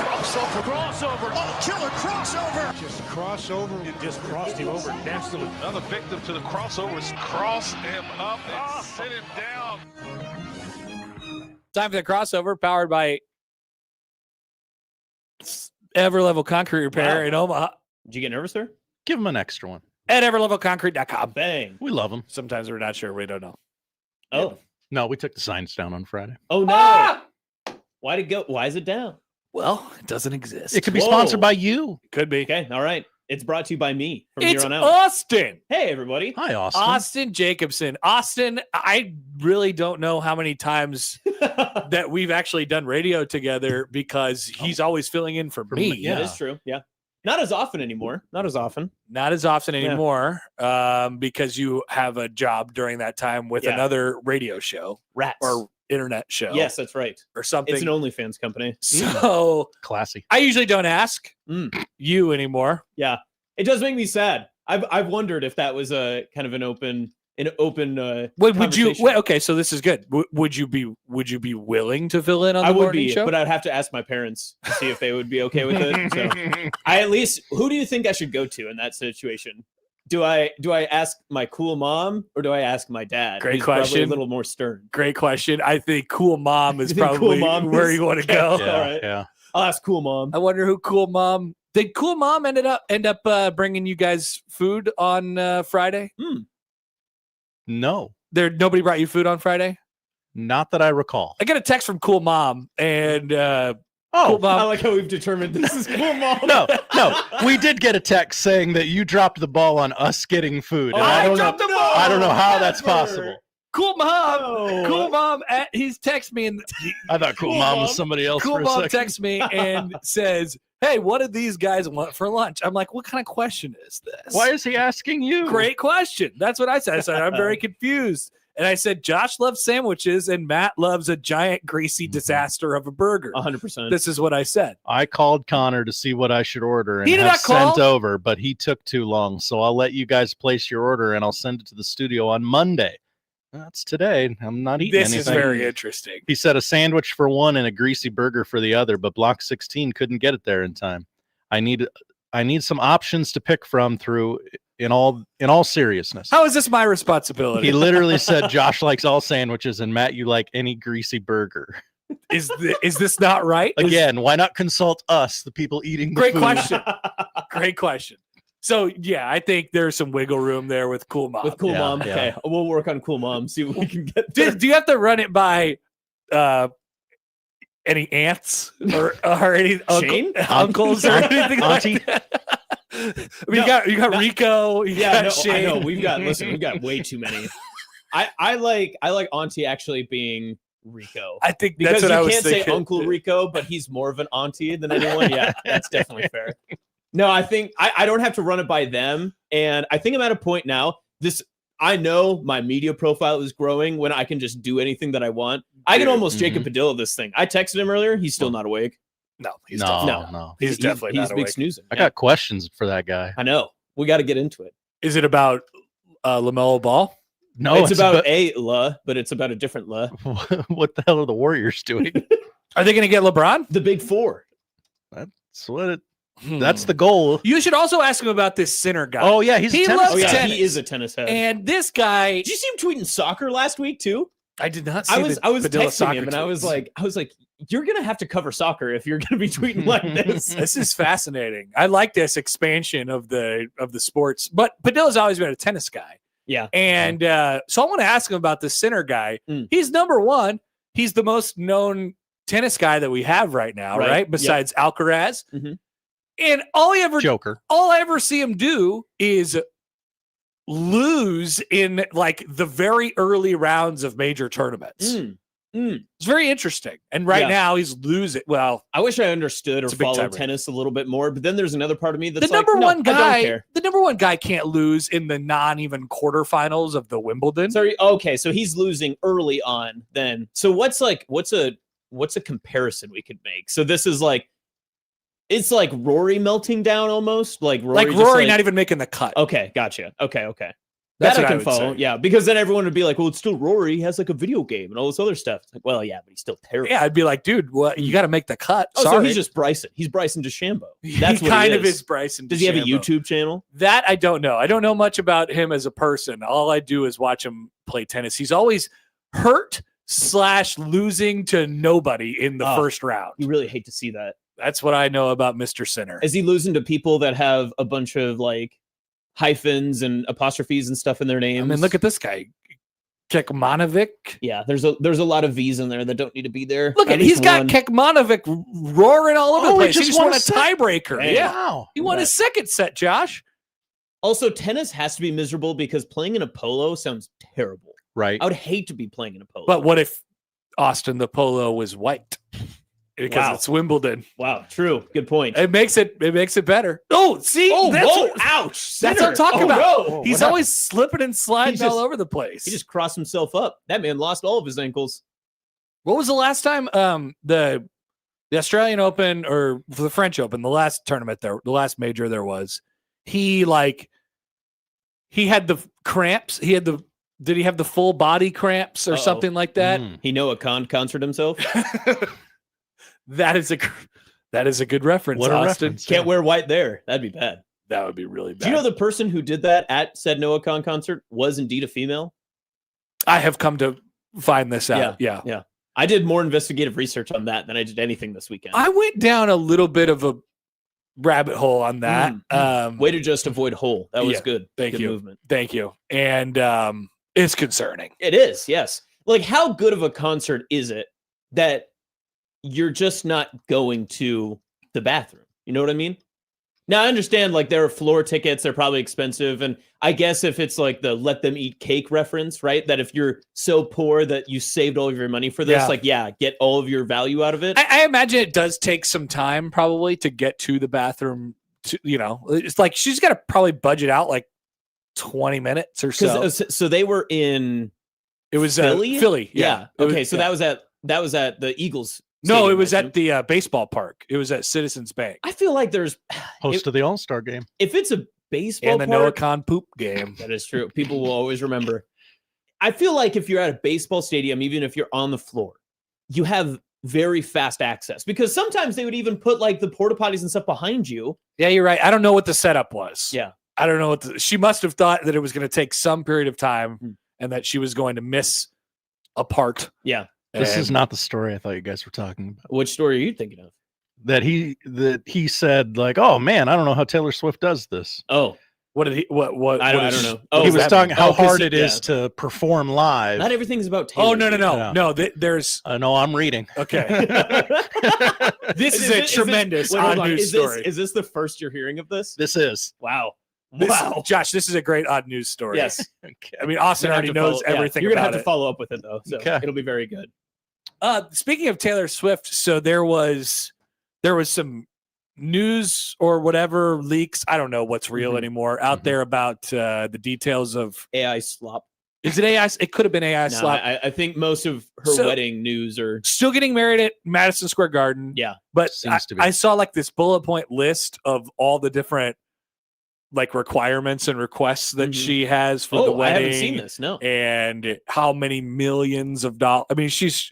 Crossover. Oh, killer crossover. Just crossover. It just crossed him over nastily. Another victim to the crossovers. Cross him up and sit him down. Time for the crossover, powered by Everlevel Concrete Repair in Omaha. Did you get nervous there? Give him an extra one. At everlevelconcrete.com. Bang. We love him. Sometimes we're not sure. We don't know. Oh. No, we took the signs down on Friday. Oh, no. Ah! Why'd it go? Why is it down? Well, it doesn't exist. It could be Whoa. sponsored by you. Could be. Okay. All right. It's brought to you by me from It's here on out. Austin. Hey, everybody. Hi, Austin. Austin Jacobsen. Austin, I really don't know how many times that we've actually done radio together because he's always filling in for me. Yeah. That is true. Yeah. Not as often anymore. Not as often. Not as often anymore because you have a job during that time with another radio show Rats. or internet show. Yes, that's right. Or something. It's an OnlyFans company. So Classy. I usually don't ask you anymore. Yeah. It does make me sad. I've wondered if that was a kind of an open Would you? Wait, okay, so this is good. Would you be willing to fill in on the I would morning be, show? but I'd have to ask my parents to see if they would be okay with it. So I at least, who do you think I should go to in that situation? Do I ask my cool mom or do I ask my dad? Great He's probably question. a little more stern. Great question. I think Cool Mom is You think Cool probably Mom where is- you want to okay. go. Yeah, All right. yeah. I'll ask cool mom. I wonder who Cool Mom. Did Cool Mom end up bringing you guys food on Friday? No, Nobody brought you food on Friday. not that I recall. I got a text from Cool Mom and Cool I Mom. like how we've determined this is cool mom. No, we did get a text saying that you dropped the ball on us getting food. And I don't know. dropped the ball! I don't know how that's Never. possible. Cool Mom. No. Cool Mom. He's texted me and I thought Cool Cool Mom Mom. was somebody else Cool for a Mom second. texts me and says, "Hey, what did these guys want for lunch?" I'm like, "What kind of question is this?" Why is he asking you? Great question. That's what I said. I said, I'm very confused. And I said, Josh loves sandwiches and Matt loves a giant greasy disaster of a burger. 100%. This is what I said. I called Connor to see what I should order and He did have not call? sent over, but he took too long. So I'll let you guys place your order and I'll send it to the studio on Monday. That's today. I'm not eating This anything. is very interesting. He said a sandwich for one and a greasy burger for the other, but Block 16 couldn't get it there in time. I need some options to pick from through in all seriousness. How is this my responsibility? He literally said Josh likes all sandwiches and Matt, you like any greasy burger. Is this not right? Again, why not consult us, the people eating the Great food? question. Great question. So, yeah, I think there's some wiggle room there with Cool Mom. With cool Yeah, mom. yeah. Okay. We'll work on cool mom. See what we can get. there. Do you have to run it by any aunts or any Shane? uncles or anything Auntie? like that? I mean, you got Rico, you Yeah, got no, Shane. I know. We've got way too many. I like Auntie actually being Rico. I think Because that's what you I was can't thinking. say Uncle Rico, but he's more of an auntie than anyone. Yeah, that's definitely fair. No, I think I don't have to run it by them. And I think I'm at a point now. I know my media profile is growing when I can just do anything that I want. I can almost Jacob Padilla this thing. I texted him earlier. He's still not awake. No, he's No, definitely, no. he's definitely he's not big awake. snoozing. I Yeah. got questions for that guy. I know. We got to get into it. Is it about LaMelo Ball? No, it's about a La, but it's about a different La. what the hell are the Warriors doing? Are they going to get LeBron? The Big Four. That's what it. That's the goal. You should also ask him about this center guy. Oh yeah, he's He a tennis loves Oh yeah, guy. tennis. he is a tennis head. And this guy, Did you see him tweeting soccer last week too? I did not see I was Padilla texting soccer him and I was tweets. like, you're gonna have to cover soccer if you're gonna be tweeting like this. This is fascinating. I like this expansion of the sports, but Padilla's always been a tennis guy. Yeah. And so I want to ask him about the center guy. He's number one. He's the most known tennis guy that we have right now, Right. right? Yep. Besides Alcaraz. Mhm. And all Joker. I ever see him do is lose in like the very early rounds of major tournaments. It's very interesting. And right Yeah. now he's losing. Well, I wish I understood or It's a big followed tiebreaker. tennis a little bit more, but then there's another part of me that's the like, number no, one I don't guy, care. the number one guy can't lose in the non-even quarterfinals of the Wimbledon. Sorry, okay, so he's losing early on then. So what's a comparison we could make? So this is like, it's like Rory melting down almost, like Rory, like just Rory not even making the cut. Okay, gotcha. Okay. That's that what I I can would follow. say. Yeah, because then everyone would be like, well, it's still Rory. He has like a video game and all this other stuff. It's like, well, yeah, but he's still terrible. Yeah, I'd be like, dude, what? You got to make the cut. Oh, Sorry. so he's just Bryson. He's Bryson DeChambeau. That's he what kind he of is Bryson. Does he have a DeChambeau. YouTube channel? That I don't know. I don't know much about him as a person. All I do is watch him play tennis. He's always hurt / losing to nobody in the first round. You really hate to see that. That's what I know about Mr. Sinner. Is he losing to people that have a bunch of like hyphens and apostrophes and stuff in their names? I mean, look at this guy, Kekmanovic. Yeah, there's a lot of V's in there that don't need to be there. Look at he's got Kekmanovic roaring all over the place. He just won a tiebreaker. Hey, Yeah, Wow. he won his second set. Josh. Also, tennis has to be miserable because playing in a polo sounds terrible. Right. I would hate to be playing in a polo. But what if Austin the polo was white? Because Wow. it's Wimbledon. Wow, true. Good point. It makes it better. Oh, see, that's, ouch. that's what I'm talking about. No. He's always slipping and sliding He just- all over the place. He just crossed himself up. That man lost all of his ankles. What was the last time the Australian Open or the French Open, the last tournament there, the last major there was, he had the cramps. Did he have the full body cramps or something like that? He Noah Khan concert himself. That is a good reference. What a Austin. reference. Can't wear white there. That'd be bad. That would be really bad. Do you know the person who did that at said Noah Khan concert was indeed a female? I have come to find this out. Yeah. Yeah. I did more investigative research on that than I did anything this weekend. I went down a little bit of a rabbit hole on that. Way to just avoid hole. That was yeah, good. Thank good you. Movement. Thank you. And it's concerning. It is, yes. Like, how good of a concert is it that you're just not going to the bathroom? You know what I mean? Now, I understand, like, there are floor tickets. They're probably expensive. And I guess if it's like the let them eat cake reference, right? That if you're so poor that you saved all of your money for this, get all of your value out of it. I imagine it does take some time probably to get to the bathroom. It's like she's got to probably budget out like 20 minutes or so. So they were in It was Philly? Philly. Yeah. Okay, so that was at the Eagles. No, stadium, it was I at the baseball park. It was at Citizens Bank. I feel like there's Host of the All-Star game. if it's a baseball And the park, Noah Khan poop game. that is true. People will always remember. I feel like if you're at a baseball stadium, even if you're on the floor, you have very fast access because sometimes they would even put like the porta potties and stuff behind you. Yeah, you're right. I don't know what the setup was. Yeah. I don't know what she must have thought that it was going to take some period of time and that she was going to miss a part. Yeah. This is not the story I thought you guys were talking about. Which story are you thinking of? That he said, like, oh man, I don't know how Taylor Swift does this. Oh, What did he? What? I don't know. Oh, He was talking how 'cause hard it is to perform live. Not everything's about Taylor. Oh no. Yeah. No. There's No, I'm reading. okay. Swift. This is a tremendous hold on. news story. Is this the first you're hearing of this? This is. Wow. Josh, this is a great odd news story. Yes. I mean, Austin You're gonna already have to knows follow- everything. You're gonna about have to it. follow up with it though, so Okay. it'll be very good. Speaking of Taylor Swift, so there was some news or whatever leaks. I don't know what's real anymore out there about the details of. AI slop. Is it AI? It could have been AI No, slap. I think most of her So- wedding news are Still getting married at Madison Square Garden. yeah. But Seems to be. I saw like this bullet point list of all the different like requirements and requests that she has for the I wedding. haven't seen this. No. And how many millions of dollars. I mean, she's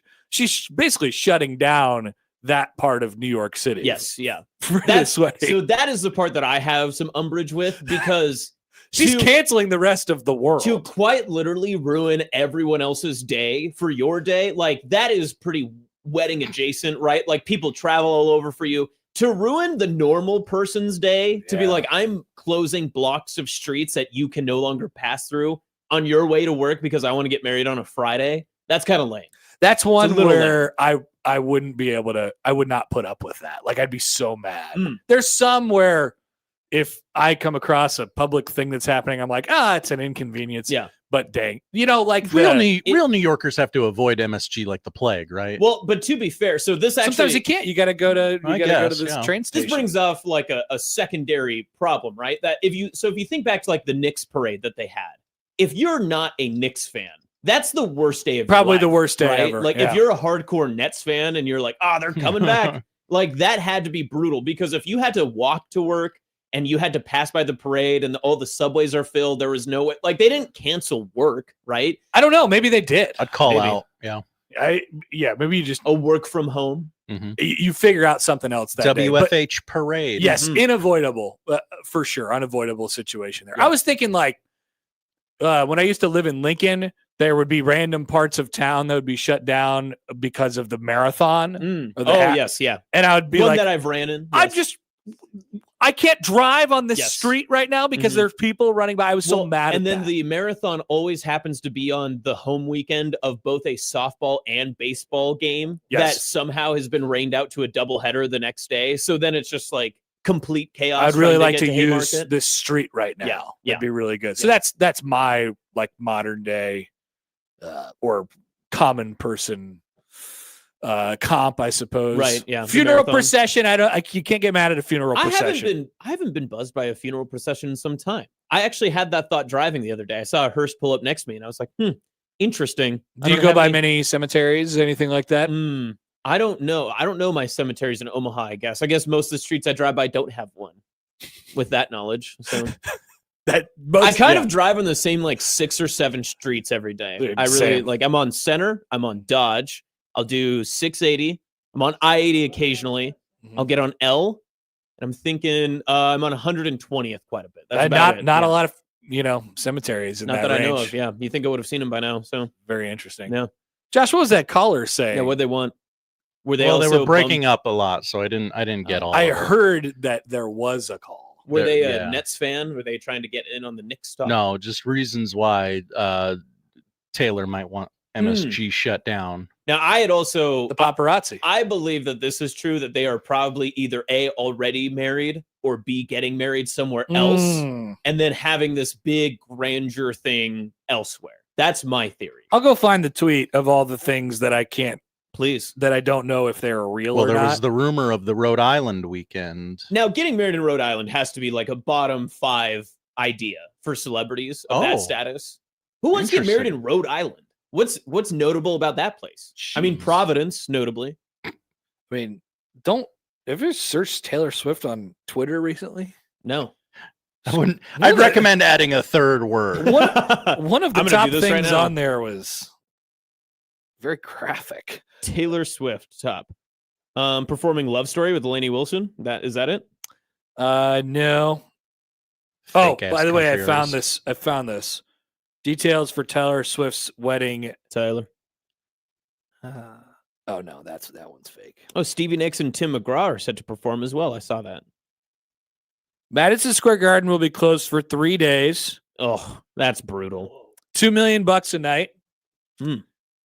basically shutting down that part of New York City. Yes. Yeah. For That's this wedding. so. That is the part that I have some umbrage with because She's to- canceling the rest of the world. to quite literally ruin everyone else's day for your day. Like that is pretty wedding adjacent, right? Like people travel all over for you. To ruin the normal person's day, to be Yeah. like, I'm closing blocks of streets that you can no longer pass through on your way to work because I want to get married on a Friday. That's kind of lame. That's one little where I wouldn't be able to. I would not put up with that. Like I'd be so mad. Mm. There's some where if I come across a public thing that's happening, I'm like, it's an inconvenience. Yeah. But dang, like Real the- New Yorkers have to avoid MSG like the plague, right? Well, but to be fair, so this actually sometimes you can't. You got to go to. I You got to go to guess, this yeah. train this station. brings off like a secondary problem, right? That if you think back to like the Knicks parade that they had, if you're not a Knicks fan, that's the worst day of Probably your the life, worst day right? ever. Like yeah. if you're a hardcore Nets fan and you're like, they're coming back, like that had to be brutal because if you had to walk to work and you had to pass by the parade and all the subways are filled. There was no way, like they didn't cancel work, right? I don't know. Maybe they did. I'd call Maybe. out. Yeah. Maybe you just A work from home. you figure out something else that day. But WFH parade. yes, unavoidable for sure. Unavoidable situation there. Yeah. I was thinking like when I used to live in Lincoln, there would be random parts of town that would be shut down because of the marathon. Or the Yes, yeah. And I would be One like, that I've ran in. I can't drive on this Yes. street right now because there's people running by. I was so mad. And at then that. the marathon always happens to be on the home weekend of both a softball and baseball game that somehow has been rained out to a doubleheader the next day. So then it's just like complete chaos. I'd really like get to use Haymarket. this street right now. Yeah, That'd be really good. So that's my like modern day or common person comp, I suppose. Right, yeah, the Funeral marathon. procession. You can't get mad at a funeral procession. I haven't been buzzed by a funeral procession in some time. I actually had that thought driving the other day. I saw a hearse pull up next to me and I was like, interesting. Do you go by many cemeteries, anything like that? I don't know. I don't know my cemeteries in Omaha, I guess. I guess most of the streets I drive by don't have one with that knowledge. So I kind of drive on the same like 6 or 7 streets every day. Dude, I really same. like I'm on Center, I'm on Dodge, I'll do 680, I'm on I-80 occasionally, I'll get on L, and I'm thinking I'm on 120th quite a bit. That's about not it. a lot of cemeteries in Not that range. I know of. Yeah, you think I would have seen them by now? So Very interesting. Yeah. Josh, what was that caller saying? yeah, what they want? Were they Well, they also were breaking up a lot, so I didn't get all. I of it. heard that there was a call. Were they a Yeah. Nets fan? Were they trying to get in on the Knicks stuff? No, just reasons why Taylor might want MSG shut down. Now I had also The paparazzi. I believe that this is true, that they are probably either A, already married, or B, getting married somewhere else, and then having this big grandeur thing elsewhere. That's my theory. I'll go find the tweet of all the things that I can't, Please. that I don't know if they're real Well, or there not. was the rumor of the Rhode Island weekend. Now, getting married in Rhode Island has to be like a bottom 5 idea for celebrities of that status. Who wants to get married in Rhode Island? What's notable about that place? I mean, Jeez. Providence, notably. I mean, have you searched Taylor Swift on Twitter recently? No. I'd recommend adding a third word. One of the I'm gonna top do this right things now. on there was very graphic. Taylor Swift top. Performing Love Story with Lainey Wilson. Is that it? No. Oh, Fake-ass by the way, I country found artist. this. Details for Taylor Swift's wedding. Tyler. Oh no, that one's fake. Oh, Stevie Nicks and Tim McGraw are set to perform as well. I saw that. Madison Square Garden will be closed for 3 days. Oh, that's brutal. $2 million a night. Hmm.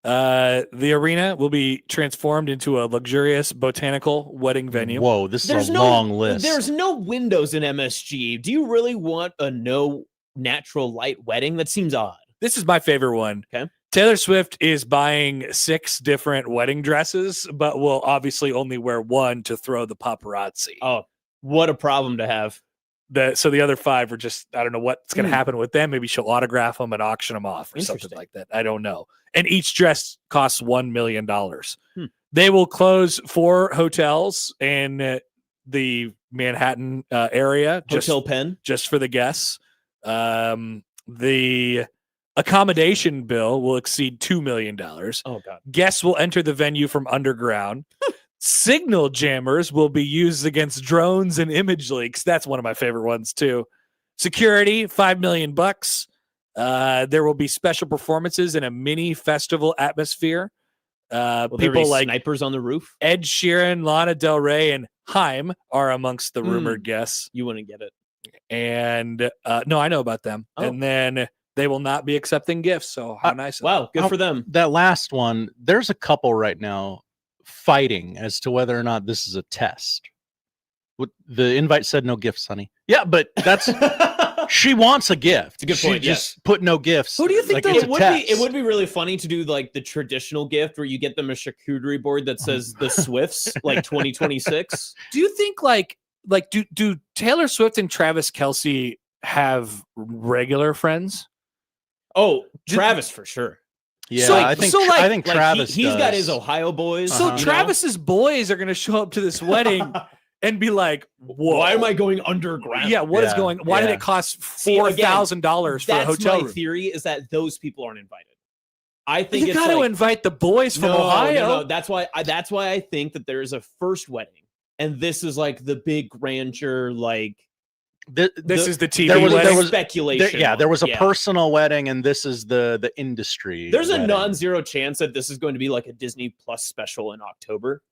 The arena will be transformed into a luxurious botanical wedding venue. Whoa, this is a long list. There's no windows in MSG. Do you really want a no natural light wedding? That seems odd. This is my favorite one. Okay. Taylor Swift is buying 6 different wedding dresses, but will obviously only wear one to throw the paparazzi. Oh, what a problem to have. So the other 5 are just, I don't know what's going to happen with them. Maybe she'll autograph them and auction them off or something like that. I don't know. And each dress costs $1 million. They will close 4 hotels in the Manhattan area. Hotel Penn. Just for the guests. The accommodation bill will exceed $2 million. Oh, God. Guests will enter the venue from underground. Signal jammers will be used against drones and image leaks. That's one of my favorite ones too. Security, $5 million. There will be special performances in a mini festival atmosphere. Will there People be like snipers on the roof? Ed Sheeran, Lana Del Rey, and Haim are amongst the rumored guests. You wouldn't get it. And no, I know about them. Oh. And then they will not be accepting gifts. So how nice. Wow, good for them. That last one, there's a couple right now fighting as to whether or not this is a test. The invite said no gifts, honey. Yeah, but that's she wants a gift. It's a good she point. just put no gifts. Who do you think like it's It a would test. be. It would be really funny to do like the traditional gift where you get them a charcuterie board that says the Swifts like 2026. Do you think like do Taylor Swift and Travis Kelce have regular friends? Oh, Travis for sure. Yeah, So- I think so, like- I think Like Travis he's got does. his Ohio boys. So you know? Travis's boys are going to show up to this wedding, and be like, whoa. Why am I going underground? Yeah, what is going? Why did it cost $4,000 for a hotel room? My theory is that those people aren't invited. I think You it's got to like, invite the boys from Ohio. No, that's why I think that there is a first wedding, and this is like the big grandeur. Like this is the TV there was- wedding. there was- speculation. there was a personal wedding, and this is the industry. There's a wedding. non-zero chance that this is going to be like a Disney Plus special in October.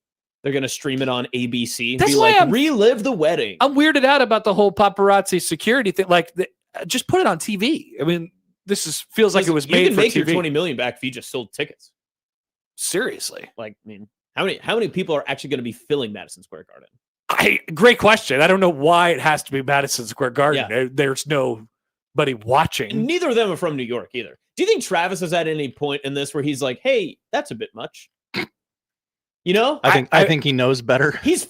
They're going to stream it on ABC. That's be why like, relive the wedding. I'm weirded out about the whole paparazzi security thing. Like, just put it on TV. I mean, feels like it was made you can for make TV. your $20 million back if you just sold tickets. Seriously. Like, I mean, how many people are actually going to be filling Madison Square Garden? Great question. I don't know why it has to be Madison Square Garden. Yeah. There's nobody watching. And neither of them are from New York either. Do you think Travis is at any point in this where he's like, "Hey, that's a bit much"? You know, I think he knows better. He's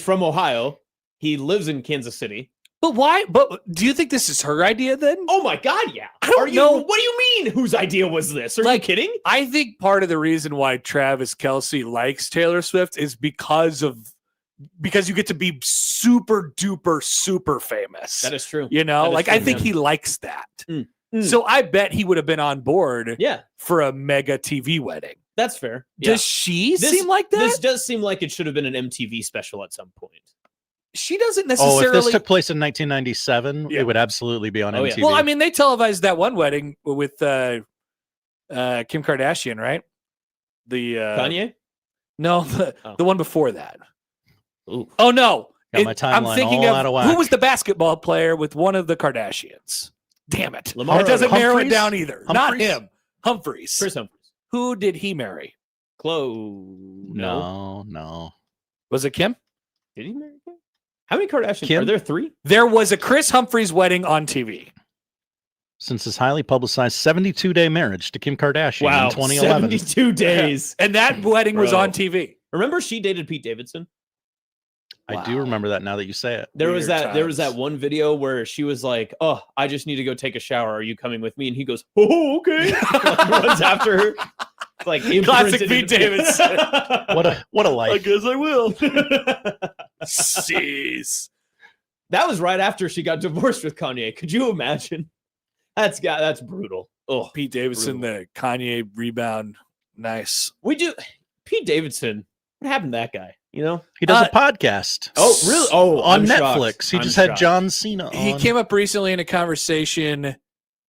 from Ohio. He lives in Kansas City. But why? But do you think this is her idea then? Oh my God, yeah. I don't know. What do you mean? Whose idea was this? Are you kidding? I think part of the reason why Travis Kelce likes Taylor Swift is because you get to be super duper super famous. That is true. You know, That is I true, think yeah. he likes that. So I bet he would have been on board. Yeah, for a mega TV wedding. that's fair. Does she seem like that? This does seem like it should have been an MTV special at some point. She doesn't Oh, necessarily. if this took place in 1997, Yeah. it would absolutely be on Oh, yeah. MTV. Well, I mean, they televised that one wedding with Kim Kardashian, right? The Kanye? No, Oh. the one before that. Ooh. Oh no, Got my I'm timeline thinking all of out of whack. who was the basketball player with one of the Kardashians. Damn it! Lamar It doesn't narrow it Humphries? down either. Not Humphries? him. Humphries. Chris Humphries. Who did he marry? No. Was it Kim? Did he marry Kim? How many Kardashians? Kim? Are there 3? There was a Chris Humphries wedding on TV. Since his highly publicized 72-day marriage to Kim Kardashian in 2011. 72 days. And that wedding was Bro. on TV. Remember she dated Pete Davidson? I do remember that now that you say it. There was Weird that times. one video where she was like, "Oh, I just need to go take a shower. Are you coming with me?" And he goes, "Oh, okay." Like, runs after her. Like Classic imprinted Pete into- Davidson. What a life. guess I will. Jeez. That was right after she got divorced with Kanye. Could you imagine? That's brutal. Oh, Pete Davidson, the Kanye rebound. Nice. Pete Davidson. What happened to that guy? You know? He does a podcast. Oh, really? Oh, on I'm Netflix. shocked. He I'm just had shocked. John Cena on. He came up recently in a conversation.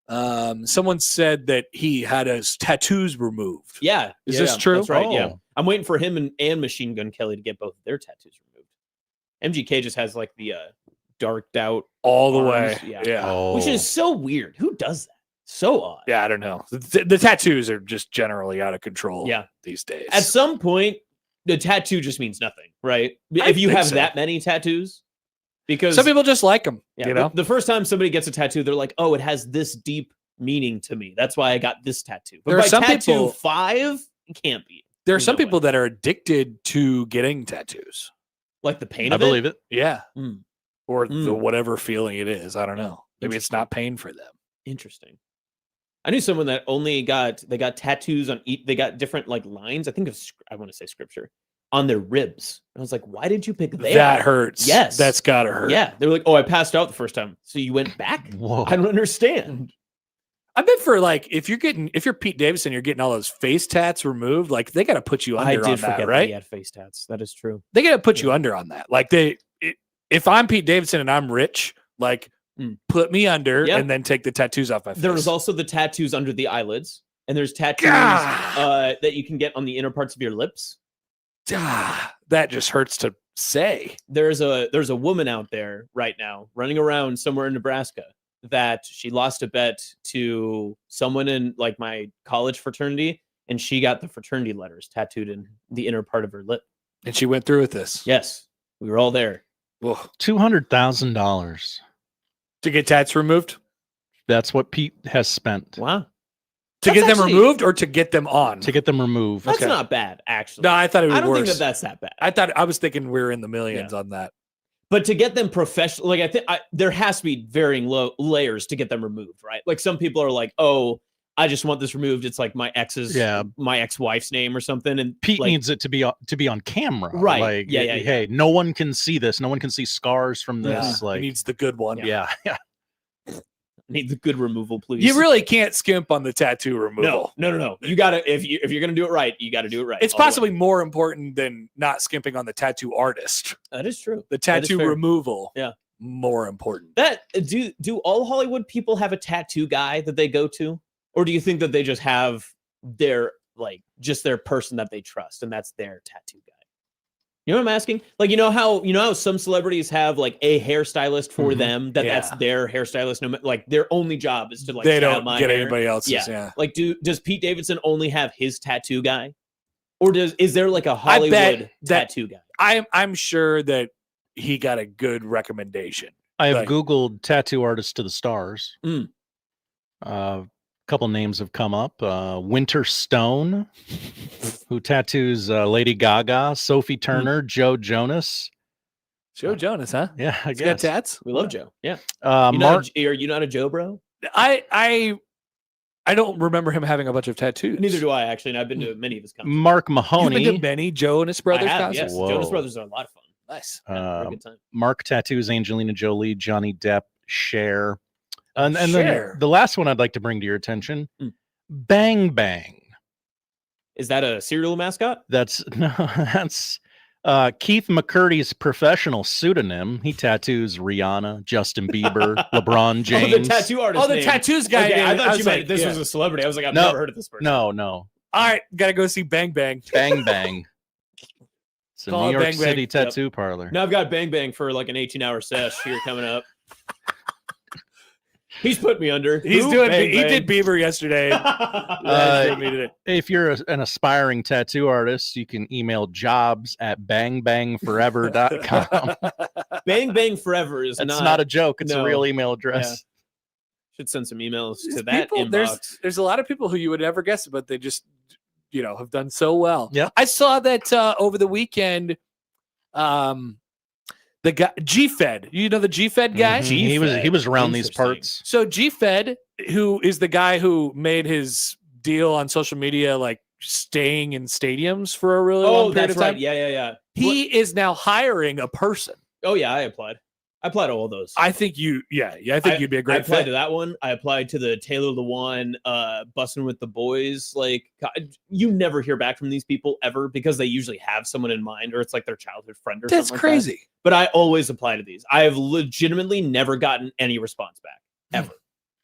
Someone said that he had his tattoos removed. Yeah. Is yeah, this true? That's right. Yeah. Oh. I'm waiting for him and Machine Gun Kelly to get both of their tattoos removed. MGK just has like the darked out All the way. arms. Yeah. Oh. Which is so weird. Who does that? So odd. Yeah, I don't know. The tattoos are just generally out of control Yeah. these days. At some point, the tattoo just means nothing, right? I If you think have so. that many tattoos, because Some people just like them, yeah, you know? the first time somebody gets a tattoo, they're like, "Oh, it has this deep meaning to me. That's why I got this tattoo." But There are by some tattoo people- 5, it can't be. There are There's some no way. people that are addicted to getting tattoos. Like the pain I of believe it. Yeah. Mm. Or the Mm. whatever feeling it is. I don't know. Maybe it's not pain for them. Interesting. I knew someone that only got tattoos on they got different like lines. I think of I want to say scripture on their ribs. And I was like, why did you pick That hurts. Yes. That's gotta hurt. Yeah, they were like, "Oh, I passed out the first time, so you went back." Whoa. I don't understand. I bet for like if you're Pete Davidson, you're getting all those face tats removed, like they gotta put you I under on did that, forget that right? he had face tats. That is true. They gotta put you under on that. Like if I'm Pete Davidson and I'm rich, like put me under Yeah. and then take the tattoos off my face. There was also the tattoos under the eyelids, and there's tattoos Gah! that you can get on the inner parts of your lips. That just hurts to say. There's a woman out there right now running around somewhere in Nebraska that she lost a bet to someone in like my college fraternity, and she got the fraternity letters tattooed in the inner part of her lip. And she went through with this. Yes, we were all there. Ugh. $200,000. To get tats removed? That's what Pete has spent Wow, To That's get them actually- removed or to get them on? to get them removed. that's Okay. not bad actually. No, I thought it was I don't worse. think that's that bad. I was thinking we were in the millions on that. But to get them professional, like I think there has to be varying layers to get them removed, right? Like some people are like, "Oh, I just want this removed. It's like my ex-wife's name or something. And Pete like, needs it to be on camera, Right. Like, Yeah. hey, no one can see this. No one can see scars from this. He Like, needs the good one. yeah. need the good removal, please. You really can't skimp on the tattoo removal. No. You gotta if you're gonna do it right, you gotta do it right. It's all the way. possibly more important than not skimping on the tattoo artist. That is true. The That is tattoo fair. removal, Yeah. more important. That do all Hollywood people have a tattoo guy that they go to, or do you think that they just have their just their person that they trust and that's their tattoo guy? You know what I'm asking? Like, you know how some celebrities have like a hairstylist for them that's their hairstylist. No, like their only job is to like They style don't my get hair. anybody else's. Yeah. Yeah. Like, does Pete Davidson only have his tattoo guy, or is there like a Hollywood tattoo guy? I'm sure that he got a good recommendation. I have Like- Googled tattoo artists to the stars. Mm. A couple names have come up. Winter Stone, who tattoos Lady Gaga, Sophie Turner, Joe Jonas. Joe Jonas, huh? Yeah, I He's got guess. tats. We love Joe. Yeah. Mark, Are you not a Joe bro? I don't remember him having a bunch of tattoos. Neither do I, actually. And I've been to many of his concerts. Mark You've Mahoney. been to many Jonas Brothers I have, concerts? yes. Whoa. Jonas Brothers are a lot of fun. Nice. Yeah, we're a good time. Mark tattoos Angelina Jolie, Johnny Depp, Cher. And Cher. then the last one I'd like to bring to your attention, Bang Bang. Is that a cereal mascot? That's Keith McCurdy's professional pseudonym. He tattoos Rihanna, Justin Bieber, LeBron James. Oh, the tattoo artist. Oh, the name. tattoos guy. Okay, name. I thought you was meant like, this yeah. was a celebrity. I was like, I've No. never heard of this person. No. All right, gotta go see Bang Bang. Bang Bang. It's a Call New it York Bang Bang. City tattoo parlor. Now I've got Bang Bang for like an 18-hour sesh here coming up. He's put me under. He's Who? doing. Bang He Bang. did Bieber yesterday. If you're an aspiring tattoo artist, you can email jobs@bangbangforever.com. Bang Bang Forever is It's not a joke. It's no. a real email address. Should send some emails There's to that people- inbox. There's a lot of people who you would never guess, but they just have done so well. Yeah. I saw that over the weekend. The guy G-Fed, the G-Fed guy. Mhm. He was around these Interesting. parts. So G-Fed, who is the guy who made his deal on social media, like staying in stadiums for a really long period that's of time. right. Yeah. He is now hiring a person. Oh yeah, I applied. I applied to all those. I think you'd be a I great applied fit. to that one. I applied to the Taylor Lewan, Bussin' with the Boys. Like, you never hear back from these people ever because they usually have someone in mind, or it's like their childhood friend or That's something. crazy. Like that. But I always apply to these. I have legitimately never gotten any response back ever.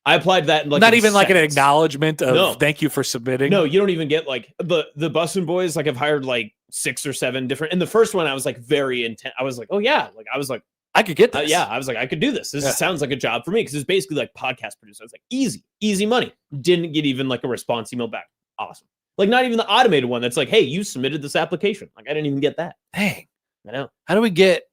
I applied to that in Not even like an seconds. acknowledgement of No. thank you for submitting. No, you don't even get like the Bussin' Boys. Like, I've hired like 6 or 7 different. And the first one, I was like very intent. I was like, oh yeah, like I was like. I could get this. I was like, I could do this. This Yeah. sounds like a job for me because it's basically like podcast producer. I was like, easy money. Didn't get even like a response email back. Awesome. Like not even the automated one that's like, hey, you submitted this application. Like I didn't even get that. Dang. I know. How do we get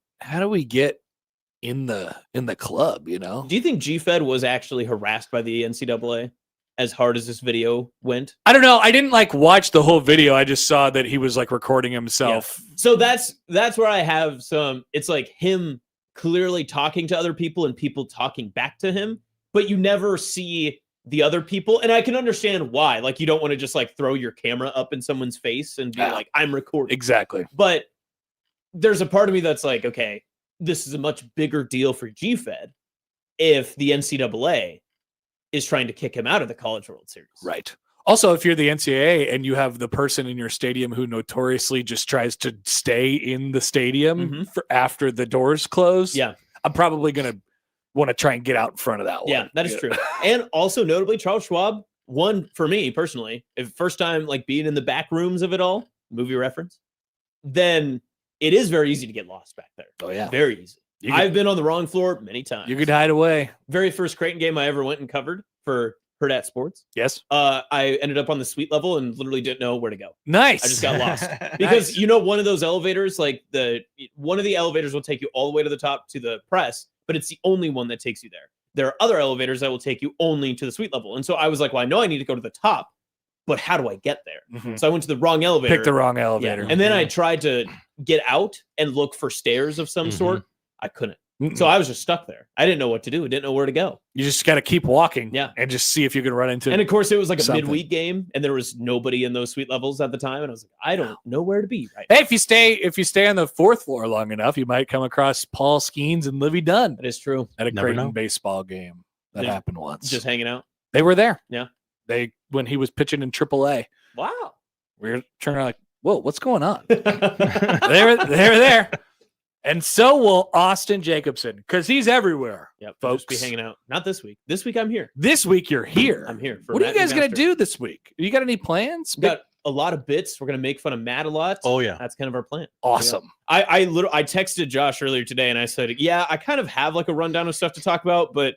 in the club? Do you think G-Fed was actually harassed by the NCAA as hard as this video went? I don't know. I didn't watch the whole video. I just saw that he was recording himself. So that's where I have some. It's like him clearly talking to other people and people talking back to him, but you never see the other people. And I can understand why. Like you don't want to just throw your camera up in someone's face and be like, I'm recording. Exactly. But there's a part of me that's like, okay, this is a much bigger deal for G-Fed if the NCAA is trying to kick him out of the College World Series. Right. Also, if you're the NCAA and you have the person in your stadium who notoriously just tries to stay in the stadium for after the doors close, I'm probably going to want to try and get out in front of that one. Yeah, that is true. And also notably, Charles Schwab, one for me personally, if first time being in the back rooms of it all, movie reference, then it is very easy to get lost back there. Oh yeah, very easy. I've been on the wrong floor many times. You could hide away. Very first Creighton game I ever went and covered for Hurrdat Sports. Yes. I ended up on the suite level and literally didn't know where to go. Nice. I just got lost because one of those elevators, one of the elevators will take you all the way to the top to the press, but it's the only one that takes you there. There are other elevators that will take you only to the suite level. And so I was like, well, I know I need to go to the top, but how do I get there? Mm-hmm. So I went to the wrong elevator. Pick the wrong elevator. Yeah. And then I tried to get out and look for stairs of some sort. I couldn't. So I was just stuck there. I didn't know what to do. I didn't know where to go. You just got to keep walking, Yeah, and just see if you can run into. And of course, it was like a something. midweek game, and there was nobody in those suite levels at the time. And I was like, I don't know where to be right Hey, now. if you stay on the 4th floor long enough, you might come across Paul Skeens and Livy Dunn That is true. at a Never Creighton know. baseball game. That Yeah. happened once. Just hanging out. They were there. Yeah. When he was pitching in AAA. Wow. We were turning around like, whoa, what's going on? they were there. And so will Austin Jacobsen, because he's everywhere. Yep, folks. Just be hanging out. Not this week. This week I'm here. This week you're here. I'm here. For What are Matt you guys going to McMaster. do this week? You got any plans? We got a lot of bits. We're gonna make fun of Matt a lot. Oh yeah. That's kind of our plan. Awesome. I texted Josh earlier today and I said, yeah, I kind of have like a rundown of stuff to talk about, but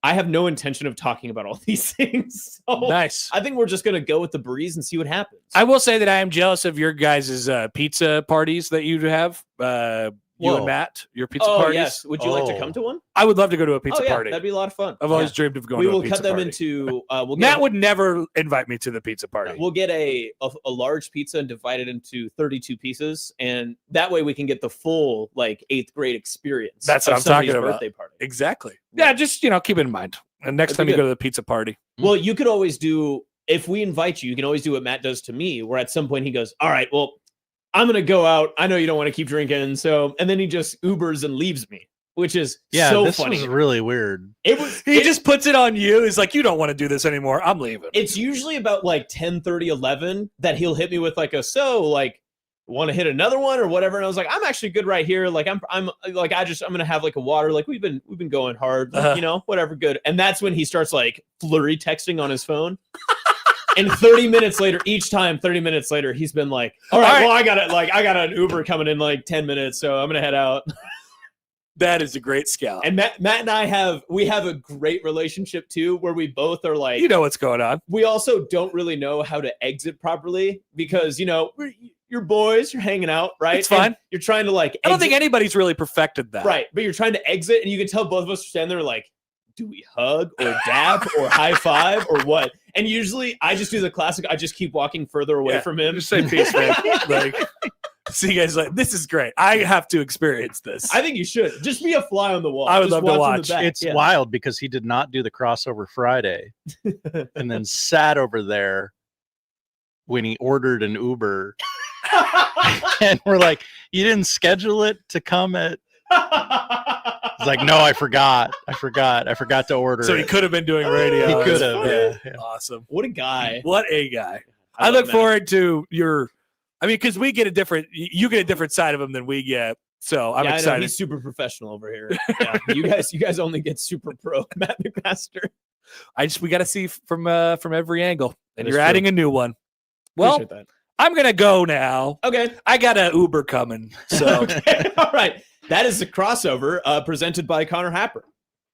I have no intention of talking about all these things. So Nice. I think we're just gonna go with the breeze and see what happens. I will say that I am jealous of your guys' pizza parties that you have. You and Whoa. Matt, your pizza oh parties. yes. Would you like to Oh. come to one? I would love to go to a pizza oh, yeah, party. that'd be a lot of fun. I've always Yeah. dreamed of going We to a will pizza cut them party. into we'll get Matt would never invite me to the pizza party. we'll get a large pizza and divide it into 32 pieces, and that way we can get the full like 8th grade experience. That's what of I'm talking somebody's about. Birthday party. Exactly. Yeah, just keep it in mind. And next That'd time be you good. go to the pizza party, Well, you could always do, if we invite you, you can always do what Matt does to me, where at some point he goes, all right, well, I'm going to go out. I know you don't want to keep drinking. So, and then he just Ubers and leaves me, which is so this funny. was really weird. he just puts it on you. He's like, you don't want to do this anymore. I'm leaving. It's usually about like 10:30, 11 that he'll hit me with like want to hit another one or whatever. And I was like, I'm actually good right here. Like I'm like, I'm going to have like a water. Like we've been going hard, whatever. Good. And that's when he starts like flurry texting on his phone. And 30 minutes later, he's been like, all right, well, I got an Uber coming in like 10 minutes. So I'm going to head out. That is a great scout. And Matt and I have a great relationship too, where we both are like, you know what's going on. we also don't really know how to exit properly because, you're boys, you're hanging out, right? It's fine. And you're trying to like, I don't think anybody's really perfected that. right. But you're trying to exit and you can tell both of us are standing there like, do we hug or dap or high five or what? And usually I just do the classic. I just keep walking further away from him. Just say peace, man. Like, see you guys like, this is great. I have to experience this. I think you should just be a fly on the wall. I would Just love to from the watch. back. It's Yeah. wild because he did not do the crossover Friday and then sat over there when he ordered an Uber. And we're like, you didn't schedule it to come at. He's like, no, I forgot to order. So he it. could have been doing radio. He could That's have. funny. Yeah. Awesome. What a guy. What a guy. I love look Matt. forward to because we get you get a different side of him than we get. So I'm I know, excited. he's super professional over here. Yeah, you guys only get super pro, Matt McMaster. We got to see from every angle, and That you're is adding true. a new one. Well, Appreciate that. I'm gonna go now. Okay. I got an Uber coming. So Okay. All right. That is the crossover presented by Connor Happer.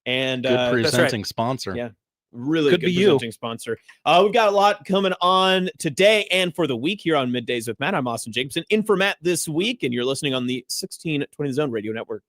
And Good right. presenting sponsor. Yeah. really Could good be you. presenting sponsor. We've got a lot coming on today and for the week here on Middays with Matt. I'm Austin Jacobsen, in for Matt this week, and you're listening on the 1620 Zone Radio Network.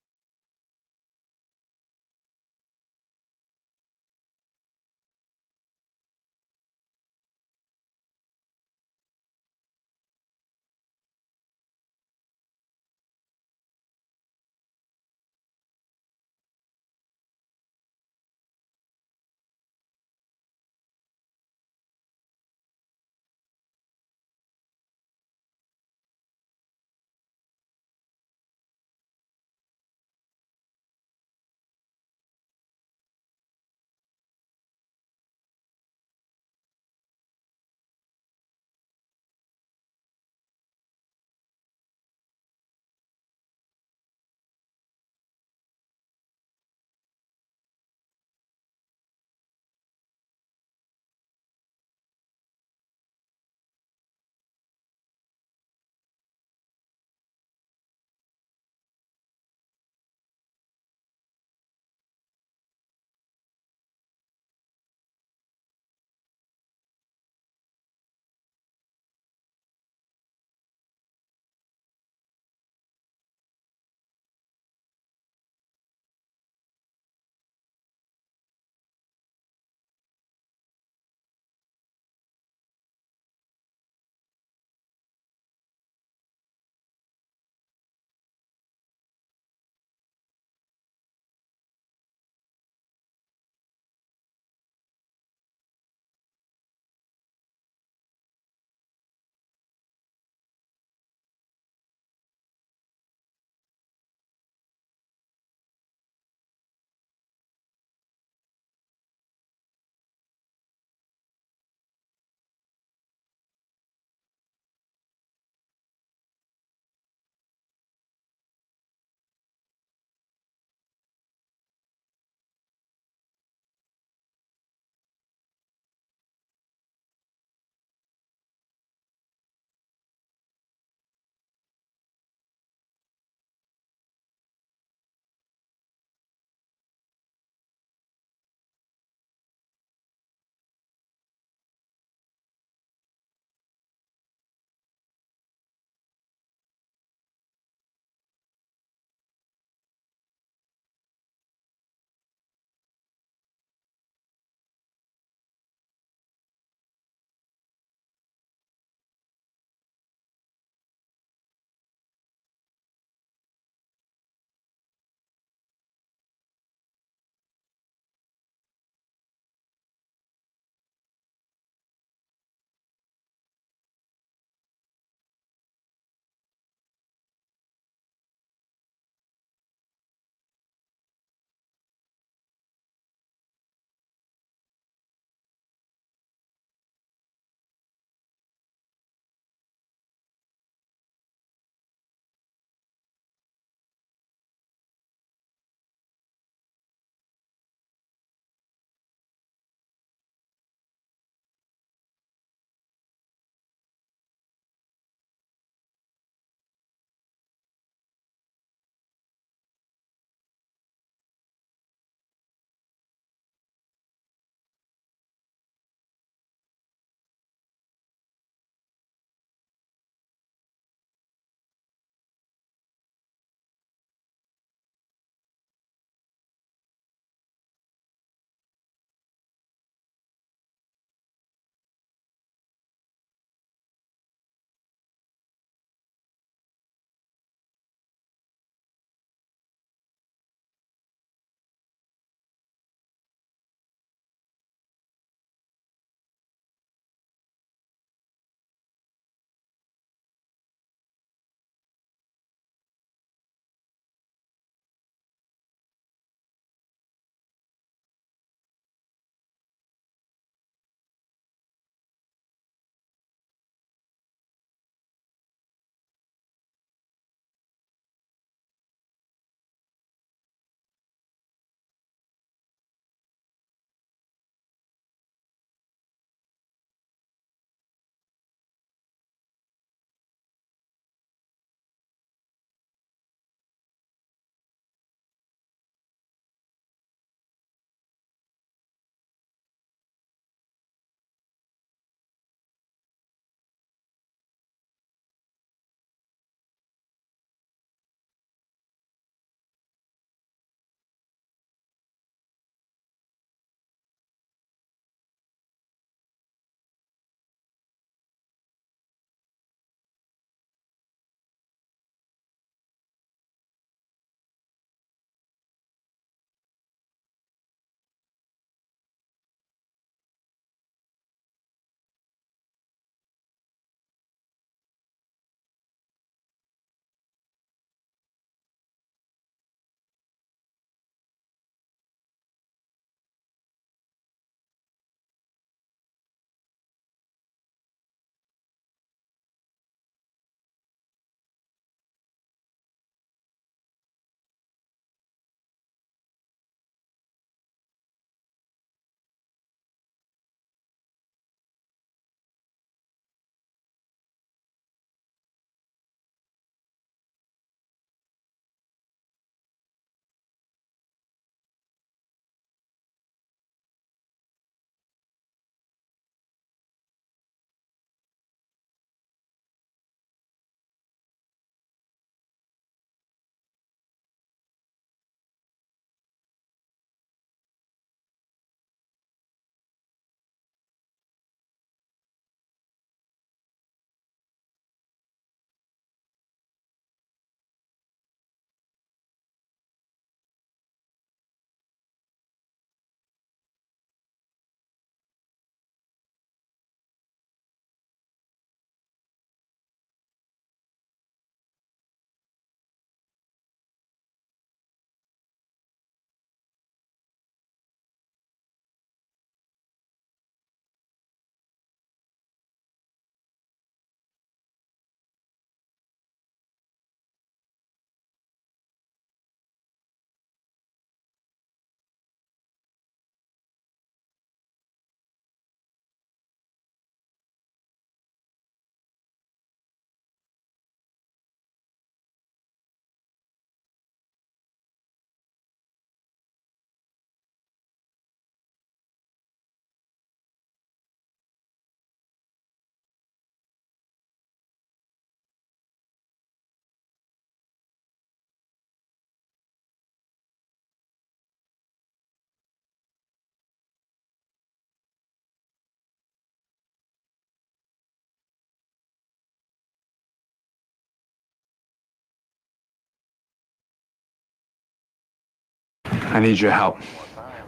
I need your help.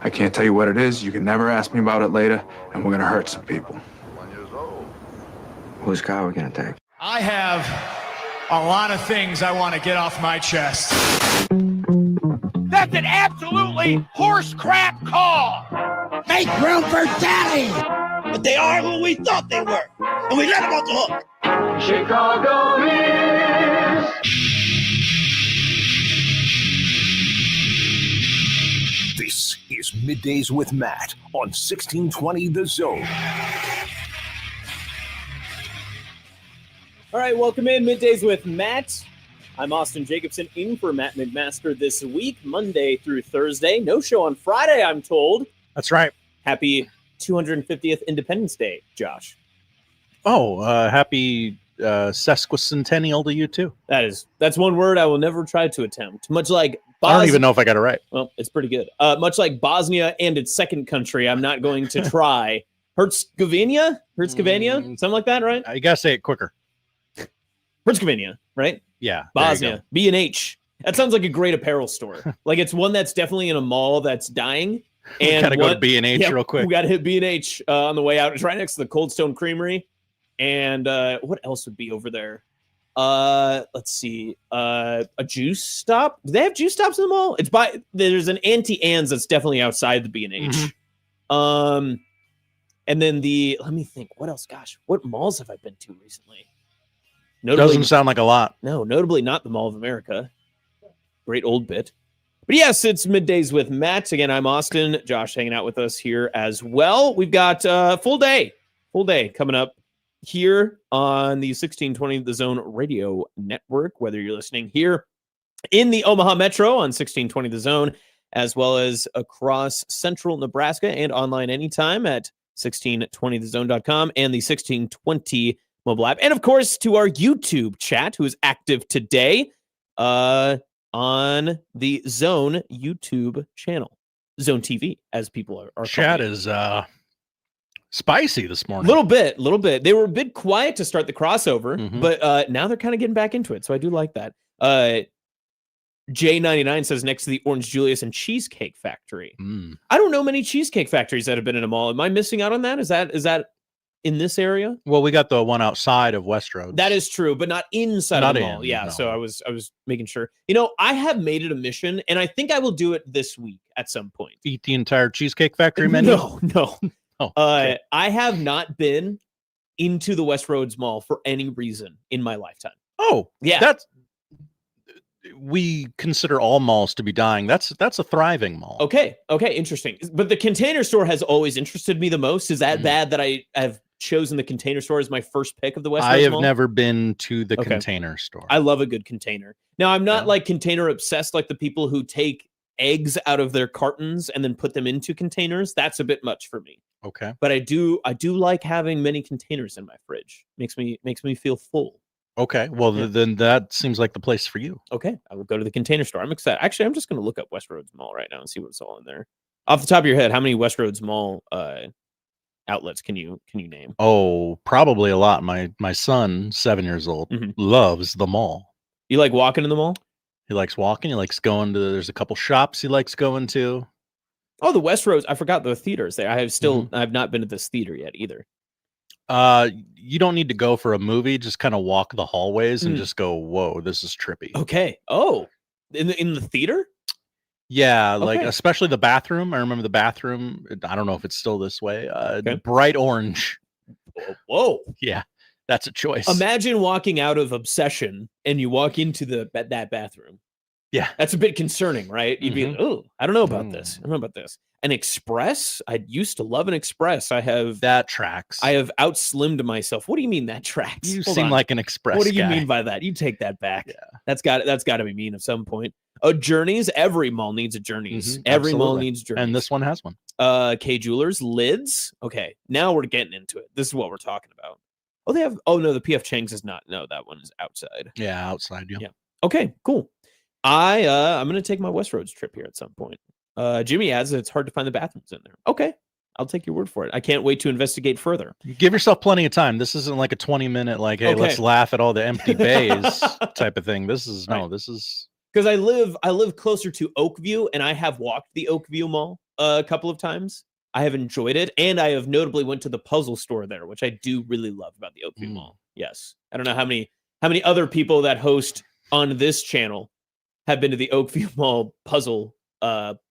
I can't tell you what it is. You can never ask me about it later, and we're gonna hurt some people. Whose car are we gonna take? I have a lot of things I want to get off my chest. That's an absolutely horse crap call. Make room for Tally. But they are who we thought they were, and we let them off the hook. Chicago is. This is Middays with Matt on 1620 The Zone. All right, welcome in Middays with Matt. I'm Austin Jacobsen in for Matt McMaster this week, Monday through Thursday. No show on Friday, I'm told. That's right. Happy 250th Independence Day, Josh. Oh, happy sesquicentennial to you too. That's one word I will never try to attempt. Much like I don't even know if I got it right. Well, it's pretty good. Much like Bosnia and its second country, I'm not going to try. Herzegovina, something like that, right? You gotta say it quicker. Herzegovina, right? Yeah. Bosnia, B&H. That sounds like a great apparel store. Like it's one that's definitely in a mall that's dying. And gotta go to B&H real quick. We gotta hit B&H on the way out. It's right next to the Cold Stone Creamery. And what else would be over there? Let's see. A juice stop. Do they have juice stops in the mall? There's an Auntie Anne's that's definitely outside the B&H. Mm-hmm. And then let me think. What else? Gosh, what malls have I been to recently? Doesn't sound like a lot. No, notably not the Mall of America. Great old bit. But yes, it's Middays with Matt. Again, I'm Austin. Josh hanging out with us here as well. We've got full day coming up here on the 1620 The Zone radio network, whether you're listening here in the Omaha Metro on 1620 The Zone, as well as across central Nebraska and online anytime at 1620thezone.com and the 1620 mobile app. And of course, to our YouTube chat, who is active today on the Zone YouTube channel. Zone TV, as people are chat is spicy this morning. Little bit. They were a bit quiet to start the crossover, but now they're kind of getting back into it. So I do like that. J99 says next to the Orange Julius and Cheesecake Factory. I don't know many cheesecake factories that have been in a mall. Am I missing out on that? Is that in this area? Well, we got the one outside of Westroads. That is true, but not inside of the mall. Yeah, no. So I was making sure. I have made it a mission, and I think I will do it this week at some point. Eat the entire Cheesecake Factory menu? No. Oh, okay. I have not been into the Westroads Mall for any reason in my lifetime. Oh, yeah. We consider all malls to be dying. That's a thriving mall. Okay, interesting. But the Container Store has always interested me the most. Is that bad that I have chosen the Container Store as my first pick of the Westroads Mall? I have never been to the Container Store. I love a good container. Now, I'm not like container obsessed like the people who take eggs out of their cartons and then put them into containers. That's a bit much for me. Okay. But I do like having many containers in my fridge. Makes me feel full. Okay. Well, then that seems like the place for you. Okay. I will go to the Container Store. I'm excited. Actually, I'm just going to look up Westroads Mall right now and see what's all in there. Off the top of your head, how many Westroads Mall outlets can you name? Oh, probably a lot. My son, 7 years old, loves the mall. You like walking in the mall? He likes walking. He likes going to. There's a couple shops he likes going to. Oh, the Westroads. I forgot the theaters there. I have not been to this theater yet either. You don't need to go for a movie. Just kind of walk the hallways and just go, whoa, this is trippy. Okay. Oh, in the theater? Yeah, like especially the bathroom. I remember the bathroom. I don't know if it's still this way. Bright orange. Whoa. Yeah, that's a choice. Imagine walking out of Obsession and you walk into that bathroom. Yeah, that's a bit concerning, right? You'd be like, oh, I don't know about this. I don't know about this. An Express? I used to love an Express. That tracks. I have outslimmed myself. What do you mean that tracks? You seem like an Express. What do you guy. mean by that? You take that back. Yeah, that's got to be mean at some point. Journeys. Every mall needs a Journeys. Every mall needs Journeys, and this one has one. K Jewelers. Lids. Okay, now we're getting into it. This is what we're talking about. Oh, they have. Oh no, the PF Chang's is not. No, that one is outside. Yeah, outside. Yeah. Okay, cool. I'm gonna take my Westroads trip here at some point. Jimmy adds that it's hard to find the bathrooms in there. Okay, I'll take your word for it. I can't wait to investigate further. Give yourself plenty of time. This isn't like a 20-minute, like, hey, let's laugh at all the empty bays type of thing. This is because I live closer to Oakview, and I have walked the Oakview Mall a couple of times. I have enjoyed it, and I have notably went to the puzzle store there, which I do really love about the Oakview Mall. Yes, I don't know how many other people that host on this channel have been to the Oakview Mall puzzle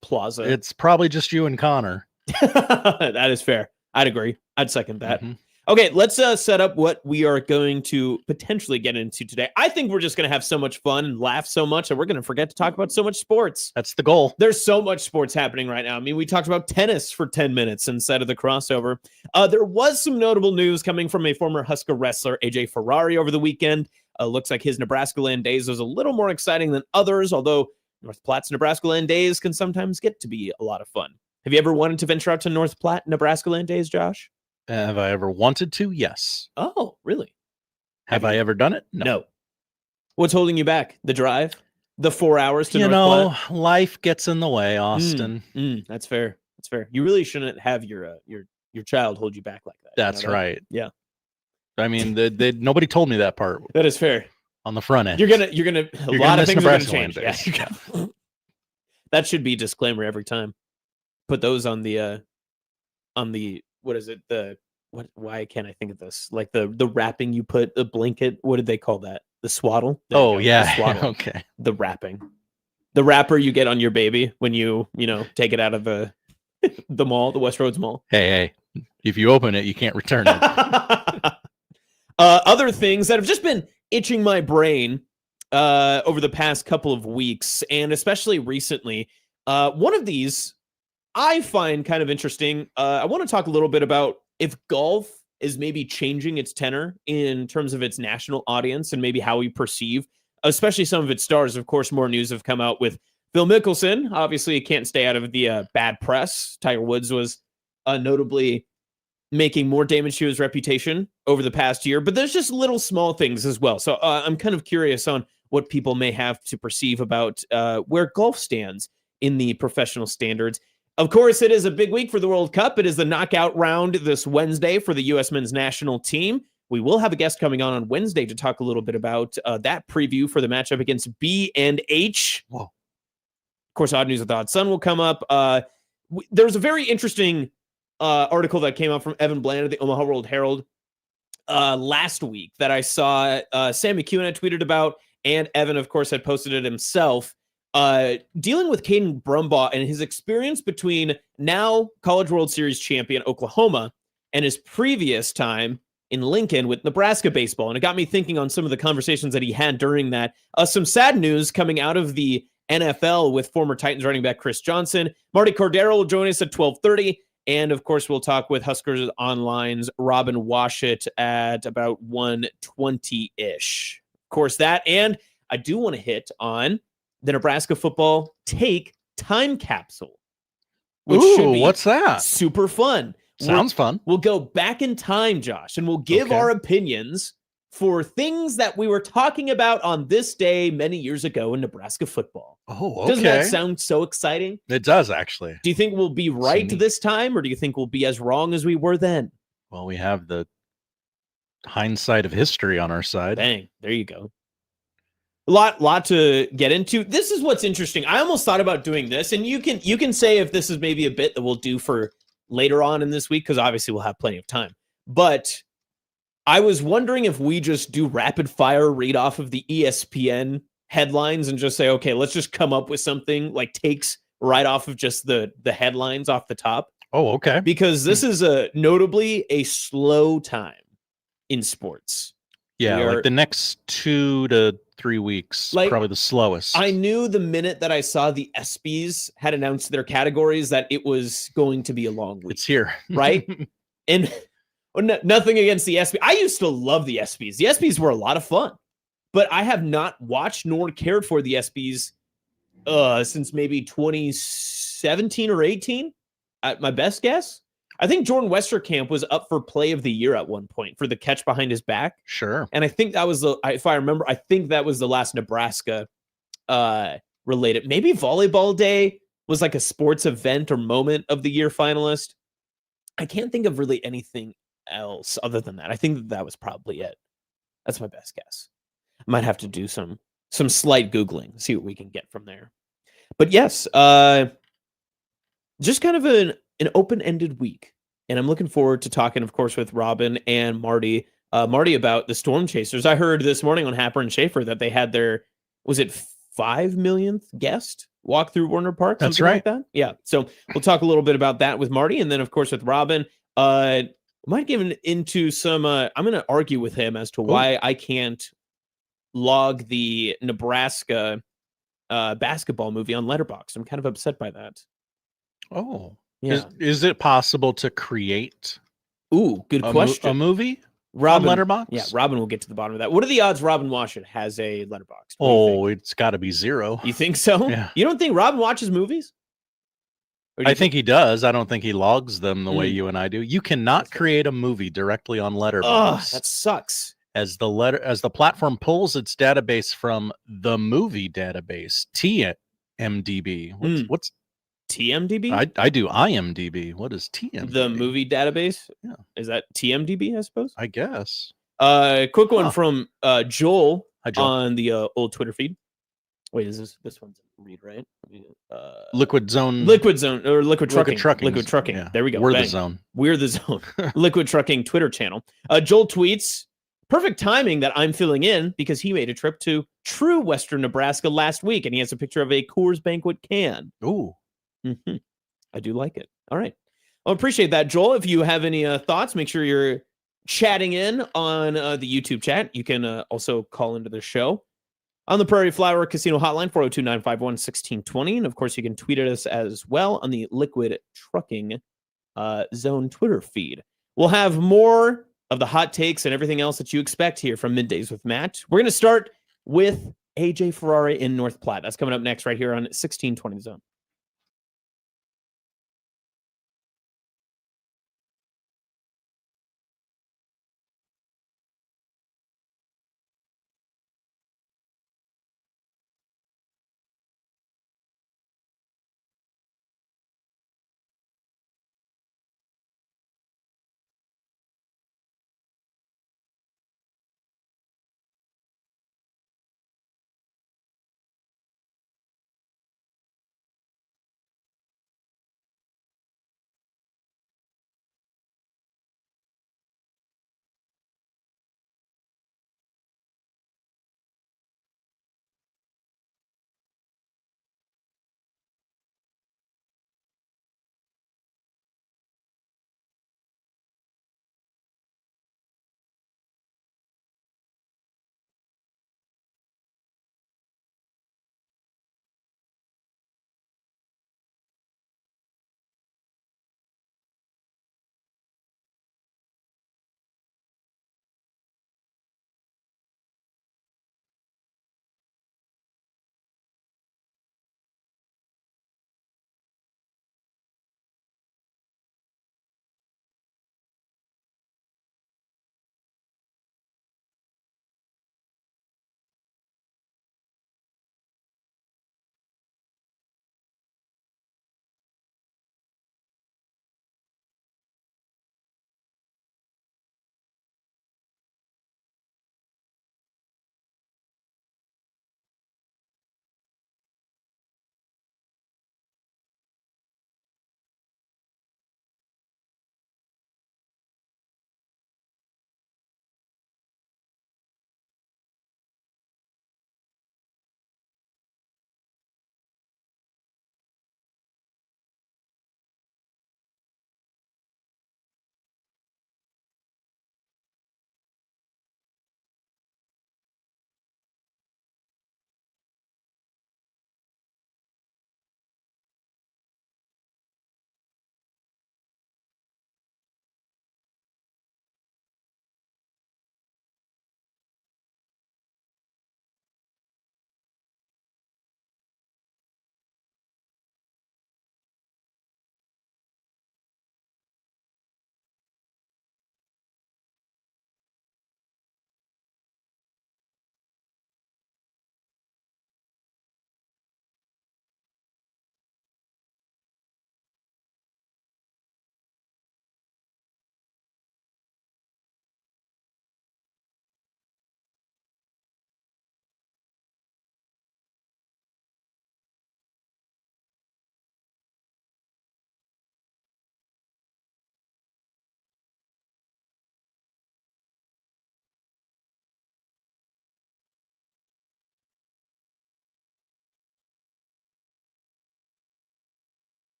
plaza. It's probably just you and Connor. That is fair. I'd agree. I'd second that. Okay, let's set up what we are going to potentially get into today. I think we're just going to have so much fun and laugh so much that we're going to forget to talk about so much sports. That's the goal. There's so much sports happening right now. I mean, we talked about tennis for 10 minutes instead of the crossover. There was some notable news coming from a former Husker wrestler, AJ Ferrari, over the weekend. Looks like his Nebraska Land Days was a little more exciting than others, although North Platte's Nebraska Land Days can sometimes get to be a lot of fun. Have you ever wanted to venture out to North Platte Nebraska Land Days, Josh? Have I ever wanted to? Yes. Oh, really? Have I ever done it? No. What's holding you back? The drive? The 4 hours to North Platte? Life gets in the way, Austin. That's fair. That's fair. You really shouldn't have your child hold you back like that. That's right. Yeah. I mean, nobody told me that part. That is fair. On the front end, you're gonna a lot of things are gonna change. Yeah. That should be a disclaimer every time. Put those on the what is it? Why can't I think of this? Like the wrapping you put the blanket. What did they call that? The swaddle. Oh yeah. The swaddle. Okay. The wrapping. The wrapper you get on your baby when you take it out of the mall, the Westroads Mall. Hey, if you open it, you can't return it. Other things that have just been itching my brain over the past couple of weeks, and especially recently. One of these I find kind of interesting. I want to talk a little bit about if golf is maybe changing its tenor in terms of its national audience and maybe how we perceive, especially some of its stars. Of course, more news have come out with Phil Mickelson. Obviously, it can't stay out of the bad press. Tiger Woods was notably making more damage to his reputation over the past year, but there's just little small things as well. So I'm kind of curious on what people may have to perceive about where golf stands in the professional standards. Of course, it is a big week for the World Cup. It is the knockout round this Wednesday for the U.S. men's national team. We will have a guest coming on Wednesday to talk a little bit about that preview for the matchup against B and H. Whoa. Of course, Odd News with Odd Sun will come up. There's a very interesting article that came out from Evan Bland of the Omaha World Herald last week that I saw Sam McEwen had tweeted about, and Evan, of course, had posted it himself, dealing with Caden Brumbaugh and his experience between now College World Series champion Oklahoma and his previous time in Lincoln with Nebraska baseball. And it got me thinking on some of the conversations that he had during that. Some sad news coming out of the NFL with former Titans running back Chris Johnson. Marty Cordero will join us at 12:30. And, of course, we'll talk with Huskers Online's Robin Washut at about 1:20-ish. Of course, that. And I do want to hit on the Nebraska Football Time Capsule. Which should be what's that? Super fun. Sounds fun. We'll go back in time, Josh, and we'll give our opinions for things that we were talking about on this day many years ago in Nebraska football. Oh, okay. Doesn't that sound so exciting? It does, actually. Do you think we'll be right this time, or do you think we'll be as wrong as we were then? Well, we have the hindsight of history on our side. Bang. There you go. A lot to get into. This is what's interesting. I almost thought about doing this, and you can say if this is maybe a bit that we'll do for later on in this week, because obviously we'll have plenty of time. But I was wondering if we just do rapid fire read off of the ESPN headlines and just say, okay, let's just come up with something like takes right off of just the headlines off the top. Oh, okay. Because this is notably a slow time in sports. Yeah, like the next 2 to 3 weeks, probably the slowest. I knew the minute that I saw the ESPYs had announced their categories that it was going to be a long week. It's here. Right? And nothing against the ESPYs. I used to love the ESPYs. The ESPYs were a lot of fun. But I have not watched nor cared for the ESPYs since maybe 2017 or 18, at my best guess. I think Jordan Westerkamp was up for play of the year at one point for the catch behind his back. Sure. And I think that was if I remember, I think that was the last Nebraska related. Maybe volleyball day was like a sports event or moment of the year finalist. I can't think of really anything else other than that. I think that was probably it. That's my best guess. I might have to do some some slight Googling, see what we can get from there. But yes, just kind of an open-ended week. And I'm looking forward to talking, of course, with Robin and Marty. Marty about the Storm Chasers. I heard this morning on Happer and Schaefer that they had their, was it 5 millionth guest walk through Warner Park? That's Something like right. that. Yeah. So we'll talk a little bit about that with Marty. And then, of course, with Robin. Might get into some, I'm going to argue with him as to why I can't log the Nebraska basketball movie on Letterboxd. I'm kind of upset by that. Oh, Yeah. Is it possible to create Ooh, good question. a movie Robin, on Letterboxd? Yeah, Robin will get to the bottom of that. What are the odds Robin Washut has a Letterboxd? Oh, it's got to be 0. You think so? Yeah. You don't think Robin watches movies? I think he does. I don't think he logs them the way you and I do. You cannot create a movie directly on Letterboxd. Oh, that sucks. As the platform pulls its database from the movie database, TMDB. What's TMDB? I do IMDb. What is TMDB? The movie database? Yeah. Is that TMDB, I suppose? I guess. Quick one from Joel, Hi, Joel on the old Twitter feed. Wait, is this one's read, right? Liquid Zone. Liquid Zone or Liquid Trucking. Trucking. Liquid Trucking. Yeah. There we go. We're Bang. the zone. We're the zone. Liquid Trucking Twitter channel. Joel tweets, perfect timing that I'm filling in because he made a trip to true Western Nebraska last week, and he has a picture of a Coors Banquet can. Ooh. Mm-hmm. I do like it. All right. I appreciate that, Joel. If you have any thoughts, make sure you're chatting in on the YouTube chat. You can also call into the show on the Prairie Flower Casino hotline, 402-951-1620. And, of course, you can tweet at us as well on the Liquid Trucking Zone Twitter feed. We'll have more of the hot takes and everything else that you expect here from Middays with Matt. We're going to start with AJ Ferrari in North Platte. That's coming up next right here on 1620 Zone.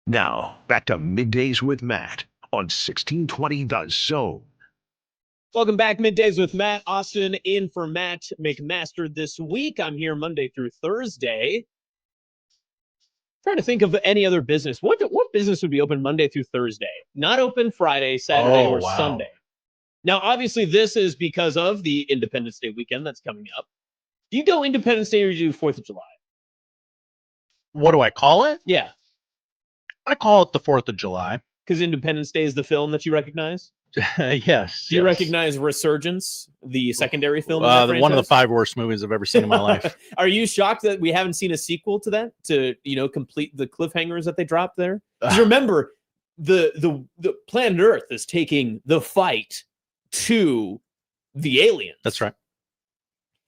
Now, back to Middays with Matt on 1620 The Zone. Welcome back, Middays with Matt. Austin in for Matt McMaster this week. I'm here Monday through Thursday. Trying to think of any other business. What business would be open Monday through Thursday? Not open Friday, Saturday, or Sunday. Now, obviously, this is because of the Independence Day weekend that's coming up. Do you go Independence Day or do you do 4th of July? What do I call it? Yeah. I call it the 4th of July. Because Independence Day is the film that you recognize? Yes. Do you recognize Resurgence, the secondary film? One of the 5 worst movies I've ever seen in my life. Are you shocked that we haven't seen a sequel to that to complete the cliffhangers that they dropped there? Because remember, the planet Earth is taking the fight to the aliens. That's right.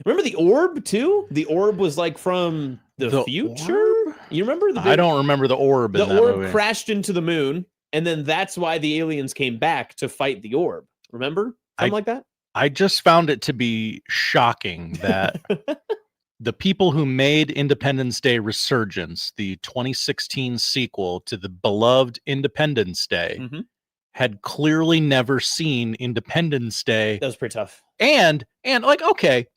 Remember the orb too? The orb was like from the future. Orb? You remember? I don't remember the orb. In the that orb movie. crashed into the moon, and then that's why the aliens came back to fight the orb. Remember? Something like that? I just found it to be shocking that the people who made Independence Day Resurgence, the 2016 sequel to the beloved Independence Day, had clearly never seen Independence Day. That was pretty tough. And like, okay,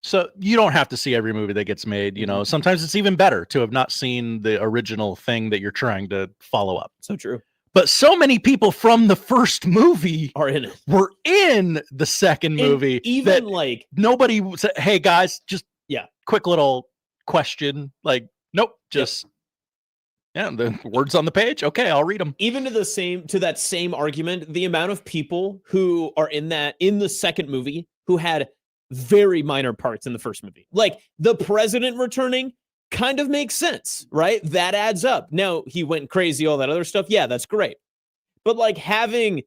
so you don't have to see every movie that gets made. You know, sometimes it's even better to have not seen the original thing that you're trying to follow up. So true. But so many people from the first movie are in it. Were in the second movie. And even like nobody said, "Hey guys, just quick little question." Like, nope, just the words on the page. Okay, I'll read them. Even to that same argument, the amount of people who are in the second movie who had very minor parts in the first movie, like the president returning. Kind of makes sense, right? That adds up. Now, he went crazy, all that other stuff. Yeah, that's great. But like having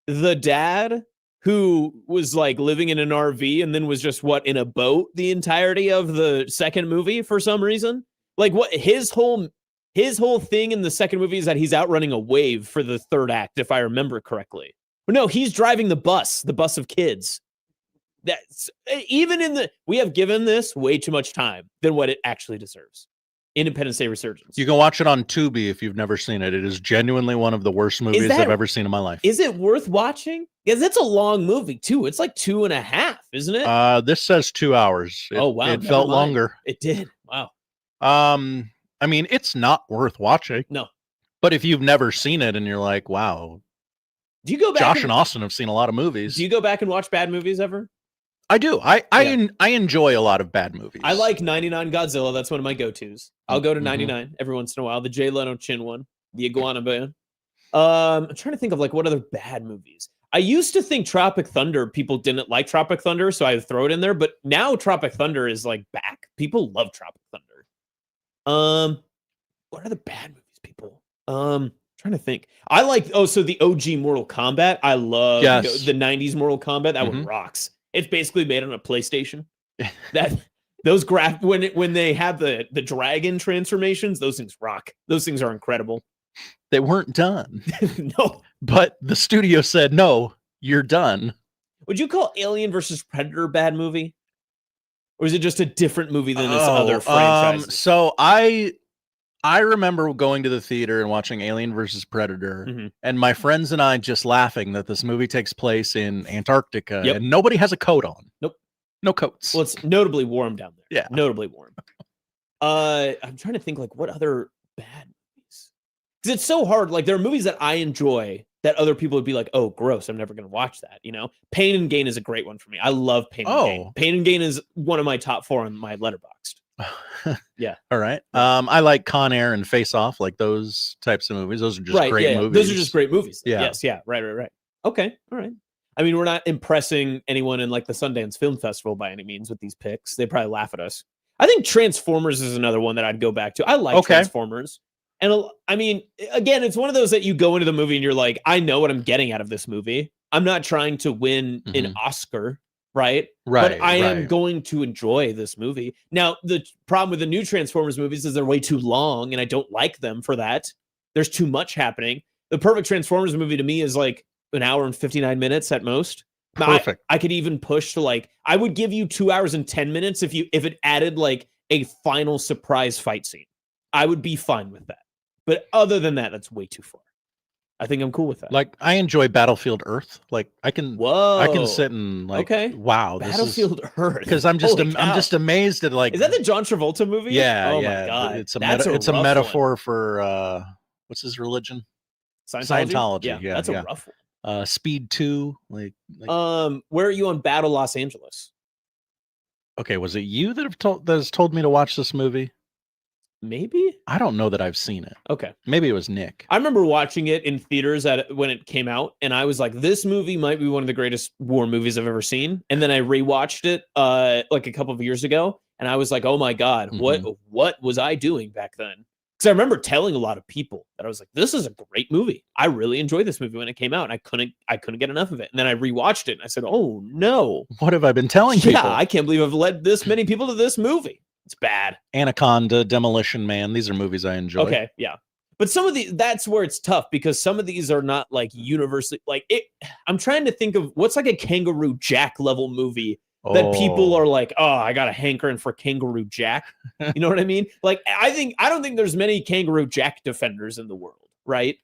the dad who was like living in an RV and then was just in a boat the entirety of the second movie for some reason. Like what his whole thing in the second movie is that he's outrunning a wave for the third act, if I remember correctly. But no, he's driving the bus of kids. That's we have given this way too much time than what it actually deserves. Independence Day Resurgence. You can watch it on Tubi if you've never seen it. It is genuinely one of the worst movies I've ever seen in my life. Is it worth watching? Because it's a long movie too. It's like 2.5, isn't it? This says 2 hours. Oh wow, it felt longer. It did. Wow. I mean, it's not worth watching. No. But if you've never seen it and you're like, wow, do you go back? Josh and Austin have seen a lot of movies. Do you go back and watch bad movies ever? I do. I enjoy a lot of bad movies. I like 99 Godzilla. That's one of my go-tos. I'll go to 99 every once in a while. The Jay Leno chin one, the Iguana Band. I'm trying to think of like what other bad movies. I used to think Tropic Thunder, people didn't like Tropic Thunder, so I would throw it in there. But now Tropic Thunder is like back. People love Tropic Thunder. What are the bad movies, people? Trying to think. I like so the OG Mortal Kombat. I love the 90s Mortal Kombat. That one rocks. It's basically made on a PlayStation. Those when they have the dragon transformations, those things rock. Those things are incredible. They weren't done. No. But the studio said, no, you're done. Would you call Alien versus Predator a bad movie? Or is it just a different movie than this other franchise? So I remember going to the theater and watching Alien versus Predator, and my friends and I just laughing that this movie takes place in Antarctica and nobody has a coat on. Nope. No coats. Well, it's notably warm down there. Yeah. Notably warm. I'm trying to think like what other bad movies. Because it's so hard. Like there are movies that I enjoy that other people would be like, oh, gross. I'm never going to watch that. You know, Pain and Gain is a great one for me. I love Pain and Gain. Pain and Gain is one of my top 4 on my Letterboxd. Yeah. All right. I like Con Air and Face Off, like those types of movies. Those are just great movies. Those are just great movies. Yeah. Yes. Yeah. Right. Okay. All right. I mean, we're not impressing anyone in like the Sundance Film Festival by any means with these picks. They probably laugh at us. I think Transformers is another one that I'd go back to. I like Transformers. And I mean, again, it's one of those that you go into the movie and you're like, I know what I'm getting out of this movie. I'm not trying to win an Oscar. Right. But I am going to enjoy this movie. Now, the problem with the new Transformers movies is they're way too long and I don't like them for that. There's too much happening. The perfect Transformers movie to me is like an hour and 59 minutes at most. Perfect. I could even push to like, I would give you 2 hours and 10 minutes if it added like a final surprise fight scene. I would be fine with that. But other than that, that's way too far. I think I'm cool with that. Like, I enjoy Battlefield Earth. Like, I can sit and like, okay, wow, Battlefield Earth. Because I'm just amazed at like. Is that the John Travolta movie? Yeah, oh yeah. my god, it's a metaphor for what's his religion? Scientology. Yeah, that's a rough one. Speed 2. Like, where are you on Battle Los Angeles? Okay, was it you that has told me to watch this movie? Maybe. I don't know that I've seen it. Okay. Maybe it was Nick. I remember watching it in theaters when it came out, and I was like, this movie might be one of the greatest war movies I've ever seen. And then I rewatched it like a couple of years ago, and I was like, oh my God, what was I doing back then? Because I remember telling a lot of people that I was like, this is a great movie. I really enjoyed this movie when it came out, and I couldn't get enough of it. And then I rewatched it, and I said, oh no. What have I been telling people? Yeah, I can't believe I've led this many people to this movie. It's bad. Anaconda, Demolition Man. These are movies I enjoy. Okay, yeah. But some of that's where it's tough because some of these are not like universally like it. I'm trying to think of what's like a Kangaroo Jack level movie that people are like, oh, I got a hankering for Kangaroo Jack. You know what I mean? Like, I don't think there's many Kangaroo Jack defenders in the world, right?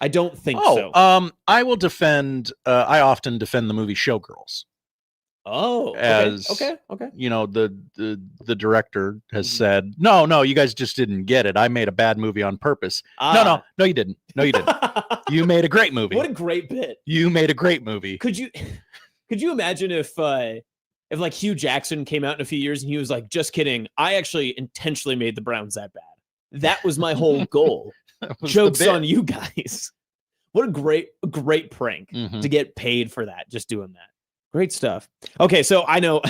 I don't think so. I will defend. I often defend the movie Showgirls. Oh, okay. You know, the director has said, no, you guys just didn't get it. I made a bad movie on purpose. No, you didn't. No, you didn't. You made a great movie. What a great bit. You made a great movie. Could you imagine if like Hugh Jackson came out in a few years and he was like, just kidding. I actually intentionally made the Browns that bad. That was my whole goal. Joke's on you guys. What a great prank to get paid for that. Just doing that. Great stuff. Okay, so I know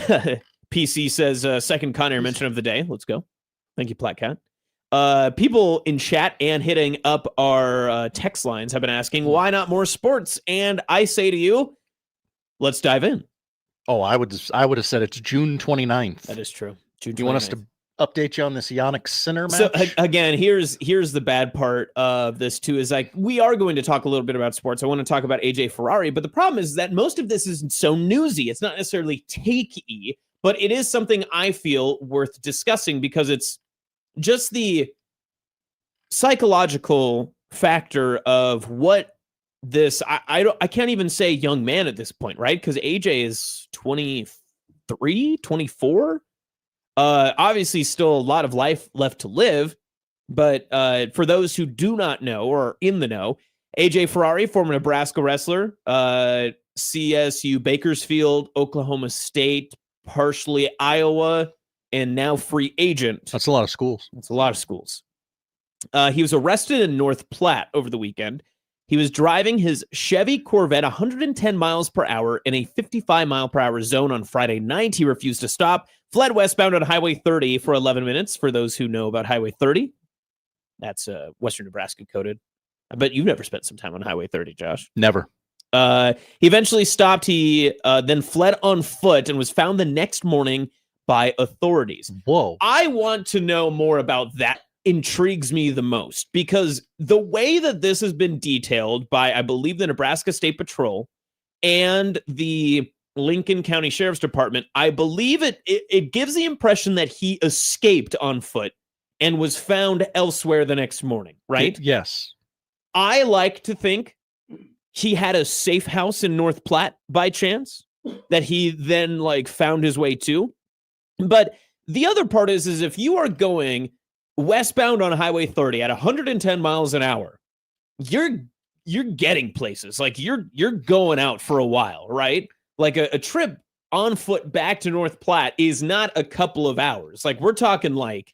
PC says second Con Air mention of the day. Let's go. Thank you, Platcat. People in chat and hitting up our text lines have been asking, why not more sports? And I say to you, let's dive in. Oh, I would have said it's June 29th. That is true. June 29th. Do you want us to update you on this Yannick Sinner match? So again, here's the bad part of this too, is like, we are going to talk a little bit about sports. I want to talk about AJ Ferrari, but the problem is that most of this isn't so newsy. It's not necessarily takey, but it is something I feel worth discussing because it's just the psychological factor of what this, I can't even say young man at this point, right? Because AJ is 23, 24. Obviously still a lot of life left to live, but for those who do not know or are in the know, AJ Ferrari, former Nebraska wrestler, CSU Bakersfield, Oklahoma State, partially Iowa, and now free agent. That's a lot of schools. That's a lot of schools. He was arrested in North Platte over the weekend. He was driving his Chevy Corvette 110 miles per hour in a 55 mile per hour zone on Friday night. He refused to stop, fled westbound on Highway 30 for 11 minutes. For those who know about Highway 30, that's Western Nebraska coded. I bet you've never spent some time on Highway 30, Josh. Never. He eventually stopped. He then fled on foot and was found the next morning by authorities. Whoa. I want to know more about that. Intrigues me the most because the way that this has been detailed by, I believe, the Nebraska State Patrol and the Lincoln County Sheriff's Department, I believe it gives the impression that he escaped on foot and was found elsewhere the next morning, right? Yes. I like to think he had a safe house in North Platte by chance that he then like found his way to. But the other part is if you are going westbound on Highway 30 at 110 miles an hour, you're getting places. Like you're going out for a while, right? Like a trip on foot back to North Platte is not a couple of hours. Like we're talking like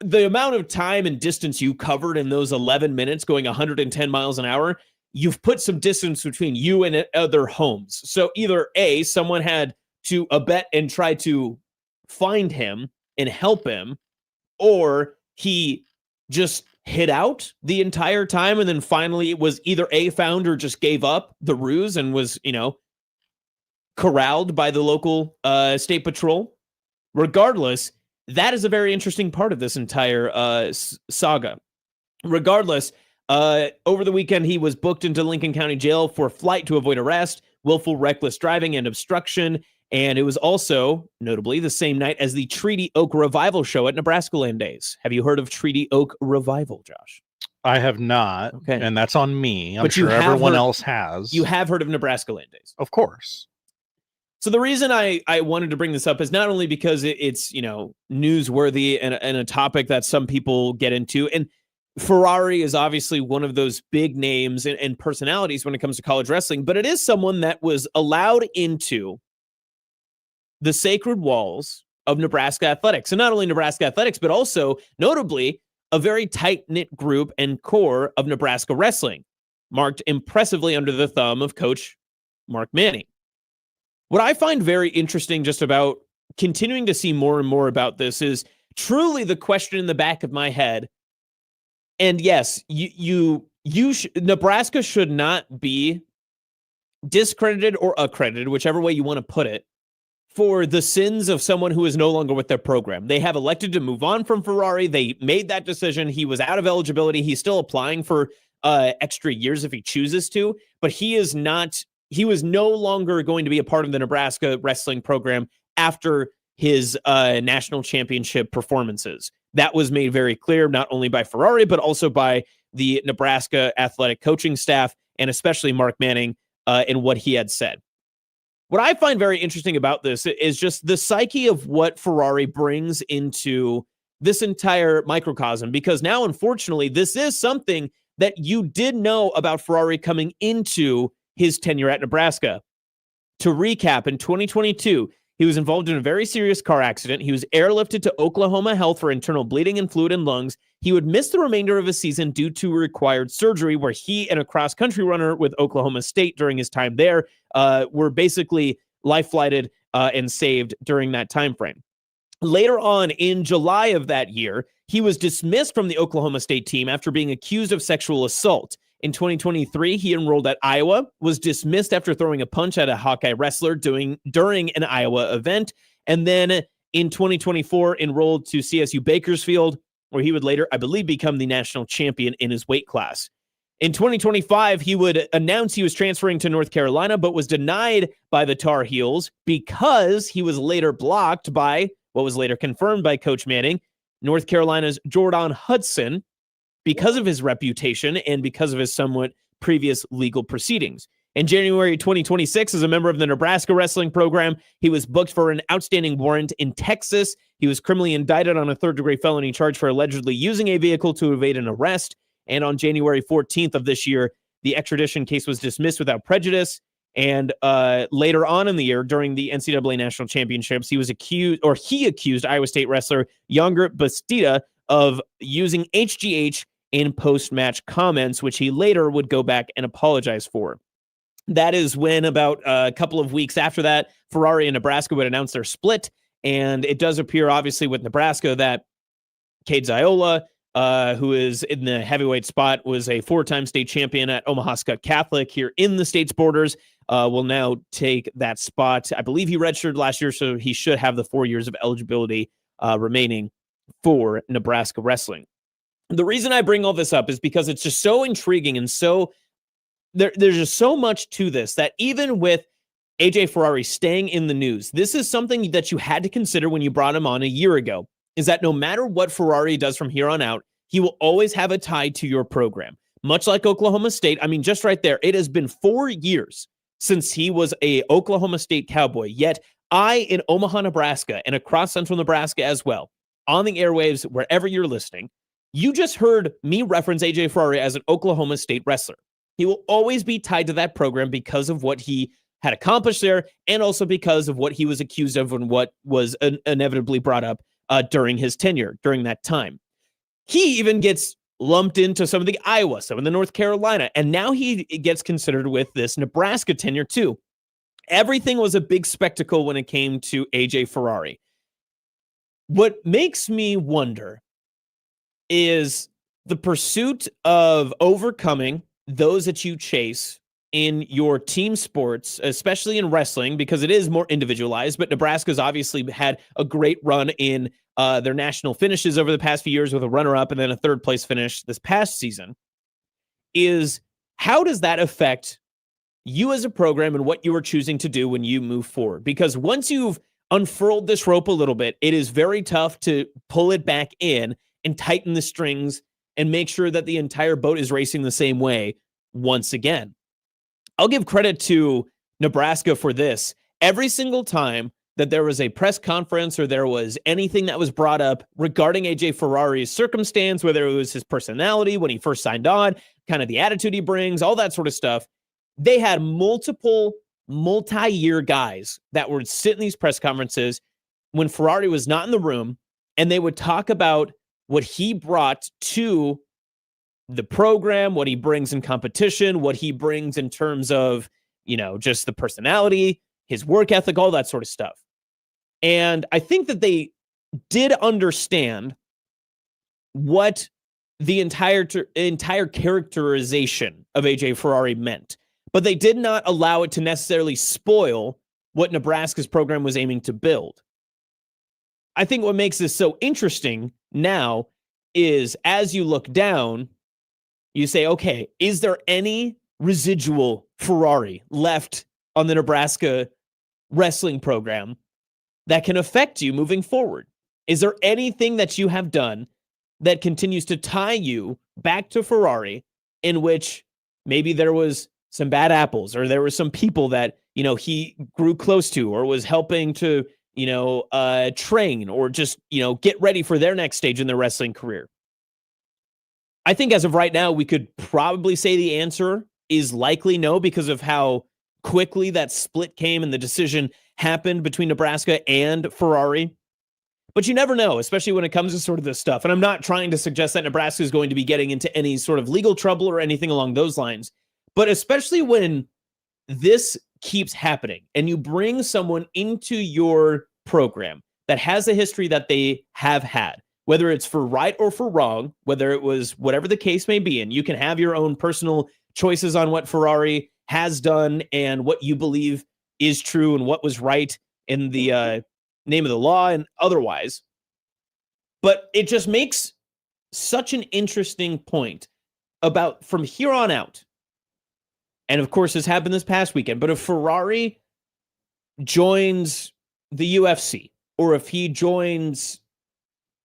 the amount of time and distance you covered in those 11 minutes going 110 miles an hour, you've put some distance between you and other homes. So either A, someone had to abet and try to find him and help him, or he just hid out the entire time and then finally it was either A, found or just gave up the ruse and was, corralled by the local state patrol. Regardless, that is a very interesting part of this entire saga. Regardless, over the weekend, he was booked into Lincoln County Jail for flight to avoid arrest, willful reckless driving, and obstruction. And it was also, notably, the same night as the Treaty Oak Revival show at Nebraska Land Days. Have you heard of Treaty Oak Revival, Josh? I have not. Okay. And that's on me. I'm But you sure have everyone heard- else has. You have heard of Nebraska Land Days. Of course. So the reason I wanted to bring this up is not only because it's, newsworthy and a topic that some people get into. And Ferrari is obviously one of those big names and personalities when it comes to college wrestling, but it is someone that was allowed into the sacred walls of Nebraska athletics. And not only Nebraska athletics, but also notably a very tight-knit group and core of Nebraska wrestling, marked impressively under the thumb of Coach Mark Manning. What I find very interesting just about continuing to see more and more about this is truly the question in the back of my head. And yes, Nebraska should not be discredited or accredited, whichever way you want to put it, for the sins of someone who is no longer with their program. They have elected to move on from Ferrari. They made that decision. He was out of eligibility. He's still applying for extra years if he chooses to, but he was no longer going to be a part of the Nebraska wrestling program after his national championship performances. That was made very clear, not only by Ferrari, but also by the Nebraska athletic coaching staff, and especially Mark Manning in what he had said. What I find very interesting about this is just the psyche of what Ferrari brings into this entire microcosm, because now, unfortunately, this is something that you did know about Ferrari coming into his tenure at Nebraska. To recap, in 2022, he was involved in a very serious car accident. He was airlifted to Oklahoma Health for internal bleeding and fluid in lungs. He would miss the remainder of his season due to required surgery, where he and a cross-country runner with Oklahoma State during his time there were basically life-flighted and saved during that time frame. Later on, in July of that year, he was dismissed from the Oklahoma State team after being accused of sexual assault. In 2023, he enrolled at Iowa, was dismissed after throwing a punch at a Hawkeye wrestler during an Iowa event, and then in 2024 enrolled to CSU Bakersfield, where he would later, I believe, become the national champion in his weight class. In 2025, he would announce he was transferring to North Carolina, but was denied by the Tar Heels because he was later blocked by, what was later confirmed by Coach Manning, North Carolina's Jordan Hudson, because of his reputation and because of his somewhat previous legal proceedings. In January 2026, as a member of the Nebraska wrestling program, he was booked for an outstanding warrant in Texas. He was criminally indicted on a third-degree felony charge for allegedly using a vehicle to evade an arrest. And on January 14th of this year, the extradition case was dismissed without prejudice. And later on in the year, during the NCAA National Championships, he accused Iowa State wrestler Younger Bastida of using HGH in post-match comments, which he later would go back and apologize for. That is when, about a couple of weeks after that, Ferrari and Nebraska would announce their split. And it does appear, obviously, with Nebraska that Cade Ziola, who is in the heavyweight spot, was a four-time state champion at Omaha Skutt Catholic here in the state's borders, will now take that spot. I believe he redshirted last year, so he should have the 4 years of eligibility remaining for Nebraska wrestling. The reason I bring all this up is because it's just so intriguing and so there's just so much to this that even with AJ Ferrari staying in the news, this is something that you had to consider when you brought him on a year ago, is that no matter what Ferrari does from here on out, he will always have a tie to your program. Much like Oklahoma State, I mean, just right there, it has been 4 years since he was a Oklahoma State Cowboy, yet in Omaha, Nebraska, and across central Nebraska as well, on the airwaves, wherever you're listening, you just heard me reference AJ Ferrari as an Oklahoma State wrestler. He will always be tied to that program because of what he had accomplished there, and also because of what he was accused of and what was inevitably brought up during his tenure during that time. He even gets lumped into some of the Iowa, some of the North Carolina, and now he gets considered with this Nebraska tenure too. Everything was a big spectacle when it came to AJ Ferrari. What makes me wonder is the pursuit of overcoming those that you chase in your team sports, especially in wrestling, because it is more individualized, but Nebraska's obviously had a great run in their national finishes over the past few years with a runner-up and then a third-place finish this past season, is how does that affect you as a program and what you are choosing to do when you move forward? Because once you've unfurled this rope a little bit, it is very tough to pull it back in and tighten the strings and make sure that the entire boat is racing the same way once again. I'll give credit to Nebraska for this. Every single time that there was a press conference or there was anything that was brought up regarding AJ Ferrari's circumstance, whether it was his personality when he first signed on, kind of the attitude he brings, all that sort of stuff, they had multiple multi-year guys that would sit in these press conferences when Ferrari was not in the room, and they would talk about what he brought to the program, what he brings in competition, what he brings in terms of, just the personality, his work ethic, all that sort of stuff. And I think that they did understand what the entire characterization of AJ Ferrari meant, but they did not allow it to necessarily spoil what Nebraska's program was aiming to build. I think what makes this so interesting now is as you look down, you say, okay, is there any residual Ferrari left on the Nebraska wrestling program that can affect you moving forward? Is there anything that you have done that continues to tie you back to Ferrari in which maybe there was some bad apples or there were some people that, he grew close to or was helping to, train or just, get ready for their next stage in their wrestling career? I think as of right now, we could probably say the answer is likely no because of how quickly that split came and the decision happened between Nebraska and Ferrari. But you never know, especially when it comes to sort of this stuff. And I'm not trying to suggest that Nebraska is going to be getting into any sort of legal trouble or anything along those lines. But especially when this keeps happening and you bring someone into your program that has a history that they have had, whether it's for right or for wrong, whether it was whatever the case may be, and you can have your own personal choices on what Ferrari has done and what you believe is true and what was right in the name of the law and otherwise. But it just makes such an interesting point about from here on out. And of course, this happened this past weekend, but if Ferrari joins the UFC or if he joins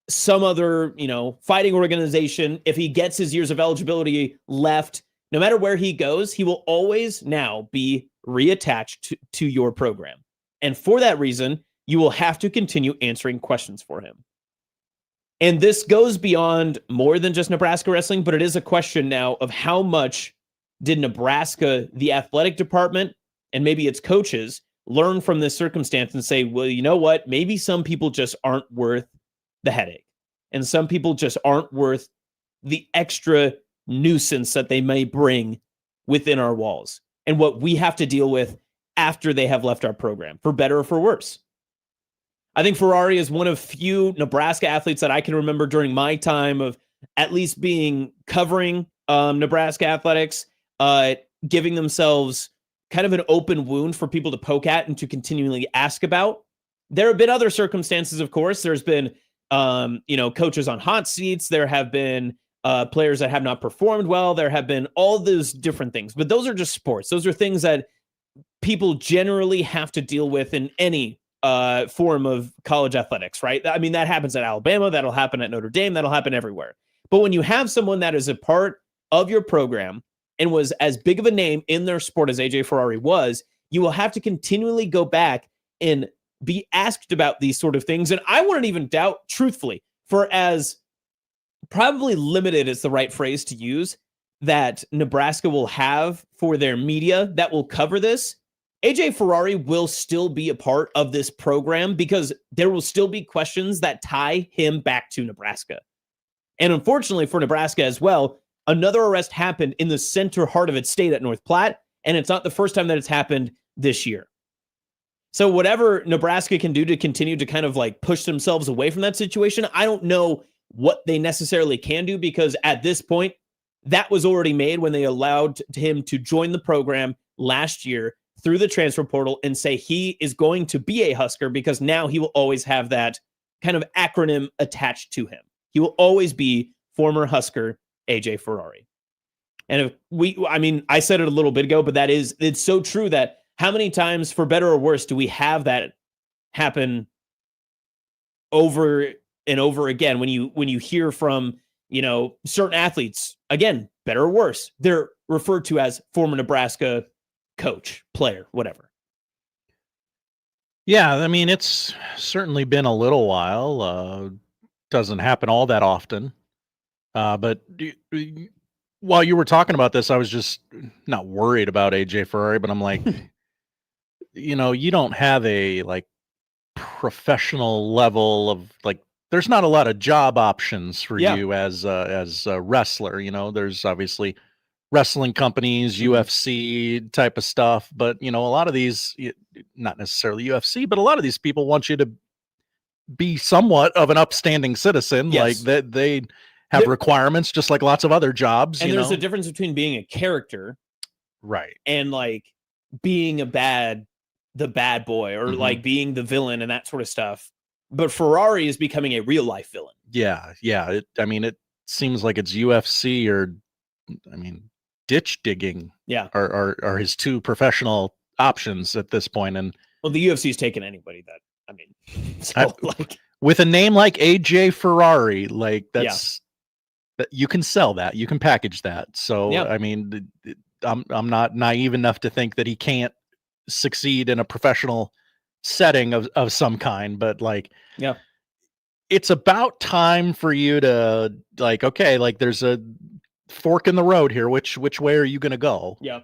some other, fighting organization, if he gets his years of eligibility left, no matter where he goes, he will always now be reattached to your program. And for that reason, you will have to continue answering questions for him. And this goes beyond more than just Nebraska wrestling, but it is a question now of how much did Nebraska, the athletic department, and maybe its coaches learn from this circumstance and say, well, you know what? Maybe some people just aren't worth the headache. And some people just aren't worth the extra nuisance that they may bring within our walls and what we have to deal with after they have left our program, for better or for worse. I think Ferrari is one of few Nebraska athletes that I can remember during my time of at least covering Nebraska athletics, giving themselves kind of an open wound for people to poke at and to continually ask about. There have been other circumstances, of course. There's been, coaches on hot seats. There have been players that have not performed well. There have been all those different things. But those are just sports. Those are things that people generally have to deal with in any form of college athletics, right? I mean, that happens at Alabama. That'll happen at Notre Dame. That'll happen everywhere. But when you have someone that is a part of your program and was as big of a name in their sport as AJ Ferrari was, you will have to continually go back and be asked about these sort of things. And I wouldn't even doubt, truthfully, for as probably limited is the right phrase to use, that Nebraska will have for their media that will cover this, AJ Ferrari will still be a part of this program because there will still be questions that tie him back to Nebraska. And unfortunately for Nebraska as well, another arrest happened in the center heart of its state at North Platte, and it's not the first time that it's happened this year. So whatever Nebraska can do to continue to kind of like push themselves away from that situation, I don't know what they necessarily can do because at this point, that was already made when they allowed him to join the program last year through the transfer portal and say he is going to be a Husker because now he will always have that kind of acronym attached to him. He will always be former Husker AJ Ferrari. And I said it a little bit ago, but it's so true that how many times, for better or worse, do we have that happen over and over again when you hear from certain athletes, again, better or worse, they're referred to as former Nebraska coach, player, whatever. Yeah, I mean, it's certainly been a little while. Doesn't happen all that often. But while you were talking about this, I was just not worried about AJ Ferrari, but I'm like, you don't have a professional level of there's not a lot of job options for you as a wrestler. There's obviously wrestling companies, UFC type of stuff, but a lot of these, not necessarily UFC, but a lot of these people want you to be somewhat of an upstanding citizen. Yes. Like they have requirements just like lots of other jobs. And there's a difference between being a character, right, and being the bad boy, or being the villain and that sort of stuff. But Ferrari is becoming a real life villain. Yeah. It seems like it's UFC or, ditch digging. Yeah, are his two professional options at this point. And well, the UFC is taking anybody with a name like AJ Ferrari, that you can sell that, you can package that. So I'm not naive enough to think that he can't succeed in a professional setting of some kind, but it's about time for you to there's a fork in the road here. Which way are you going to go? Yeah.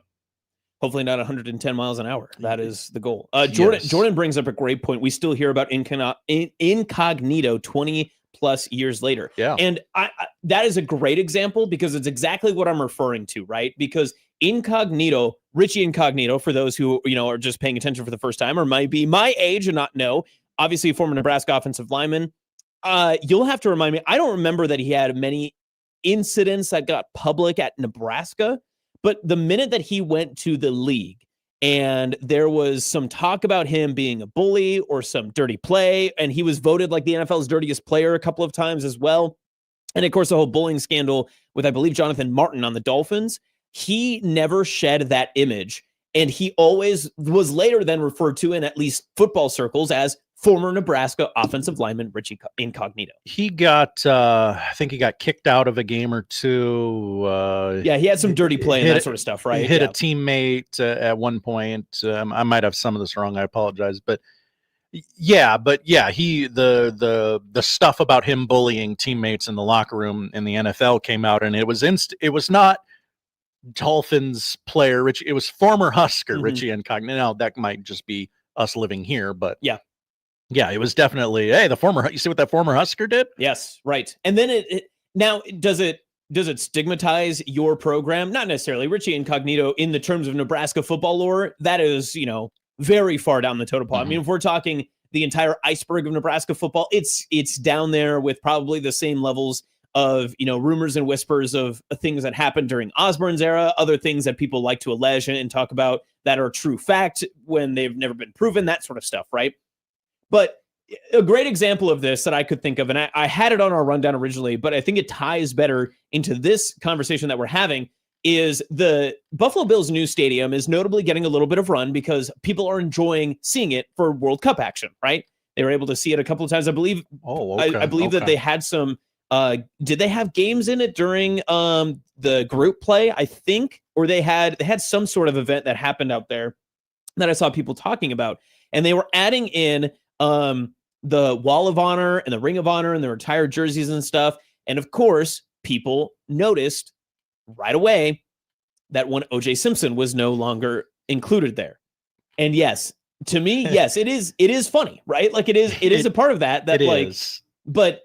Hopefully not 110 miles an hour. That is the goal. Yes. Jordan brings up a great point. We still hear about incognito 20 plus years later. Yeah. And that is a great example because it's exactly what I'm referring to, right? Because Richie Incognito, for those who, are just paying attention for the first time or might be my age and not know, obviously a former Nebraska offensive lineman. You'll have to remind me. I don't remember that he had many incidents that got public at Nebraska, but the minute that he went to the league and there was some talk about him being a bully or some dirty play, and he was voted like the NFL's dirtiest player a couple of times as well. And of course, the whole bullying scandal with, I believe, Jonathan Martin on the Dolphins, he never shed that image. And he always was later then referred to in at least football circles as former Nebraska offensive lineman Richie Incognito. He got, I think he got kicked out of a game or two. He had some dirty play and that sort of stuff, right? He hit a teammate at one point. I might have some of this wrong. I apologize, but he the stuff about him bullying teammates in the locker room in the NFL came out, and it was not Dolphins player Richie. It was former Husker Richie Incognito. Now that might just be us living here, but yeah, it was definitely, hey, you see what that former Husker did? Yes, right. And then now does it stigmatize your program? Not necessarily. Richie Incognito, in the terms of Nebraska football lore, that is, very far down the totem pole. I mean, if we're talking the entire iceberg of Nebraska football, it's down there with probably the same levels of, rumors and whispers of things that happened during Osborne's era, other things that people like to allege and talk about that are true fact when they've never been proven, that sort of stuff, right? But a great example of this that I could think of, and I had it on our rundown originally, but I think it ties better into this conversation that we're having, is the Buffalo Bills new stadium is notably getting a little bit of run because people are enjoying seeing it for World Cup action, right? They were able to see it a couple of times. I believe. I believe that they had some. Did they have games in it during the group play? I think, or they had some sort of event that happened out there that I saw people talking about, and they were adding in the Wall of Honor and the Ring of Honor and the retired jerseys and stuff. And of course, people noticed right away that one OJ Simpson was no longer included there. And yes, to me, yes, it is funny, right? Like it is a part of that is. But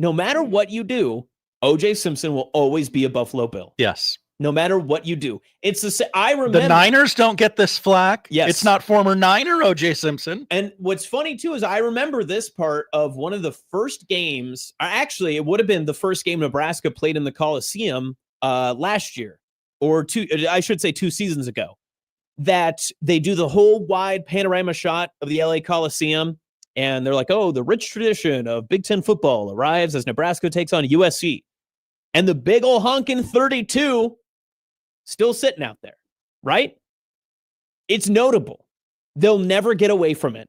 no matter what you do, OJ Simpson will always be a Buffalo Bill. Yes. No matter what you do. It's the same. I remember the Niners don't get this flack. Yes. It's not former Niner OJ Simpson. And what's funny too is I remember this part of one of the first games. Actually, it would have been the first game Nebraska played in the Coliseum last year, or 2 seasons ago, that they do the whole wide panorama shot of the LA Coliseum. And they're like, oh, the rich tradition of Big Ten football arrives as Nebraska takes on USC. And the big old honking 32 still sitting out there, right? It's notable. They'll never get away from it.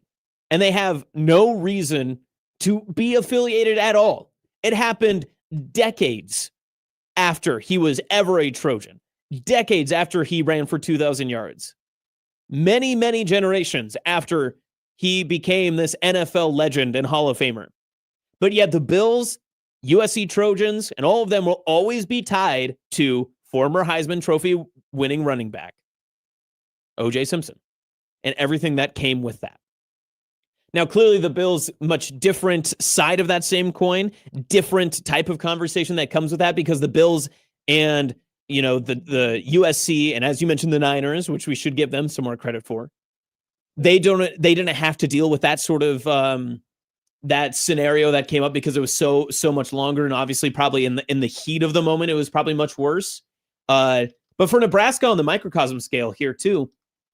And they have no reason to be affiliated at all. It happened decades after he was ever a Trojan, decades after he ran for 2,000 yards, many, many generations after he became this NFL legend and Hall of Famer. But yet the Bills, USC Trojans, and all of them will always be tied to former Heisman Trophy winning running back, OJ Simpson, and everything that came with that. Now, clearly the Bills, much different side of that same coin, different type of conversation that comes with that, because the Bills and, you know, the USC, and as you mentioned, the Niners, which we should give them some more credit for, they didn't have to deal with that sort of that scenario that came up because it was so much longer, and obviously probably in the heat of the moment, it was probably much worse. But for Nebraska on the microcosm scale here too,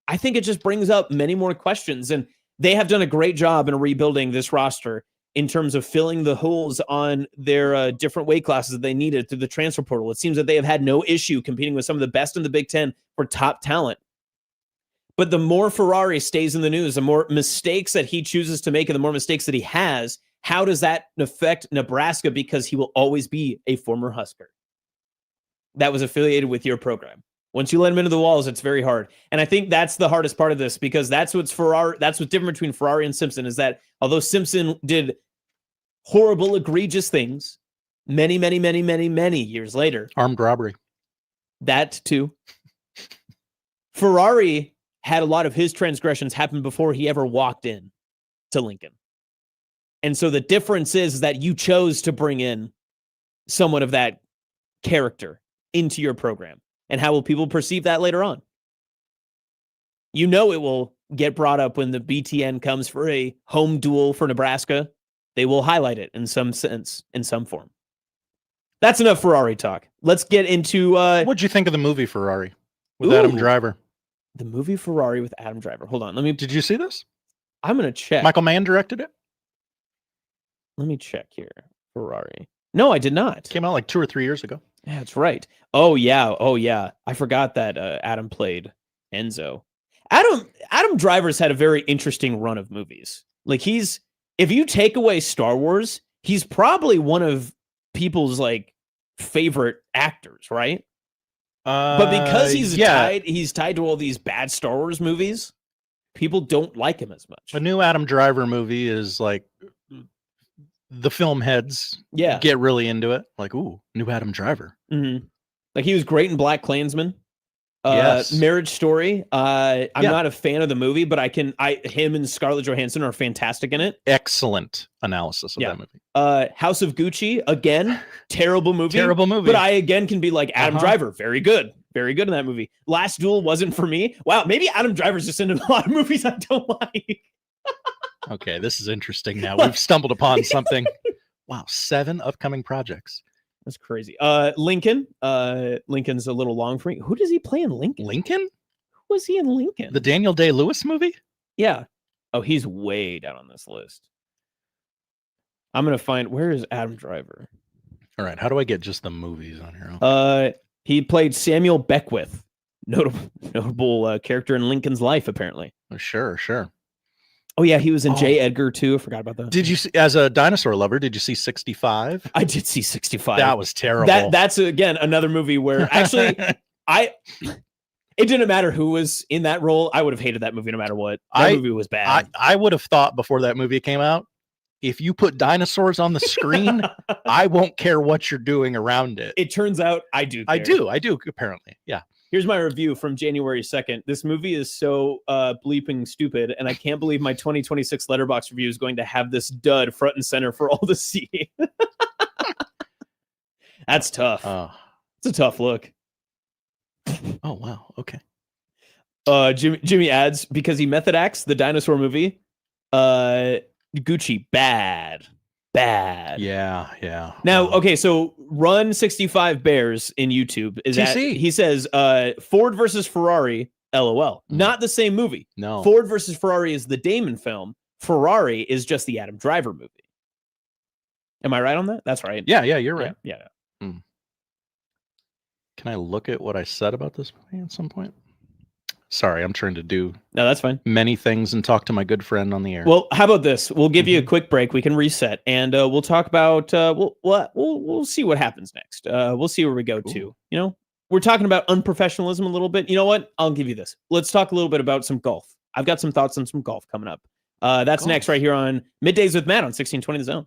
I think it just brings up many more questions, and they have done a great job in rebuilding this roster in terms of filling the holes on their different weight classes that they needed through the transfer portal. It seems that they have had no issue competing with some of the best in the Big Ten for top talent. But the more Ferrari stays in the news, the more mistakes that he chooses to make and the more mistakes that he has, how does that affect Nebraska? Because he will always be a former Husker that was affiliated with your program. Once you let him into the walls, it's very hard. And I think that's the hardest part of this, because that's what's different between Ferrari and Simpson, is that although Simpson did horrible, egregious things many, many, many, many, many years later. Armed robbery. That too. Ferrari had a lot of his transgressions happen before he ever walked in to Lincoln. And so the difference is that you chose to bring in someone of that character into your program. And how will people perceive that later on? You know it will get brought up when the BTN comes for a home duel for Nebraska. They will highlight it in some sense, in some form. That's enough Ferrari talk. Let's get into... What'd you think of the movie Ferrari with Adam Driver? The movie Ferrari with Adam Driver. Hold on. Did you see this? I'm going to check. Michael Mann directed it? Let me check here. Ferrari. No, I did not. Came out like 2 or 3 years ago. Yeah, that's right. Oh yeah. I forgot that Adam played Enzo. Adam Driver's had a very interesting run of movies. Like if you take away Star Wars, he's probably one of people's like favorite actors, right? But because he's tied to all these bad Star Wars movies, people don't like him as much. A new Adam Driver movie is like the film heads get really into it. Like, ooh, new Adam Driver. Mm-hmm. Like he was great in Black Klansman. Yes. Marriage Story. I'm not a fan of the movie, but him and Scarlett Johansson are fantastic in it. Excellent analysis of that movie. House of Gucci, again, terrible movie. But I again can be like Adam Driver, very good in that movie. Last Duel wasn't for me. Wow, maybe Adam Driver's just into a lot of movies I don't like. Okay, this is interesting now. We've stumbled upon something. Wow, 7 upcoming projects. That's crazy. Lincoln. Lincoln's a little long for me. Who does he play in Lincoln? Lincoln? Who was he in Lincoln? The Daniel Day-Lewis movie? Yeah. Oh, he's way down on this list. I'm going to find, where is Adam Driver? All right, how do I get just the movies on here? He played Samuel Beckwith, notable character in Lincoln's life, apparently. Oh, sure. Oh, yeah, he was in J. Edgar, too. I forgot about that. Did you see, as a dinosaur lover, did you see 65? I did see 65. That was terrible. That's, again, another movie where, actually, it didn't matter who was in that role. I would have hated that movie no matter what. That movie was bad. I would have thought before that movie came out, if you put dinosaurs on the screen, I won't care what you're doing around it. It turns out I do care. I do, apparently. Yeah. Here's my review from January 2nd. This movie is so bleeping stupid, and I can't believe my 2026 Letterboxd review is going to have this dud front and center for all to see. That's tough. It's a tough look. Oh, wow. Okay. Jimmy adds, because he method acts the dinosaur movie, Gucci, bad. Yeah. Now, okay, so Run 65 Bears in YouTube is he says Ford versus Ferrari, LOL. Not the same movie. No. Ford versus Ferrari is the Damon film. Ferrari is just the Adam Driver movie. Am I right on that? That's right. Yeah, you're right. Yeah. Can I look at what I said about this movie at some point? Sorry, I'm trying to do No, that's fine. many things and talk to my good friend on the air. Well, how about this? We'll give you a quick break. We can reset, and we'll talk about. We'll see what happens next. We'll see where we go to. You know, we're talking about unprofessionalism a little bit. You know what? I'll give you this. Let's talk a little bit about some golf. I've got some thoughts on some golf coming up. That's next right here on Middays with Matt on 1620 The Zone.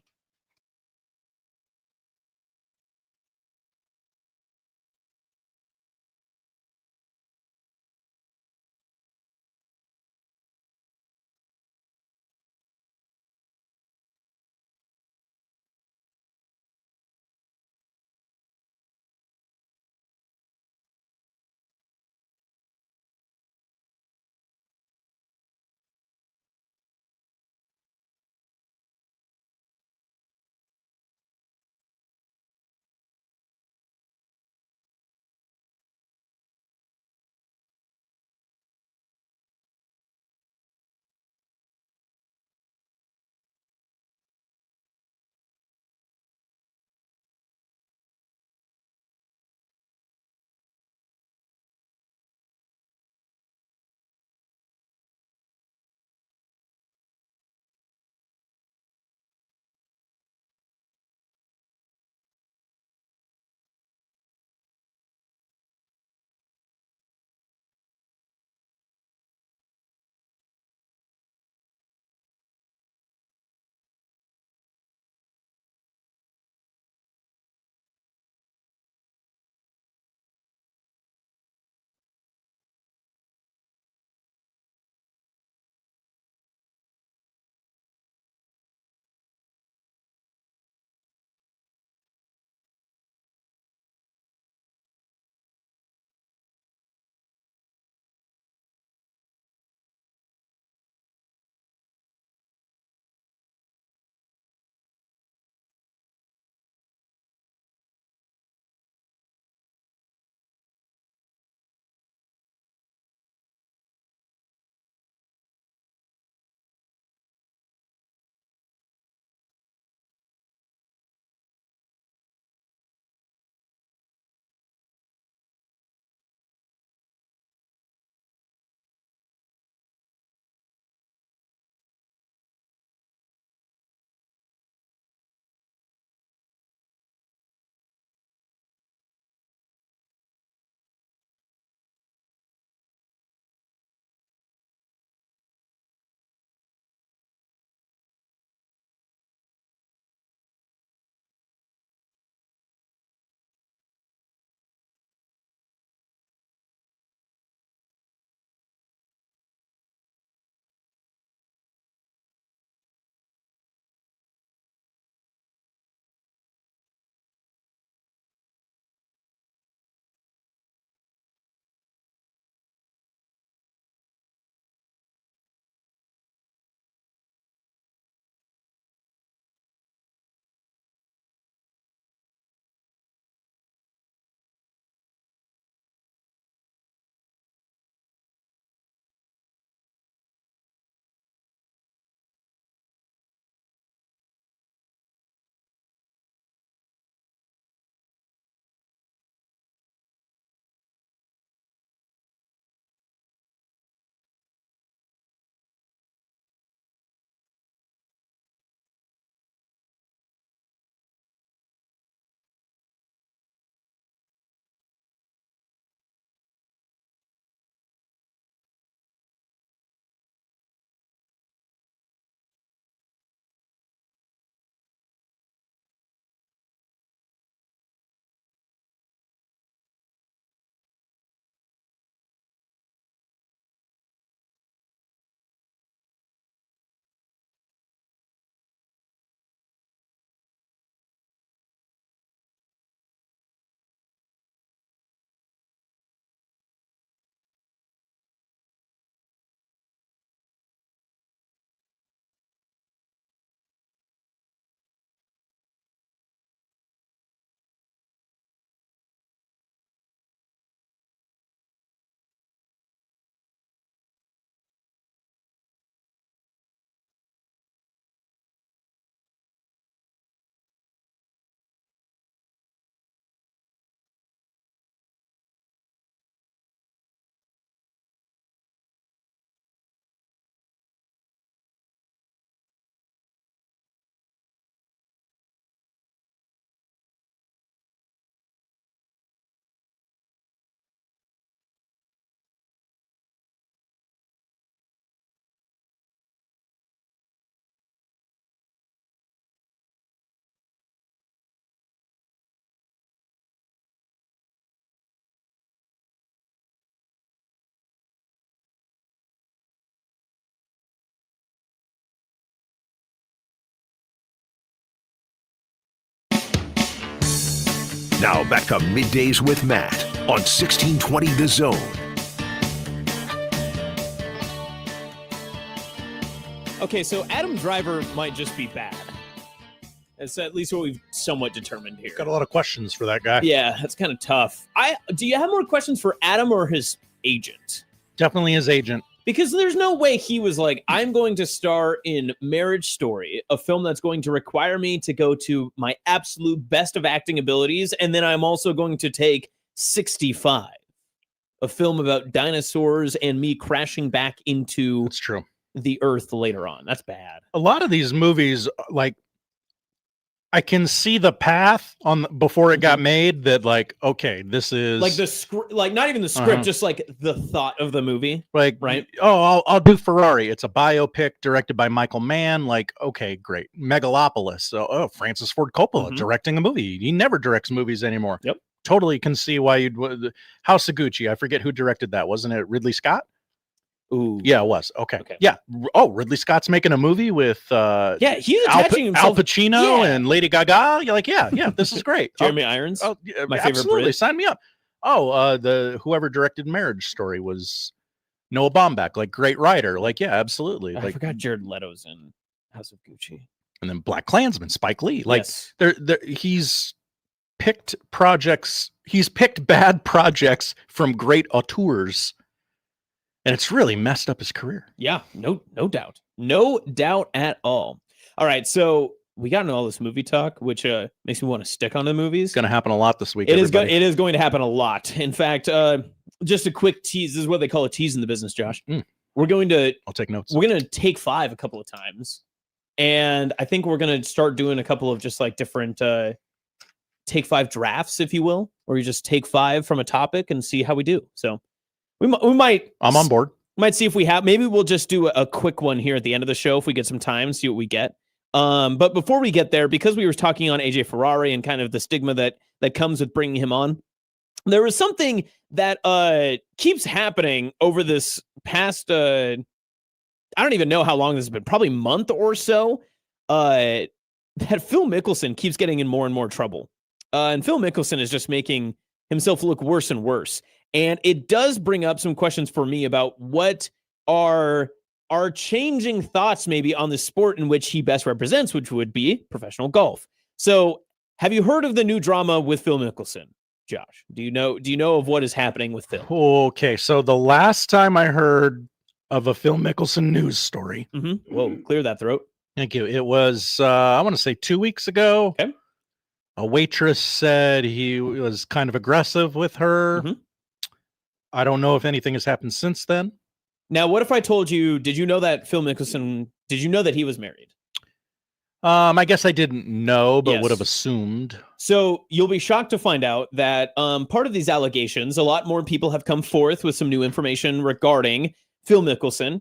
Now back to Middays with Matt on 1620 The Zone. Okay, so Adam Driver might just be bad. That's at least what we've somewhat determined here. Got a lot of questions for that guy. Yeah, that's kind of tough. Do you have more questions for Adam or his agent? Definitely his agent. Because there's no way he was like, I'm going to star in Marriage Story, a film that's going to require me to go to my absolute best of acting abilities, and then I'm also going to take 65, a film about dinosaurs and me crashing back into That's true. the earth later on. That's bad. A lot of these movies, like, I can see the path before it got made that, like, okay, this is Like the script, like not even the script, just like the thought of the movie. like, right? Oh, I'll do Ferrari. It's a biopic directed by Michael Mann. Like, okay, great. Megalopolis. So, Francis Ford Coppola directing a movie. He never directs movies anymore. Yep. Totally can see why House of Gucci. I forget who directed that. Wasn't it Ridley Scott? Ooh. Yeah, it was. Okay. Yeah. Oh, Ridley Scott's making a movie with He's attaching Al himself. Pacino and Lady Gaga. You're like, yeah, this is great. Jeremy Irons. Oh, yeah, my favorite absolutely. Brit. Sign me up. Oh, the whoever directed Marriage Story was Noah Baumbach. Like, great writer. Like, yeah, absolutely. I Like, forgot Jared Leto's in House of Gucci. and then Black Klansman, Spike Lee. Like, Yes. he's picked projects. He's picked bad projects from great auteurs. And it's really messed up his career. Yeah, no doubt. No doubt at all. All right, so we got into all this movie talk, which makes me want to stick on the movies. It's going to happen a lot this week. It is going to happen a lot. In fact, just a quick tease. This is what they call a tease in the business, Josh. We're going to I'll take notes. We're going to take 5 a couple of times. And I think we're going to start doing a couple of just like different take 5 drafts, if you will, or you just take 5 from a topic and see how we do. So we might. I'm on board. Might see if we have. Maybe we'll just do a quick one here at the end of the show if we get some time. See what we get. But before we get there, because we were talking on AJ Ferrari and kind of the stigma that comes with bringing him on, there was something that keeps happening over this past. I don't even know how long this has been. Probably month or so. That Phil Mickelson keeps getting in more and more trouble, and Phil Mickelson is just making himself look worse and worse. And it does bring up some questions for me about what are changing thoughts maybe on the sport in which he best represents, which would be professional golf. So have you heard of the new drama with Phil Mickelson, Josh? Do you know of what is happening with Phil? Okay, so the last time I heard of a Phil Mickelson news story. Whoa, clear that throat. Thank you. It was, I want to say 2 weeks ago. Okay. A waitress said he was kind of aggressive with her. I don't know if anything has happened since then. Now, what if I told you, did you know that Phil Mickelson, did you know that he was married? I guess I didn't know, but Yes. would have assumed. So you'll be shocked to find out that part of these allegations, a lot more people have come forth with some new information regarding Phil Mickelson.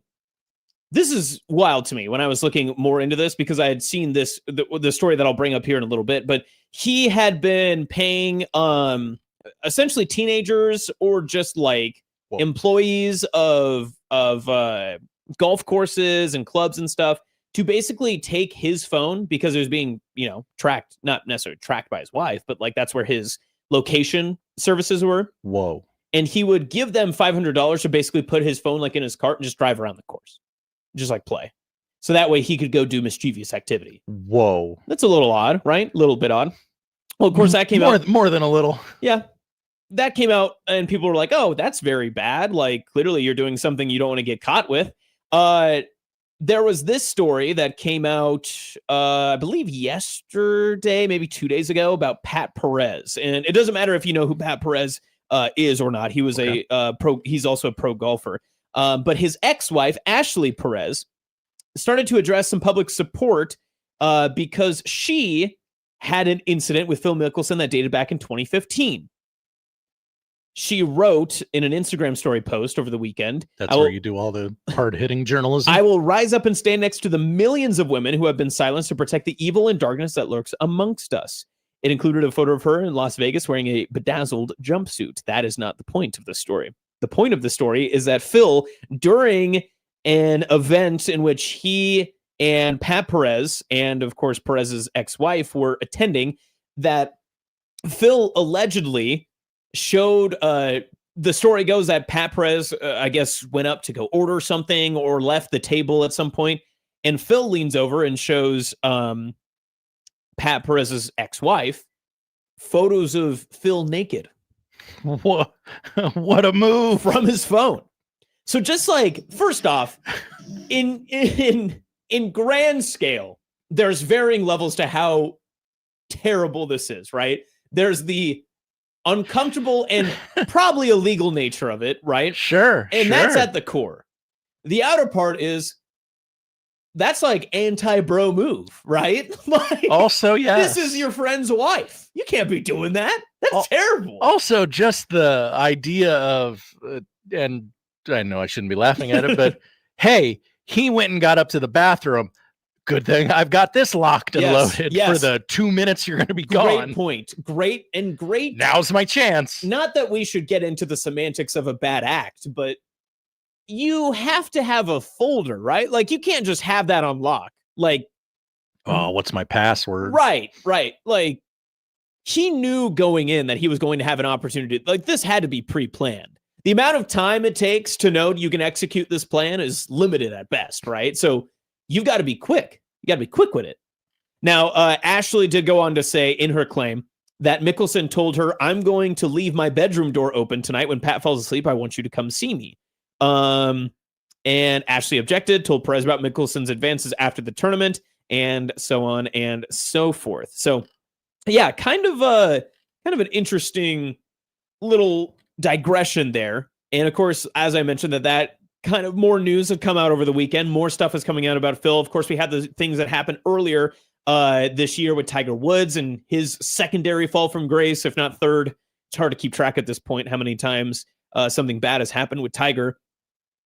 This is wild to me when I was looking more into this because I had seen this, the story that I'll bring up here in a little bit, but he had been paying essentially teenagers or just like employees of golf courses and clubs and stuff to basically take his phone because it was being, tracked, not necessarily tracked by his wife, but like that's where his location services were. Whoa. And he would give them $500 to basically put his phone like in his cart and just drive around the course, just like play. So that way he could go do mischievous activity. Whoa. That's a little odd, right? A little bit odd. Well, of course that came out. More than a little. Yeah. That came out and people were like, oh, that's very bad. Like clearly you're doing something you don't want to get caught with. There was this story that came out, I believe yesterday, maybe 2 days ago about Pat Perez. And it doesn't matter if you know who Pat Perez is or not. He was a pro. He's also a pro golfer. But his ex-wife, Ashley Perez, started to address some public support because she had an incident with Phil Mickelson that dated back in 2015. She wrote in an Instagram story post over the weekend. That's where you do all the hard-hitting journalism. I will rise up and stand next to the millions of women who have been silenced to protect the evil and darkness that lurks amongst us. It included a photo of her in Las Vegas wearing a bedazzled jumpsuit. That is not the point of the story. The point of the story is that Phil, during an event in which he and Pat Perez, and of course Perez's ex-wife, were attending, that Phil allegedly showed, the story goes that Pat Perez, I guess, went up to go order something or left the table at some point, and Phil leans over and shows Pat Perez's ex-wife photos of Phil naked. What a move from his phone. So just like, first off, in grand scale, there's varying levels to how terrible this is, right? There's the uncomfortable and probably illegal nature of it, right? Sure. And that's at the core. The outer part is that's like anti-bro move, right? Like, also, yes. This is your friend's wife. You can't be doing that. That's terrible. Also, just the idea of, and I know I shouldn't be laughing at it, but hey, he went and got up to the bathroom. Good thing I've got this locked and loaded for the 2 minutes you're going to be gone. Great point. Great. Now's my chance. Not that we should get into the semantics of a bad act, but you have to have a folder, right? Like, you can't just have that on lock. Like, oh, what's my password? Right. Like, he knew going in that he was going to have an opportunity. Like, this had to be pre-planned. The amount of time it takes to know you can execute this plan is limited at best, right? So you've got to be quick. You got to be quick with it. Now, Ashley did go on to say in her claim that Mickelson told her, "I'm going to leave my bedroom door open tonight. When Pat falls asleep, I want you to come see me." And Ashley objected, told Perez about Mickelson's advances after the tournament, and so on and so forth. So, yeah, kind of an interesting little digression there. And of course, as I mentioned, that kind of more news have come out over the weekend. More stuff is coming out about Phil. Of course, we had the things that happened earlier this year with Tiger Woods and his secondary fall from grace, if not third. It's hard to keep track at this point how many times something bad has happened with Tiger.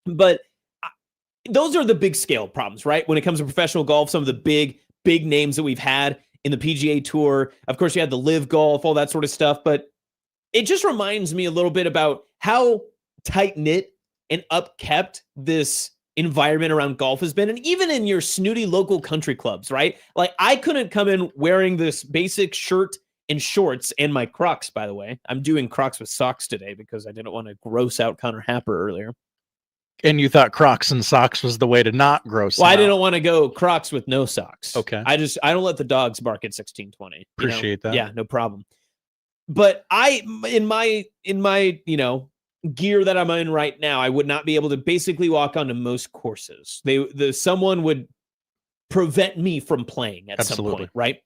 But those are the big scale problems, right? When it comes to professional golf, some of the big names that we've had in the PGA Tour. Of course, you had the Live Golf, all that sort of stuff. But it just reminds me a little bit about how tight-knit and upkept this environment around golf has been. And even in your snooty local country clubs, right? Like, I couldn't come in wearing this basic shirt and shorts and my Crocs, by the way. I'm doing Crocs with socks today because I didn't want to gross out Connor Happer earlier. And you thought Crocs and socks was the way to not gross Well, out. I didn't want to go Crocs with no socks. Okay. I don't let the dogs bark at 1620. Appreciate that. Yeah, no problem. But in my gear that I'm in right now, I would not be able to basically walk onto most courses. Someone would prevent me from playing at some point, right?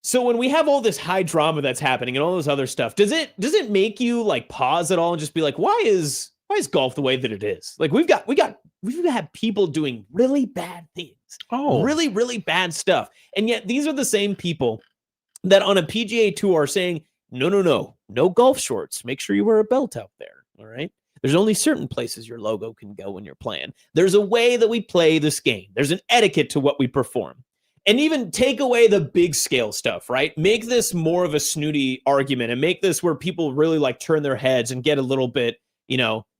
So when we have all this high drama that's happening and all this other stuff, does it make you like pause at all and just be like, why is golf the way that it is? Like, we've had people doing really bad things. Oh, really, really bad stuff. And yet these are the same people that on a PGA Tour are saying, no golf shorts. Make sure you wear a belt out there. All right. There's only certain places your logo can go when you're playing. There's a way that we play this game. There's an etiquette to what we perform. And even take away the big scale stuff, right? Make this more of a snooty argument and make this where people really like turn their heads and get a little bit,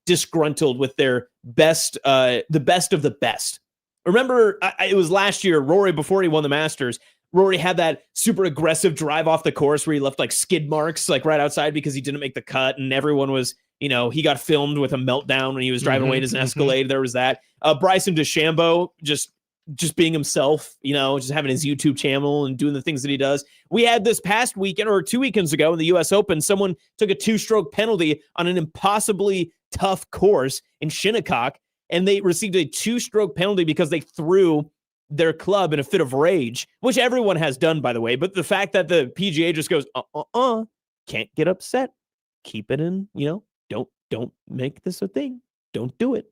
disgruntled with their best, the best of the best. Remember, it was last year, Rory, before he won the Masters, Rory had that super aggressive drive off the course where he left like skid marks like right outside because he didn't make the cut, and everyone was, he got filmed with a meltdown when he was driving away in his Escalade. There was that. Bryson DeChambeau just being himself, just having his YouTube channel and doing the things that he does. We had this past weekend or 2 weekends ago in the US Open, someone took a 2-stroke penalty on an impossibly tough course in Shinnecock, and they received a 2-stroke penalty because they threw their club in a fit of rage, which everyone has done, by the way. But the fact that the PGA just goes, can't get upset. Keep it in, don't make this a thing. Don't do it.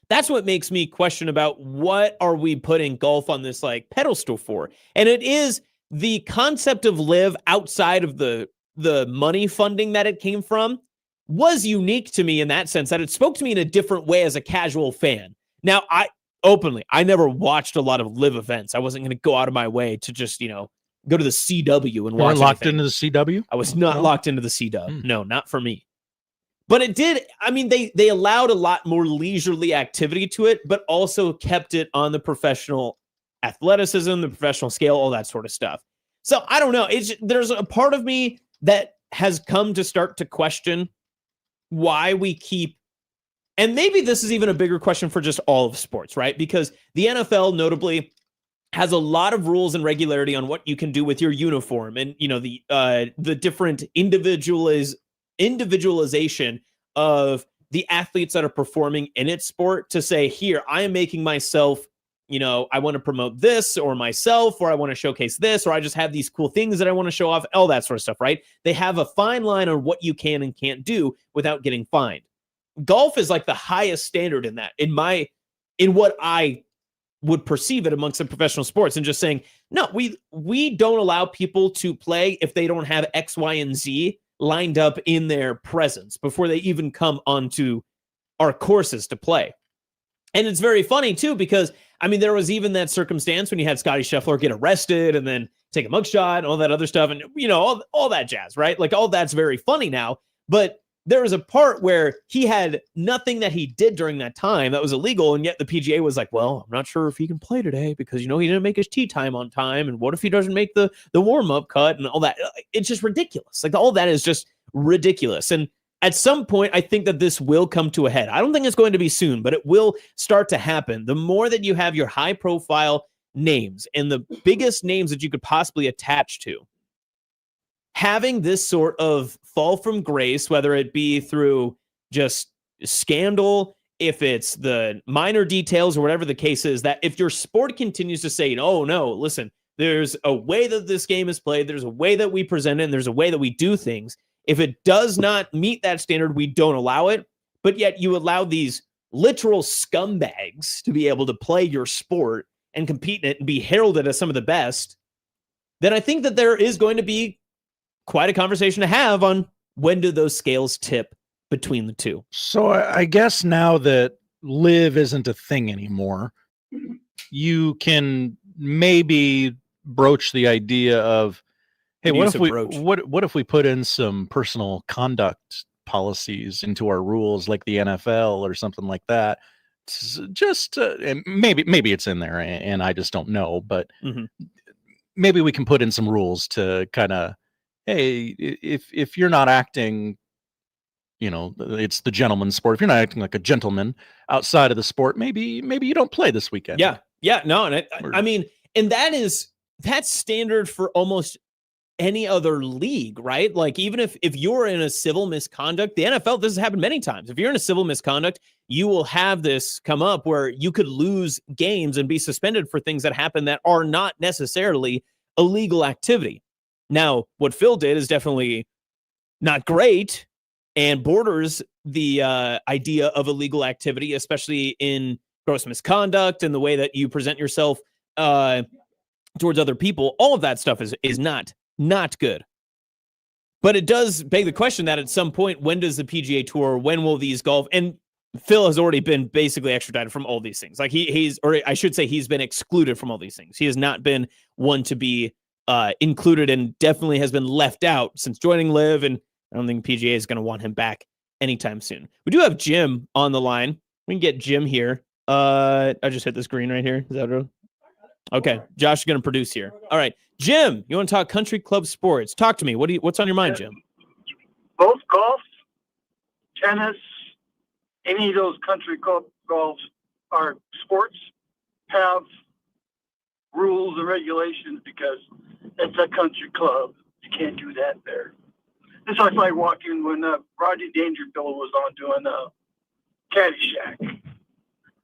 That's what makes me question about what are we putting golf on this like pedestal for? And it is the concept of live outside of the money funding that it came from was unique to me in that sense that it spoke to me in a different way as a casual fan. Now, I never watched a lot of live events. I wasn't going to go out of my way to just, go to the CW and watch. You were locked into the CW? I was not locked into the CW. No, not for me. But it did. I mean, they allowed a lot more leisurely activity to it, but also kept it on the professional athleticism, the professional scale, all that sort of stuff. So I don't know. There's a part of me that has come to start to question why we keep, and maybe this is even a bigger question for just all of sports, right? Because the NFL notably has a lot of rules and regularity on what you can do with your uniform, and the different individualization of the athletes that are performing in its sport to say, here, I am making myself, I want to promote this or myself, or I want to showcase this, or I just have these cool things that I want to show off, all that sort of stuff, right? They have a fine line on what you can and can't do without getting fined. Golf is like the highest standard in that, in what I would perceive it amongst the professional sports, and just saying, no, we don't allow people to play if they don't have X, Y, and Z lined up in their presence before they even come onto our courses to play. And it's very funny too, because there was even that circumstance when you had Scotty Scheffler get arrested and then take a mugshot and all that other stuff, and all that jazz, right? Like, all that's very funny now, but there was a part where he had nothing that he did during that time that was illegal, and yet the PGA was like, well, I'm not sure if he can play today because, he didn't make his tee time on time, and what if he doesn't make the warm-up cut and all that? It's just ridiculous. Like, all that is just ridiculous. And at some point, I think that this will come to a head. I don't think it's going to be soon, but it will start to happen. The more that you have your high-profile names and the biggest names that you could possibly attach to, having this sort of fall from grace, whether it be through just scandal, if it's the minor details or whatever the case is, that if your sport continues to say, oh, no, listen, there's a way that this game is played, there's a way that we present it, and there's a way that we do things. If it does not meet that standard, we don't allow it. But yet you allow these literal scumbags to be able to play your sport and compete in it and be heralded as some of the best, then I think that there is going to be quite a conversation to have on when do those scales tip between the two. So I guess now that live isn't a thing anymore, you can maybe broach the idea of, hey, what if we put in some personal conduct policies into our rules, like the NFL or something like that? Just and maybe it's in there, and I just don't know. But maybe we can put in some rules to kind of, hey, if you're not acting, it's the gentleman's sport. If you're not acting like a gentleman outside of the sport, maybe you don't play this weekend. Yeah, no, and and that's standard for almost any other league, right? Like, even if you're in a civil misconduct, the NFL, this has happened many times. If you're in a civil misconduct, you will have this come up where you could lose games and be suspended for things that happen that are not necessarily illegal activity. Now, what Phil did is definitely not great and borders the idea of illegal activity, especially in gross misconduct and the way that you present yourself towards other people. All of that stuff is not good. But it does beg the question that at some point, when does the PGA Tour, when will these golf, and Phil has already been basically extradited from all these things. Like he's been excluded from all these things. He has not been one to be included, and definitely has been left out since joining Live, and I don't think PGA is going to want him back anytime soon. We do have Jim on the line. We can get Jim here. I just hit this green right here. Is that real? Okay, Josh is going to produce here. All right, Jim, you want to talk country club sports? Talk to me. What's on your mind, Jim? Both golf, tennis, any of those country club golf or sports have rules and regulations because it's a country club. You can't do that there. It's like walking when Rodney Dangerfield was on doing Caddyshack.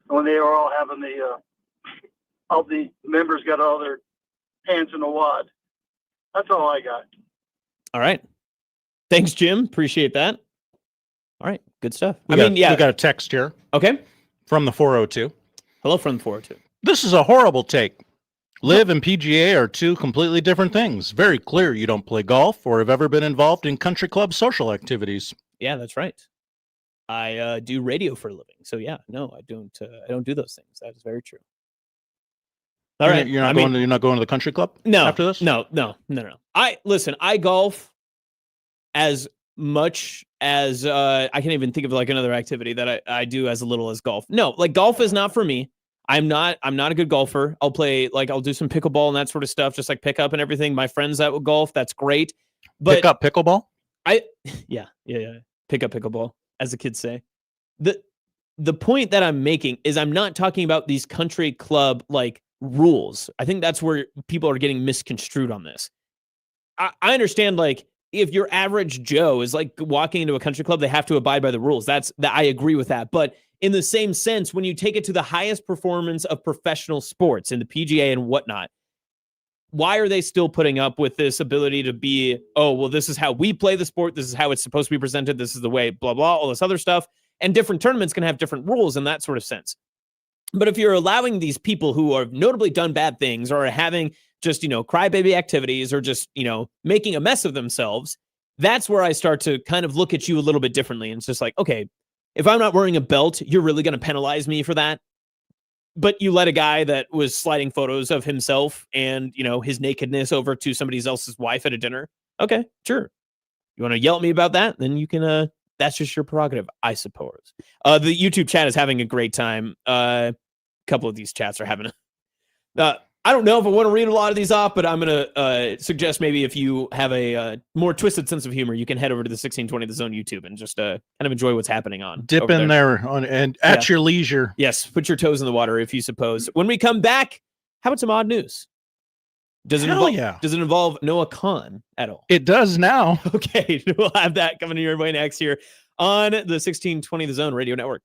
When they were all having all the members got all their hands in the wad. That's all I got. All right. Thanks, Jim. Appreciate that. All right. Good stuff. We got a text here. Okay. From the 402. Hello from the 402. This is a horrible take. Live and PGA are two completely different things. Very clear you don't play golf or have ever been involved in country club social activities. Yeah, that's right. I do radio for a living. So yeah, no, I don't do those things. That is very true. All right. You're not going to the country club? No. After this? No. I golf as much as I can't even think of like another activity that I do as little as golf. No, like golf is not for me. I'm not a good golfer. I'll do some pickleball and that sort of stuff, just like pick up and everything. My friends that would golf, that's great. But Pick up pickleball? Yeah. Pick up pickleball, as the kids say. The point that I'm making is I'm not talking about these country club like rules. I think that's where people are getting misconstrued on this. I understand, like, if your average Joe is like walking into a country club, they have to abide by the rules. I agree with that. But in the same sense, when you take it to the highest performance of professional sports in the PGA and whatnot, why are they still putting up with this ability to be, oh, well, this is how we play the sport. This is how it's supposed to be presented. This is the way, blah, blah, all this other stuff. And different tournaments can have different rules in that sort of sense. But if you're allowing these people who are notably done bad things or are having just, crybaby activities or just, making a mess of themselves, that's where I start to kind of look at you a little bit differently. And it's just like, okay, if I'm not wearing a belt, you're really going to penalize me for that. But you let a guy that was sliding photos of himself and, his nakedness over to somebody else's wife at a dinner. Okay, sure. You want to yell at me about that? Then you can, that's just your prerogative, I suppose. The YouTube chat is having a great time. A couple of these chats are having I don't know if I want to read a lot of these off, but I'm going to suggest maybe if you have a more twisted sense of humor, you can head over to the 1620 The Zone YouTube and just kind of enjoy what's happening on. Dip in there and at your leisure. Yes, put your toes in the water if you suppose. When we come back, how about some odd news? Does it involve Noah Khan at all? It does now. Okay, we'll have that coming your way next here on the 1620 The Zone Radio Network.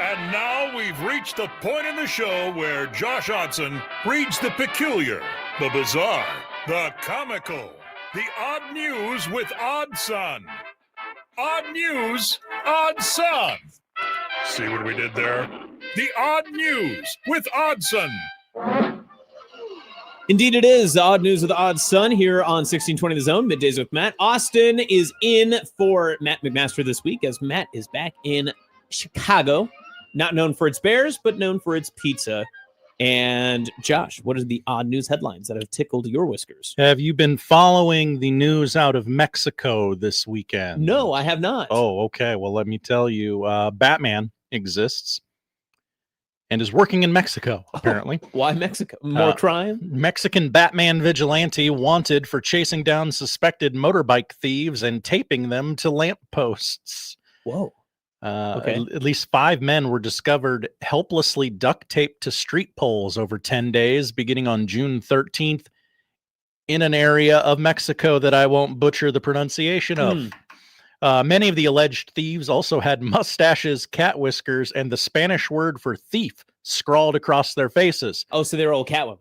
And now we've reached the point in the show where Josh Odson reads the peculiar, the bizarre, the comical, the odd news with Odd Son. Odd news, Odd Son. See what we did there? The odd news with Oddson. Indeed, it is Odd News with Odd Son here on 1620 The Zone, Middays with Matt. Austin is in for Matt McMaster this week, as Matt is back in Chicago. Not known for its Bears, but known for its pizza. And Josh, what are the odd news headlines that have tickled your whiskers? Have you been following the news out of Mexico this weekend? No, I have not. Oh, okay. Well, let me tell you, Batman exists and is working in Mexico, apparently. Why Mexico? More crime? Mexican Batman vigilante wanted for chasing down suspected motorbike thieves and taping them to lampposts. Whoa. Okay. At least 5 men were discovered helplessly duct taped to street poles over 10 days, beginning on June 13th, in an area of Mexico that I won't butcher the pronunciation of. Many of the alleged thieves also had mustaches, cat whiskers, and the Spanish word for thief scrawled across their faces. Oh, so they're all Catwoman.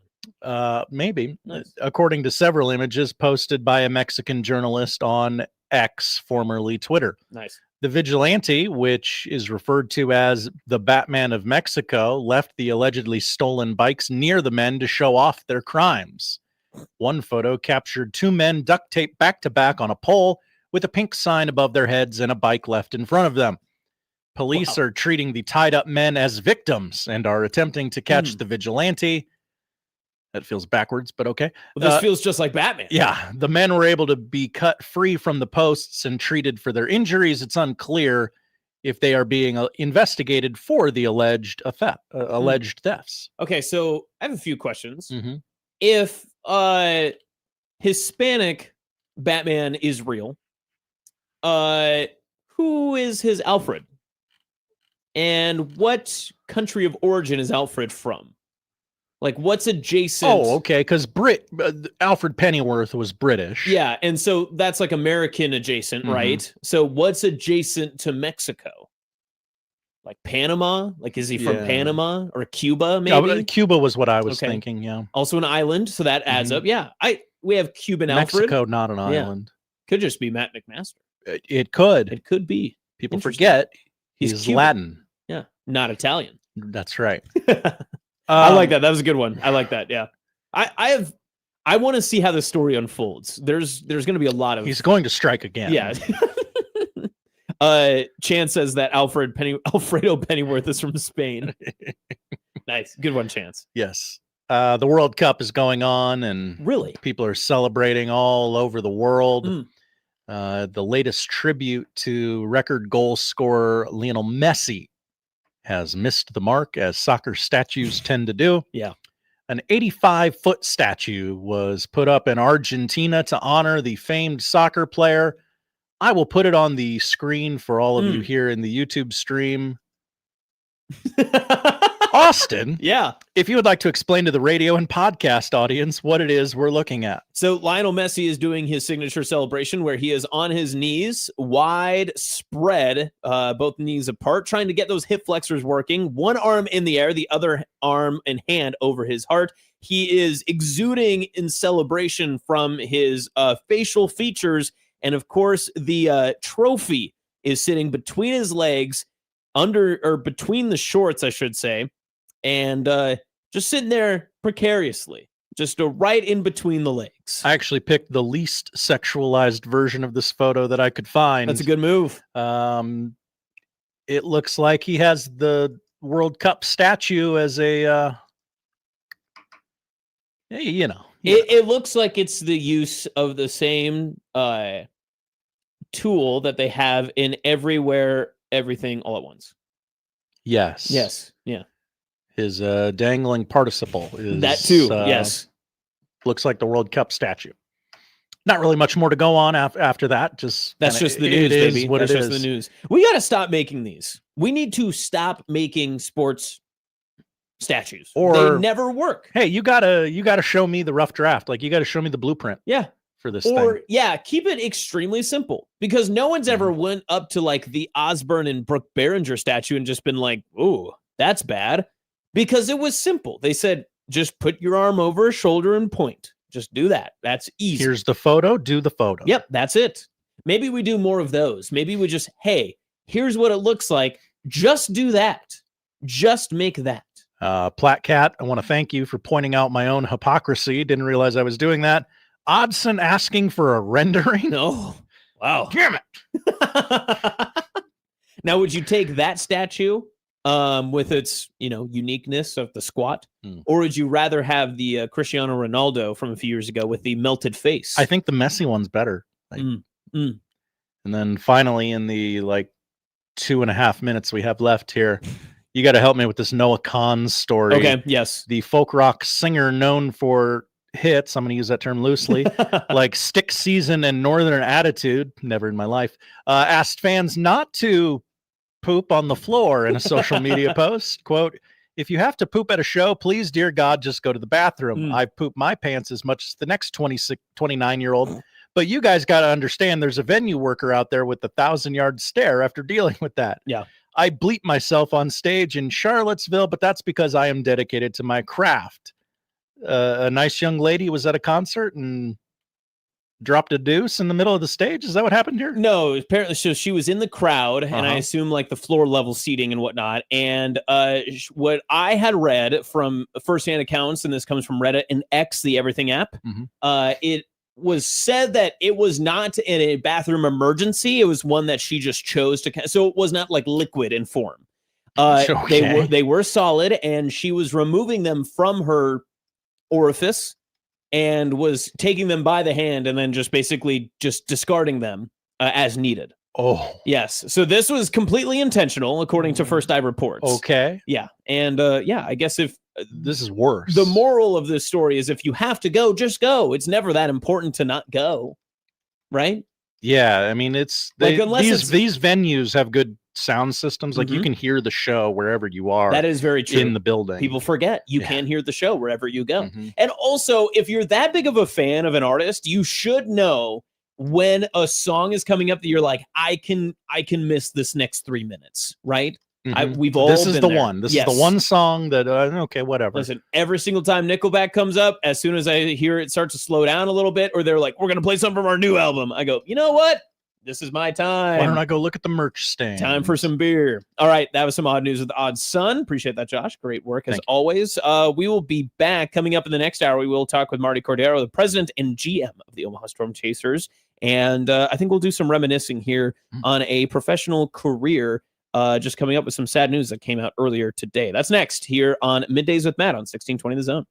Maybe. Nice. According to several images posted by a Mexican journalist on X, formerly Twitter. Nice. The vigilante, which is referred to as the Batman of Mexico, left the allegedly stolen bikes near the men to show off their crimes. One photo captured 2 men duct taped back to back on a pole with a pink sign above their heads and a bike left in front of them. Police are treating the tied up men as victims and are attempting to catch the vigilante. That feels backwards, but okay. Well, this feels just like Batman. Yeah, the men were able to be cut free from the posts and treated for their injuries. It's unclear if they are being investigated for the alleged thefts. Okay, so I have a few questions. If Hispanic Batman is real, who is his Alfred? And what country of origin is Alfred from? Like, what's adjacent? Oh, okay, because Alfred Pennyworth was British. Yeah, and so that's like American adjacent, right? So what's adjacent to Mexico? Like Panama? Like, is he from Panama or Cuba, maybe? Yeah, Cuba was what I was thinking, yeah. Also an island, so that adds up. Yeah, we have Cuban Alfred. Mexico, not an island. Could just be Matt McMaster. It could. It could be. People forget he's Latin. Yeah, not Italian. That's right. I like that. That was a good one. I like that. Yeah. I want to see how the story unfolds. There's going to be a lot of. He's going to strike again. Yeah. Chance says that Alfredo Pennyworth is from Spain. Nice. Good one, Chance. Yes. The World Cup is going on, and really people are celebrating all over the world. The latest tribute to record goal scorer Lionel Messi has missed the mark, as soccer statues tend to do. Yeah. An 85-foot statue was put up in Argentina to honor the famed soccer player. I will put it on the screen for all of you here in the YouTube stream. Austin, yeah, if you would like to explain to the radio and podcast audience what it is we're looking at. So Lionel Messi is doing his signature celebration where he is on his knees, wide spread, both knees apart, trying to get those hip flexors working. One arm in the air, the other arm and hand over his heart. He is exuding in celebration from his facial features. And of course, the trophy is sitting between his legs, between the shorts, I should say. And just sitting there precariously, just right in between the legs. I actually picked the least sexualized version of this photo that I could find. That's a good move. It looks like he has the World Cup statue as a, It looks like it's the use of the same tool that they have in Everywhere, Everything, All at Once. Yes. Yes. Yeah. His dangling participle is that too. Yes. Looks like the World Cup statue. Not really much more to go on after that. That's just the news, baby. That's just the news. We got to stop making these. We need to stop making sports statues. They never work. Hey, you gotta show me the rough draft. Like, you gotta show me the blueprint. Yeah. for this Or thing. yeah, keep it extremely simple, because no one's ever went up to like the Osborne and Brooke Behringer statue and just been like, "Ooh, that's bad," because it was simple. They said, just put your arm over a shoulder and point. Just do that. That's easy. Here's the photo. Do the photo. Yep, that's it. Maybe we do more of those. Maybe we just, hey, here's what it looks like. Just do that. Just make that. Platcat, I want to thank you for pointing out my own hypocrisy. Didn't realize I was doing that. Odson asking for a rendering. No. Wow. Damn it. Now, would you take that statue with its, uniqueness of the squat, or would you rather have the Cristiano Ronaldo from a few years ago with the melted face? I think the messy one's better. And then finally, in the 2.5 minutes we have left here, you got to help me with this Noah Khan story. Okay, yes. The folk rock singer known for hits, I'm going to use that term loosely, like Stick Season and Northern Attitude, never in my life, asked fans not to poop on the floor in a social media post. Quote, "If you have to poop at a show, please, dear God, just go to the bathroom. I've pooped my pants as much as the next 29-year-old. But you guys got to understand there's a venue worker out there with the 1,000-yard stare after dealing with that. Yeah. I bleep myself on stage in Charlottesville, but that's because I am dedicated to my craft." A nice young lady was at a concert and dropped a deuce in the middle of the stage. Is that what happened here? No, apparently. So she was in the crowd, and I assume like the floor level seating and whatnot. And what I had read from firsthand accounts, and this comes from Reddit and X, the Everything app, it was said that it was not in a bathroom emergency. It was one that she just chose to. So it was not like liquid in form. They were solid, and she was removing them from her orifice and was taking them by the hand and then just basically just discarding them as needed. Oh, yes. So this was completely intentional, according to First Eye reports. Okay. Yeah. And I guess if this is worse, the moral of this story is if you have to go, just go. It's never that important to not go. Right. Yeah. I mean, these venues have good sound systems. Like you can hear the show wherever you are. That is very true. In the building. People forget you can hear the show wherever you go. And also, if you're that big of a fan of an artist, you should know when a song is coming up that you're like, I can miss this next 3 minutes, right? We've all This is been the there. one. This is the one song that okay, whatever. Listen, every single time Nickelback comes up, as soon as I hear it start to slow down a little bit, or they're like, we're gonna play something from our new album, I go, you know what? This is my time. Why don't I go look at the merch stand? Time for some beer. All right, that was some odd news with Odd Sun. Appreciate that, Josh. Great work as always. We will be back coming up in the next hour. We will talk with Marty Cordero, the president and GM of the Omaha Storm Chasers, and I think we'll do some reminiscing here on a professional career. Just coming up with some sad news that came out earlier today. That's next here on Middays with Matt on 1620 The Zone.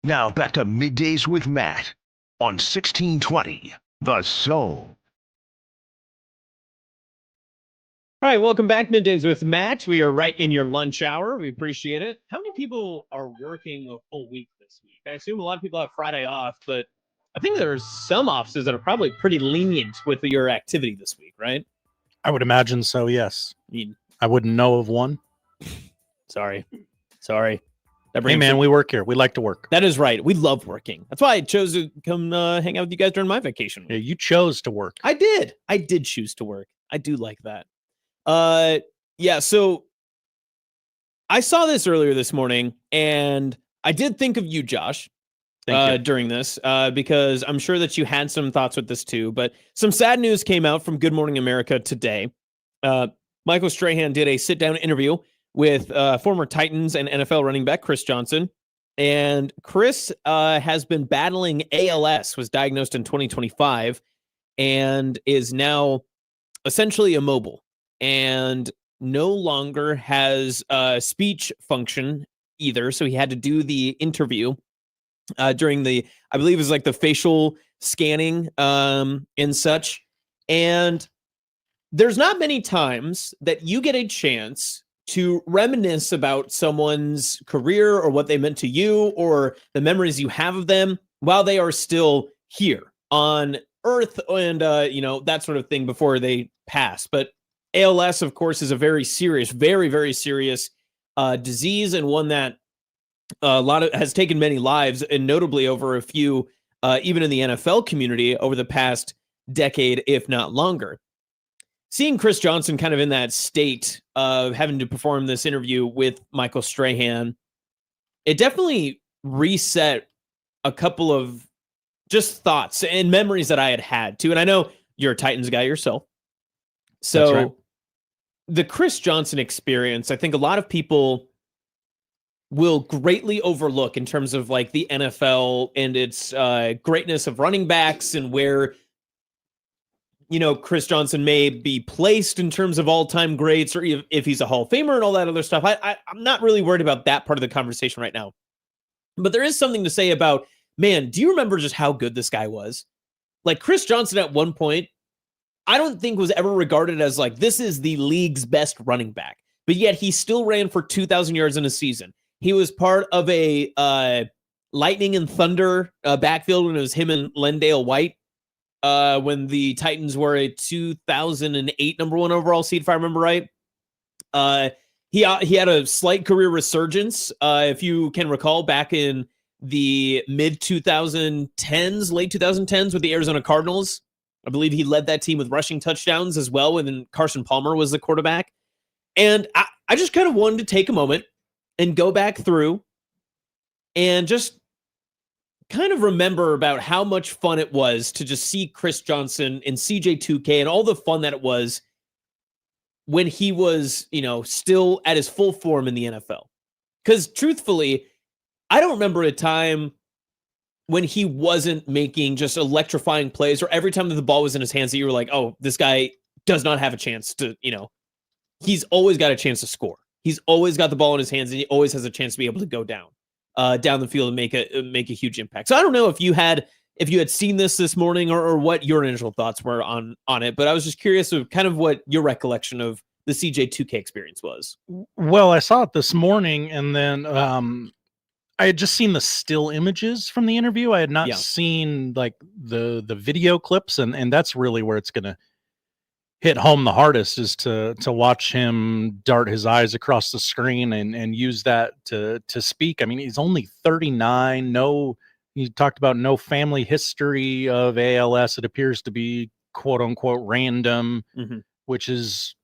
Now back to Middays with Matt on 1620 The Zone. All right, welcome back, Middays with Matt. We are right in your lunch hour. We appreciate it. How many people are working a full week this week? I assume a lot of people have Friday off, but I think there's some offices that are probably pretty lenient with your activity this week, right? I would imagine so, yes. I wouldn't know of one. Sorry. Hey, man, we work here. We like to work. That is right. We love working. That's why I chose to come hang out with you guys during my vacation. Yeah, you chose to work. I did choose to work. I do like that. Yeah, so I saw this earlier this morning, and I did think of you, Josh, during this, because I'm sure that you had some thoughts with this too, but some sad news came out from Good Morning America today. Michael Strahan did a sit-down interview with former Titans and NFL running back Chris Johnson, and Chris has been battling ALS, was diagnosed in 2025, and is now essentially immobile and no longer has speech function either. So he had to do the interview during the, I believe it was like the facial scanning and such. And there's not many times that you get a chance to reminisce about someone's career or what they meant to you or the memories you have of them while they are still here on Earth and, that sort of thing before they pass. But ALS, of course, is a very serious, very, very serious disease, and one that has taken many lives, and notably over a few, even in the NFL community over the past decade, if not longer. Seeing Chris Johnson kind of in that state of having to perform this interview with Michael Strahan, it definitely reset a couple of just thoughts and memories that I had too. And I know you're a Titans guy yourself. So right. The Chris Johnson experience, I think a lot of people will greatly overlook in terms of like the NFL and its greatness of running backs and where, Chris Johnson may be placed in terms of all-time greats or if he's a Hall of Famer and all that other stuff. I'm not really worried about that part of the conversation right now. But there is something to say about, man, do you remember just how good this guy was? Like Chris Johnson at one point, I don't think was ever regarded as like, this is the league's best running back, but yet he still ran for 2,000 yards in a season. He was part of a Lightning and Thunder backfield when it was him and Lendale White when the Titans were a 2008 number one overall seed, if I remember right. He had a slight career resurgence, if you can recall, back in the mid 2010s, late 2010s with the Arizona Cardinals. I believe he led that team with rushing touchdowns as well, and then Carson Palmer was the quarterback. And I just kind of wanted to take a moment and go back through and just kind of remember about how much fun it was to just see Chris Johnson and CJ2K and all the fun that it was when he was, still at his full form in the NFL. Because truthfully, I don't remember a time when he wasn't making just electrifying plays, or every time that the ball was in his hands that you were like, oh, this guy does not have a chance to, he's always got a chance to score. He's always got the ball in his hands, and he always has a chance to be able to go down the field and make a huge impact. So I don't know if you had seen this morning or what your initial thoughts were on it, but I was just curious of kind of what your recollection of the CJ2K experience was. Well, I saw it this morning, and then I had just seen the still images from the interview. I had not seen like the video clips, and that's really where it's going to hit home the hardest, is to watch him dart his eyes across the screen and use that to speak. I mean, he's only 39. You talked about no family history of ALS. It appears to be quote unquote random, which is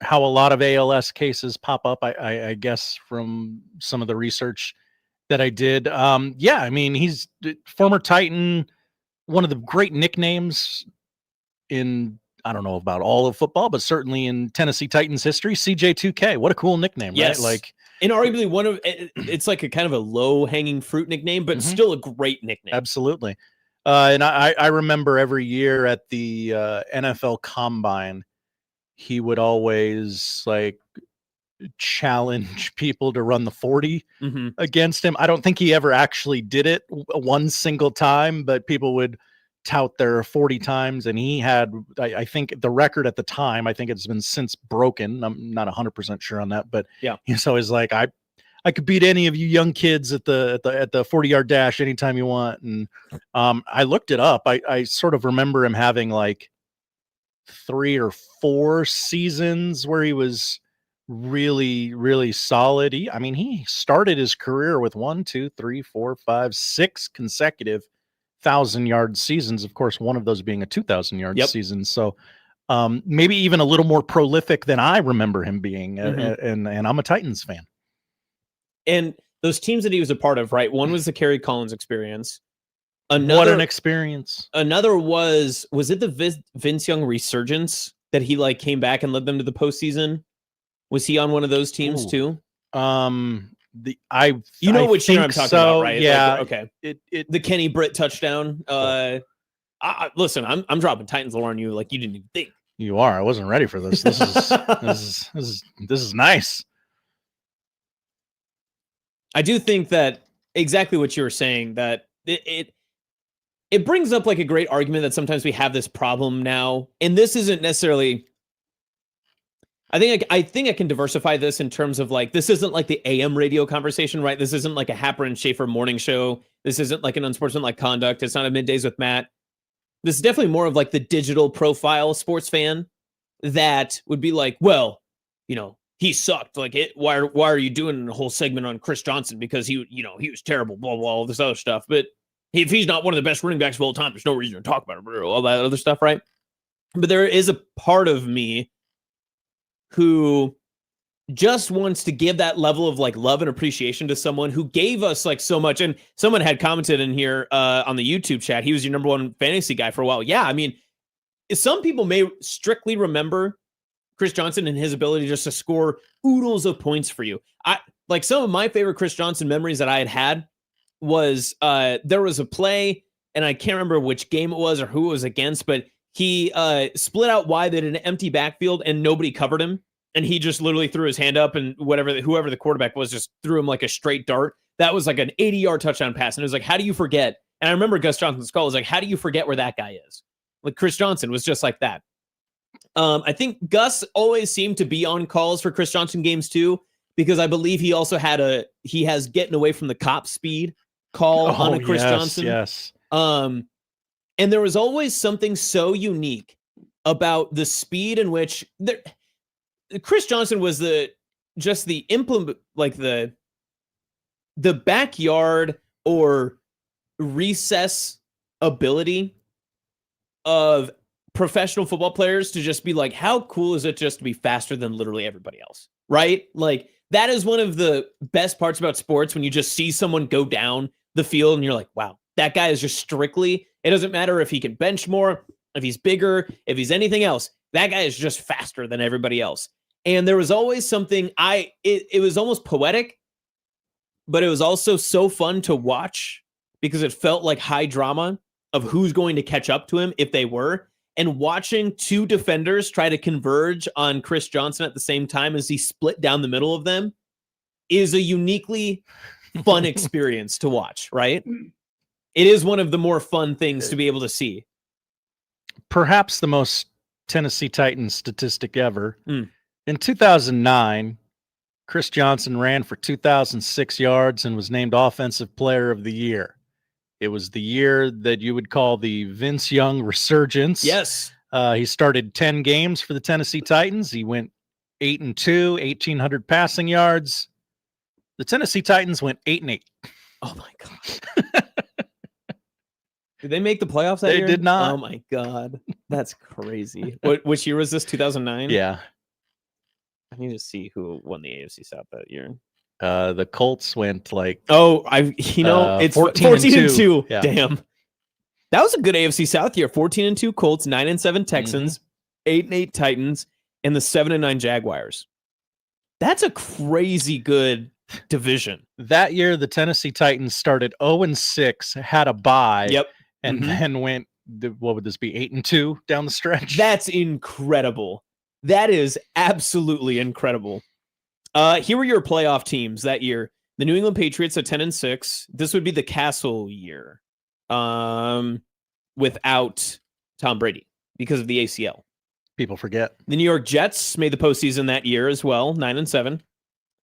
how a lot of ALS cases pop up, I guess, from some of the research that I did. I mean, he's former Titan, one of the great nicknames in, I don't know about all of football, but certainly in Tennessee Titans history, CJ2K. What a cool nickname, yes. Right? Like, and arguably it's like a kind of a low-hanging fruit nickname, but still a great nickname. Absolutely. And I remember every year at the NFL Combine, he would always like challenge people to run the 40 Mhm. against him. I don't think he ever actually did it one single time, but people would tout their 40 times, and he had, I think the record at the time, I think it's been since broken. I'm not 100% sure on that, but yeah, he's always like, I could beat any of you young kids at the 40-yard dash anytime you want. And I looked it up. I sort of remember him having like 3 or 4 seasons where he was really, really solid. He started his career with 1, 2, 3, 4, 5, 6 consecutive 1,000-yard seasons. Of course, one of those being a 2,000-yard season. So maybe even a little more prolific than I remember him being. And I'm a Titans fan. And those teams that he was a part of, right? One was the Kerry Collins experience. What an experience. Another was it the Vince Young resurgence that he like came back and led them to the postseason? Was he on one of those teams too? Which year I'm talking about, right? Yeah. Like, okay. The Kenny Britt touchdown. Listen, I'm dropping Titans lore on you like you didn't even think. You are. I wasn't ready for this. This is nice. I do think that exactly what you were saying, that it brings up like a great argument that sometimes we have this problem now, and this isn't necessarily. I think I can diversify this in terms of like, this isn't like the AM radio conversation, right? This isn't like a Happer and Schaefer morning show. This isn't like an unsportsmanlike conduct. It's not a Middays with Matt. This is definitely more of like the digital profile sports fan that would be like, well, he sucked. Like, why are you doing a whole segment on Chris Johnson because he was terrible, blah, blah, all this other stuff. But if he's not one of the best running backs of all time, there's no reason to talk about him, all that other stuff, right? But there is a part of me who just wants to give that level of like love and appreciation to someone who gave us like so much. And someone had commented in here on the YouTube chat, he was your number one fantasy guy for a while. Yeah, I mean, some people may strictly remember Chris Johnson and his ability just to score oodles of points for you. Like some of my favorite Chris Johnson memories that I had was there was a play, and I can't remember which game it was or who it was against, but he split out wide in an empty backfield and nobody covered him. And he just literally threw his hand up, and whoever the quarterback was just threw him like a straight dart. That was like an 80-yard touchdown pass. And it was like, how do you forget? And I remember Gus Johnson's call was like, how do you forget where that guy is? Like Chris Johnson was just like that. I think Gus always seemed to be on calls for Chris Johnson games too, because I believe he also has getting away from the cop speed call on a Chris Johnson. Yes. And there was always something so unique about the speed in which Chris Johnson was the implement, like the backyard or recess ability of professional football players to just be like, how cool is it just to be faster than literally everybody else, right? Like that is one of the best parts about sports, when you just see someone go down the field and you're like, wow, that guy is just strictly, it doesn't matter if he can bench more, if he's bigger, if he's anything else, that guy is just faster than everybody else. And there was always something, it was almost poetic, but it was also so fun to watch because it felt like high drama of who's going to catch up to him if they were. And watching two defenders try to converge on Chris Johnson at the same time as he split down the middle of them is a uniquely fun experience to watch, right? It is one of the more fun things to be able to see. Perhaps the most Tennessee Titans statistic ever. In 2009, Chris Johnson ran for 2,006 yards and was named Offensive Player of the Year. It was the year that you would call the Vince Young resurgence. Yes. He started 10 games for the Tennessee Titans. He went 8-2, 1,800 passing yards. The Tennessee Titans went 8-8. Oh my God. Did they make the playoffs that year? They did not. Oh my God. That's crazy. Which year was this? 2009? Yeah. I need to see who won the AFC South that year. The Colts went like it's 14-2. Yeah. Damn. That was a good AFC South year. 14-2 Colts, 9-7 Texans, 8-8 Titans, and the 7-9 Jaguars. That's a crazy good division. That year, the Tennessee Titans started 0-6, had a bye. Yep. And then went, what would this be, 8-2 down the stretch? That's incredible. That is absolutely incredible. Here were your playoff teams that year. The New England Patriots at 10-6. This would be the Castle year, without Tom Brady because of the ACL. People forget. The New York Jets made the postseason that year as well, 9-7.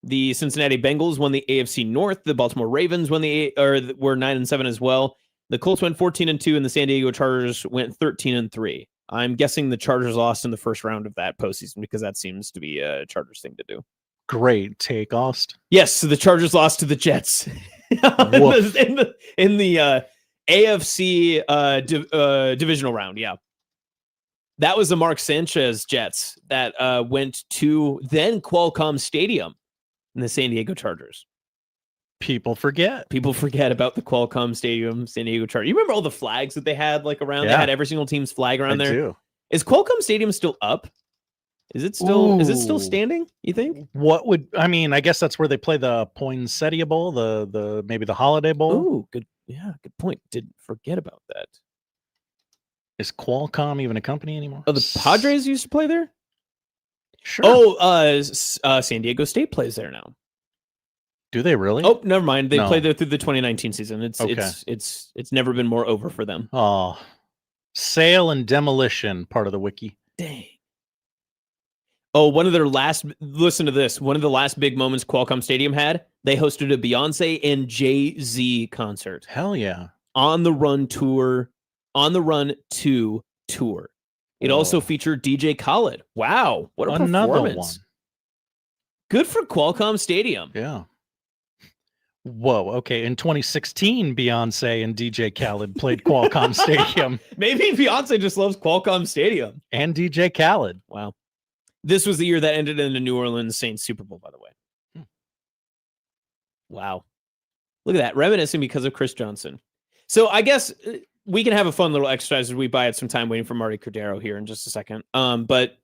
The Cincinnati Bengals won the AFC North. The Baltimore Ravens were 9-7 as well. The Colts went 14-2, and the San Diego Chargers went 13-3. I'm guessing the Chargers lost in the first round of that postseason because that seems to be a Chargers thing to do. Great take, Aust. Yes, so the Chargers lost to the Jets in the AFC divisional round. Yeah, that was the Mark Sanchez Jets that went to then Qualcomm Stadium in the San Diego Chargers. People forget about the Qualcomm Stadium, San Diego Chargers. You remember all the flags that they had like around? Yeah. They had every single team's flag around I there. do. Is Qualcomm Stadium still up? Is it still standing, you think? I guess that's where they play the Poinsettia Bowl, the maybe the Holiday Bowl. Oh, good. Yeah, good point. Didn't forget about that. Is Qualcomm even a company anymore? Oh, the Padres used to play there? Sure. Oh, San Diego State plays there now. Do they really? Oh, never mind. They No. played there through the 2019 season. It's never been more over for them. Oh, sale and demolition part of the wiki. Dang. Oh, listen to this. One of the last big moments Qualcomm Stadium had, they hosted a Beyonce and Jay-Z concert. Hell yeah. On the Run 2 tour. It also featured DJ Khaled. Wow. What a Another performance. one. Good for Qualcomm Stadium. Yeah. Whoa. Okay. In 2016, Beyonce and DJ Khaled played Qualcomm Stadium. Maybe Beyonce just loves Qualcomm Stadium. And DJ Khaled. Wow. This was the year that ended in the New Orleans Saints Super Bowl, by the way. Wow. Look at that. Reminiscing because of Chris Johnson. So I guess we can have a fun little exercise as we buy it some time waiting for Marty Cordero here in just a second. But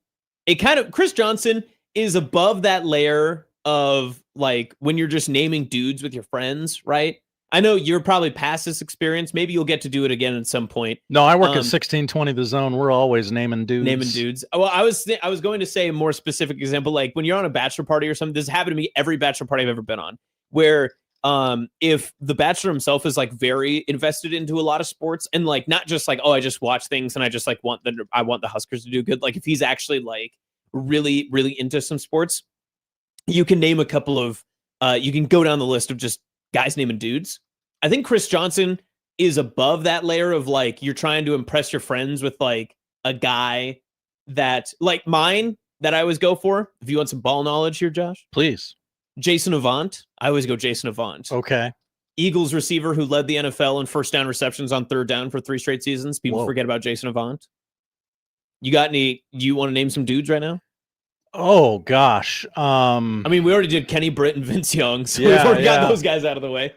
it Chris Johnson is above that layer of like when you're just naming dudes with your friends, right? I know you're probably past this experience. Maybe you'll get to do it again at some point. No, I work at 1620 The Zone. We're always naming dudes. Well, I was going to say a more specific example, like when you're on a bachelor party or something. This happened to me every bachelor party I've ever been on, where if the bachelor himself is like very invested into a lot of sports and like not just like, oh, I just watch things and I just like want the Huskers to do good. Like if he's actually like really, really into some sports, you can name a couple of you can go down the list of just guys naming dudes. I think Chris Johnson is above that layer of like you're trying to impress your friends with like a guy that like mine that I always go for. If you want some ball knowledge here, Josh, please. Jason Avant. I always go Jason Avant. Okay. Eagles receiver who led the NFL in first down receptions on third down for 3 straight seasons. People forget about Jason Avant. You want to name some dudes right now? Oh gosh. I mean, we already did Kenny Britt and Vince Young, so we've already got those guys out of the way.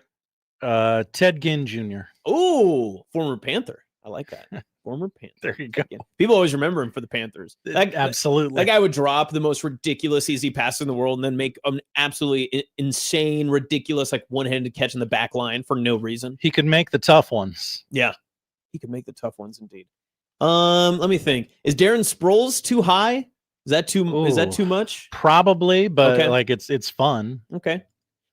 Ted Ginn Jr. Oh, former Panther. I like that. Former Panther. There you go. People always remember him for the Panthers. Absolutely. That guy would drop the most ridiculous easy pass in the world and then make an absolutely insane, ridiculous, like one-handed catch in the back line for no reason. He could make the tough ones. Yeah. He could make the tough ones indeed. Let me think. Is Darren Sproles too high? Is that too much? Probably, but like it's fun. Okay.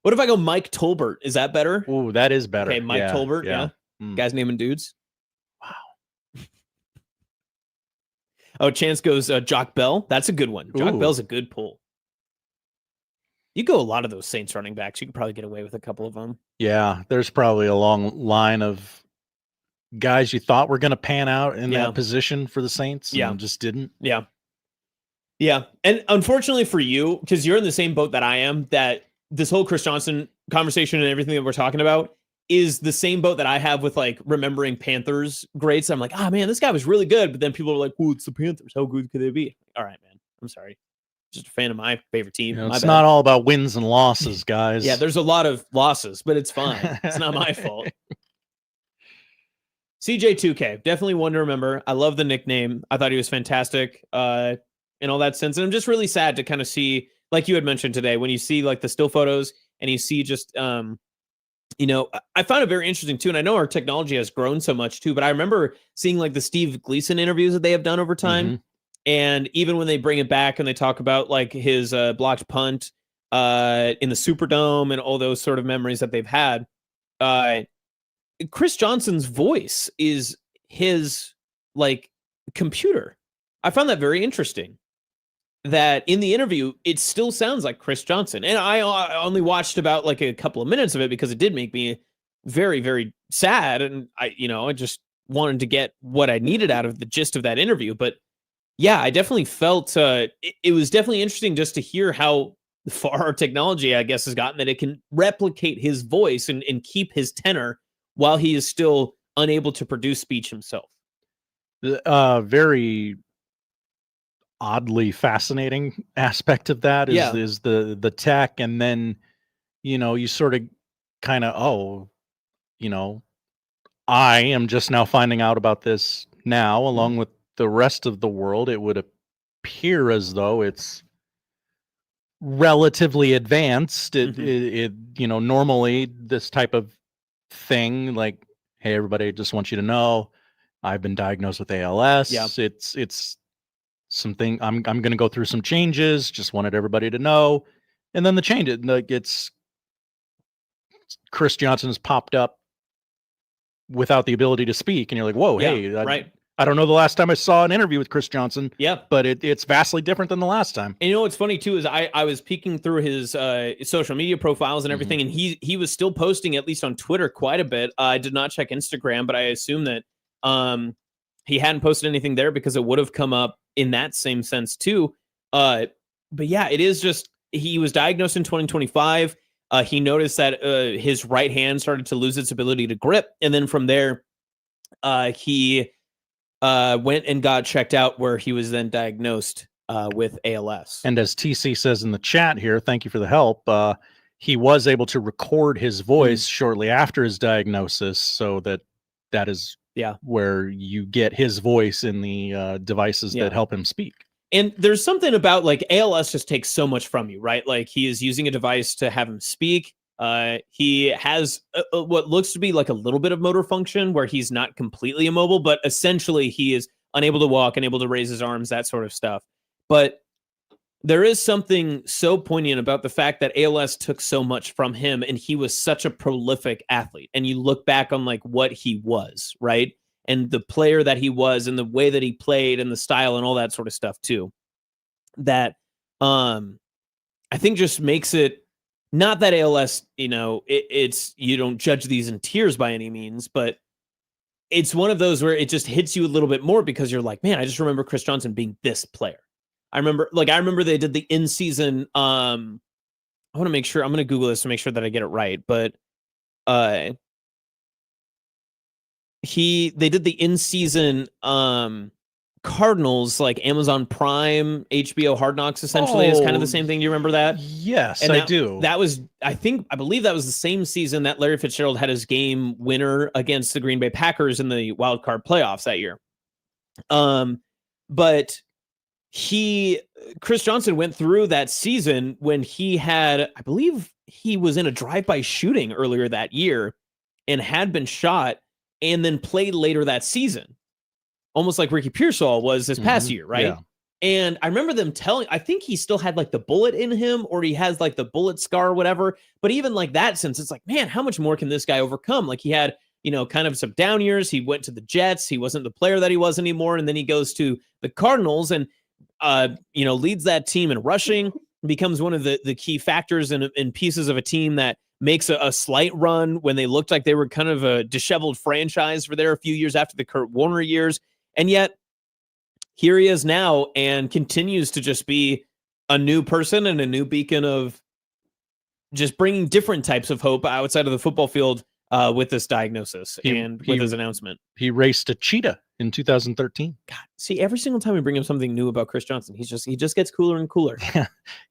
What if I go Mike Tolbert? Is that better? Ooh, that is better. Okay, Mike Tolbert. Yeah. Guys naming dudes. Wow. Oh, Chance goes Jock Bell. That's a good one. Jock Bell's a good pull. You go a lot of those Saints running backs. You could probably get away with a couple of them. Yeah, there's probably a long line of guys you thought were going to pan out in that position for the Saints. And just didn't. Yeah. Yeah. And unfortunately for you, because you're in the same boat that I am, that this whole Chris Johnson conversation and everything that we're talking about is the same boat that I have with like remembering Panthers greats. I'm like, man, this guy was really good. But then people are like, well, it's the Panthers. How good could they be? All right, man. I'm sorry. Just a fan of my favorite team. It's not all about wins and losses, guys. Yeah, there's a lot of losses, but it's fine. It's not my fault. CJ2K, definitely one to remember. I love the nickname. I thought he was fantastic in all that sense. And I'm just really sad to kind of see, like you had mentioned today, when you see like the still photos and you see just, I found it very interesting too. And I know our technology has grown so much too, but I remember seeing like the Steve Gleason interviews that they have done over time. Mm-hmm. And even when they bring it back and they talk about like his blocked punt in the Superdome and all those sort of memories that they've had. Chris Johnson's voice is his like computer. I found that very interesting. That in the interview, it still sounds like Chris Johnson. And I only watched about like a couple of minutes of it because it did make me very, very sad. And I just wanted to get what I needed out of the gist of that interview. But yeah, I definitely felt it was definitely interesting just to hear how far our technology, I guess, has gotten that it can replicate his voice and keep his tenor while he is still unable to produce speech himself. Very oddly fascinating aspect of that is the tech, and then you sort of kind of I am just now finding out about this now along with the rest of the world. It would appear as though it's relatively advanced. It normally this type of thing, like, hey everybody, just want you to know I've been diagnosed with ALS. It's something I'm going to go through some changes, just wanted everybody to know. And then the change, like, it's Chris Johnson has popped up without the ability to speak, and you're like, whoa, hey, right. I don't know the last time I saw an interview with Chris Johnson. Yeah, but it's vastly different than the last time. And what's funny too is I was peeking through his social media profiles and everything, and he was still posting, at least on Twitter, quite a bit. I did not check Instagram, but I assume that he hadn't posted anything there because it would have come up in that same sense too. But yeah, it is just, he was diagnosed in 2025. He noticed that his right hand started to lose its ability to grip, and then from there, he went and got checked out, where he was then diagnosed with ALS. And as TC says in the chat here, thank you for the help. He was able to record his voice shortly after his diagnosis, so that is where you get his voice in the devices that help him speak. And there's something about, like, ALS just takes so much from you, right? Like, he is using a device to have him speak. He has what looks to be like a little bit of motor function where he's not completely immobile, but essentially he is unable to walk, unable to raise his arms, that sort of stuff. But there is something so poignant about the fact that ALS took so much from him, and he was such a prolific athlete. And you look back on like what he was, right? And the player that he was, and the way that he played, and the style, and all that sort of stuff too. That I think just makes it, not that ALS, it's, you don't judge these in tears by any means, but it's one of those where it just hits you a little bit more because you're like, man, I just remember Chris Johnson being this player. I remember they did the in-season, I want to make sure, I'm going to Google this to make sure that I get it right, but they did the in-season Cardinals, like Amazon Prime, HBO Hard Knocks, essentially is kind of the same thing. Do you remember that? Yes, and I do. That was, I believe that was the same season that Larry Fitzgerald had his game winner against the Green Bay Packers in the wild card playoffs that year. But Chris Johnson went through that season when he had, I believe he was in a drive-by shooting earlier that year and had been shot, and then played later that season. Almost like Ricky Pearsall was this past year, right? Yeah. And I remember them telling, I think he still had like the bullet in him, or he has like the bullet scar or whatever. But even like that sense, it's like, man, how much more can this guy overcome? Like, he had, kind of some down years. He went to the Jets. He wasn't the player that he was anymore. And then he goes to the Cardinals and, leads that team in rushing, becomes one of the key factors and pieces of a team that makes a slight run when they looked like they were kind of a disheveled franchise for there a few years after the Kurt Warner years. And yet here he is now, and continues to just be a new person and a new beacon of just bringing different types of hope outside of the football field with this diagnosis with his announcement. He raced a cheetah in 2013. God, see, every single time we bring him something new about Chris Johnson, he just gets cooler and cooler.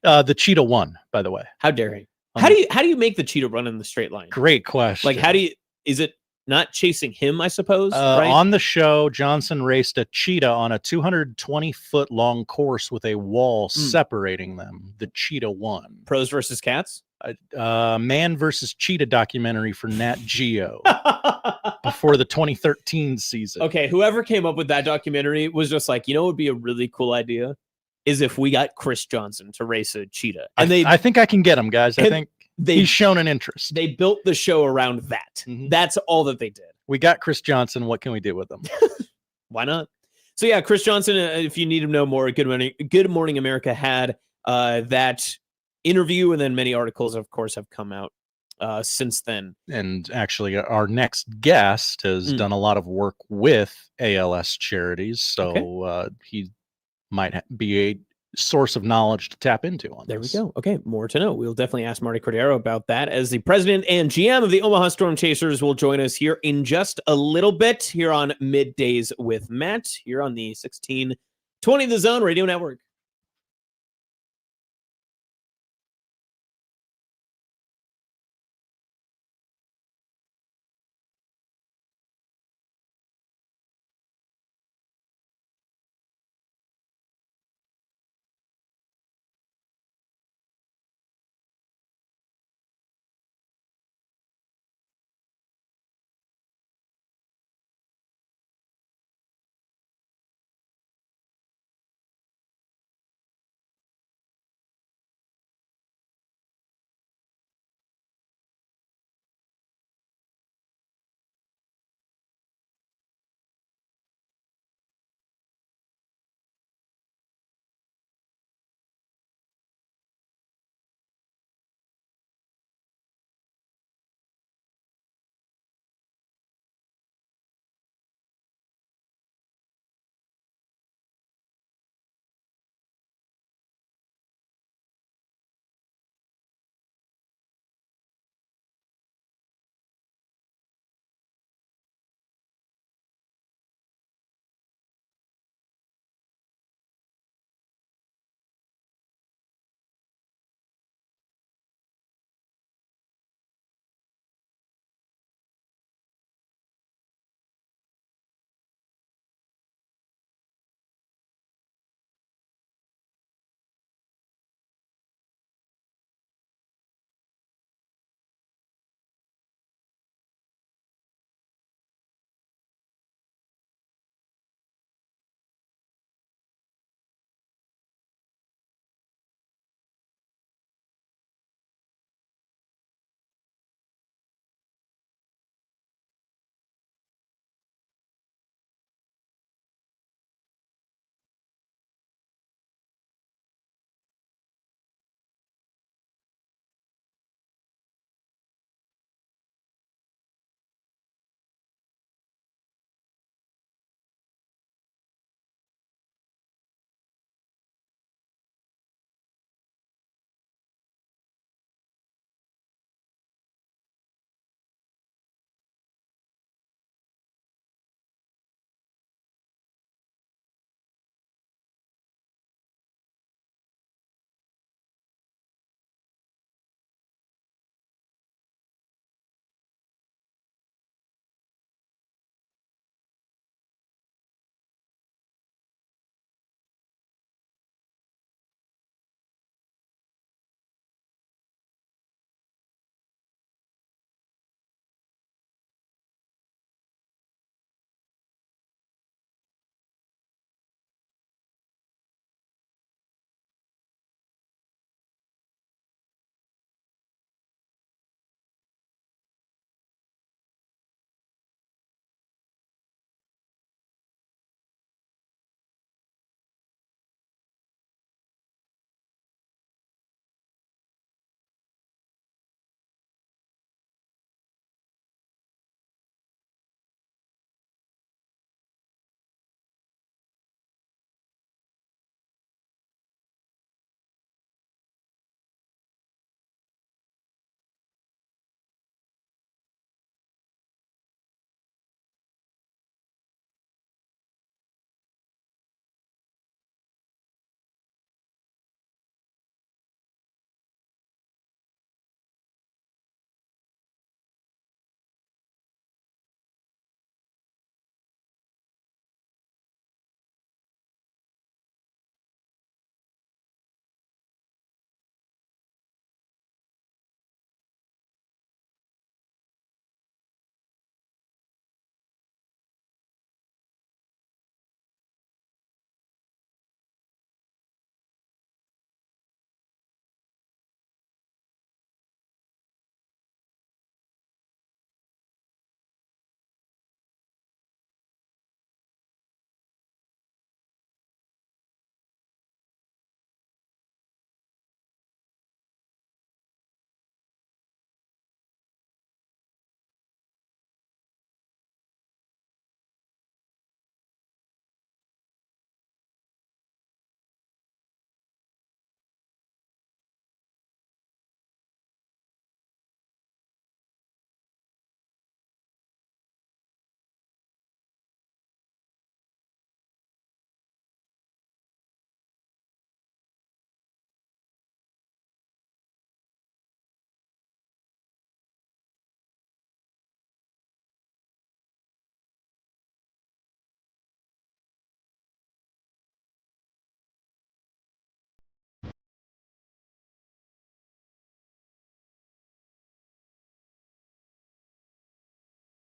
The cheetah won, by the way. How dare he? How do you make the cheetah run in the straight line? Great question. Like, is it not chasing him, I suppose? Right? On the show, Johnson raced a cheetah on a 220-foot long course with a wall separating them. The cheetah won. Pros versus cats? Man versus cheetah documentary for Nat Geo before the 2013 season. Okay, whoever came up with that documentary was just like, it would be a really cool idea is if we got Chris Johnson to race a cheetah. And I think I can get him, guys. I think he's shown an interest. They built the show around that. Mhm. That's all that they did. We got Chris Johnson. What can we do with him? Why not? So yeah, Chris Johnson, if you need to know more, Good Morning America had that interview, and then many articles, of course, have come out since then. And actually, our next guest has done a lot of work with ALS charities, so he might be a source of knowledge to tap into on There this. we go. Okay, more to know. We'll definitely ask Marty Cordero about that, as the president and GM of the Omaha Storm Chasers will join us here in just a little bit here on Middays with Matt here on the 1620 The Zone Radio Network.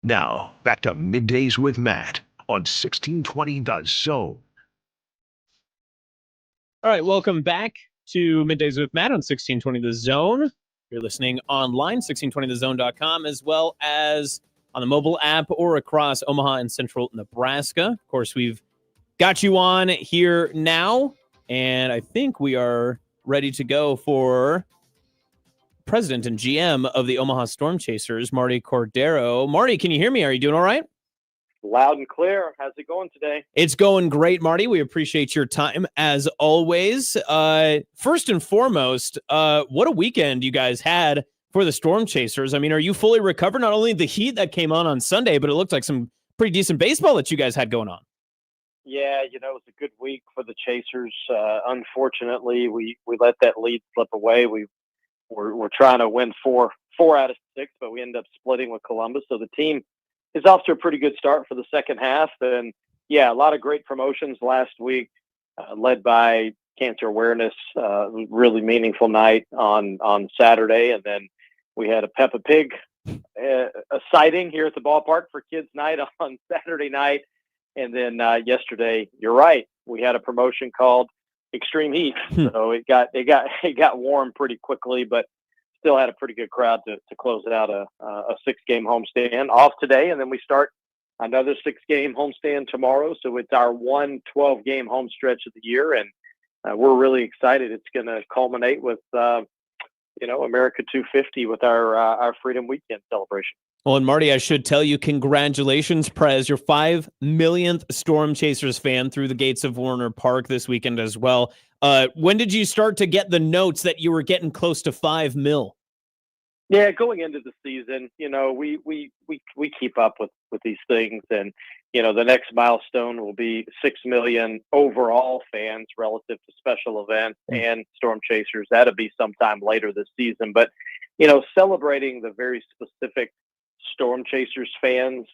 Now, back to Middays with Matt on 1620 The Zone. All right, welcome back to Middays with Matt on 1620 The Zone. You're listening online, 1620thezone.com, as well as on the mobile app or across Omaha and Central Nebraska. Of course, we've got you on here now, and I think we are ready to go for President and GM of the Omaha Storm Chasers, Marty Cordero. Marty, can you hear me? Are you doing all right? Loud and clear. How's it going today? It's going great, Marty. We appreciate your time as always. First and foremost, what a weekend you guys had for the Storm Chasers. I mean, are you fully recovered? Not only the heat that came on Sunday, but it looked like some pretty decent baseball that you guys had going on. Yeah, it was a good week for the Chasers. Unfortunately, we let that lead slip away. We're trying to win four out of 6, but we ended up splitting with Columbus. So the team is off to a pretty good start for the second half. And yeah, a lot of great promotions last week, led by Cancer Awareness. Really meaningful night on Saturday. And then we had a Peppa Pig a sighting here at the ballpark for Kids Night on Saturday night. And then yesterday, you're right, we had a promotion called Extreme Heat. So it got warm pretty quickly, but still had a pretty good crowd to close it out, a 6-game homestand off today. And then we start another 6-game homestand tomorrow. So it's our 1 12-game home stretch of the year. And we're really excited. It's going to culminate with, America 250 with our Freedom Weekend celebration. Well, and Marty, I should tell you, congratulations, Prez, your 5 millionth Storm Chasers fan through the gates of Warner Park this weekend as well. When did you start to get the notes that you were getting close to 5 mil? Yeah, going into the season, we keep up with these things, and the next milestone will be 6 million overall fans relative to special events and Storm Chasers. That'll be sometime later this season, but celebrating the very specific Storm Chasers fans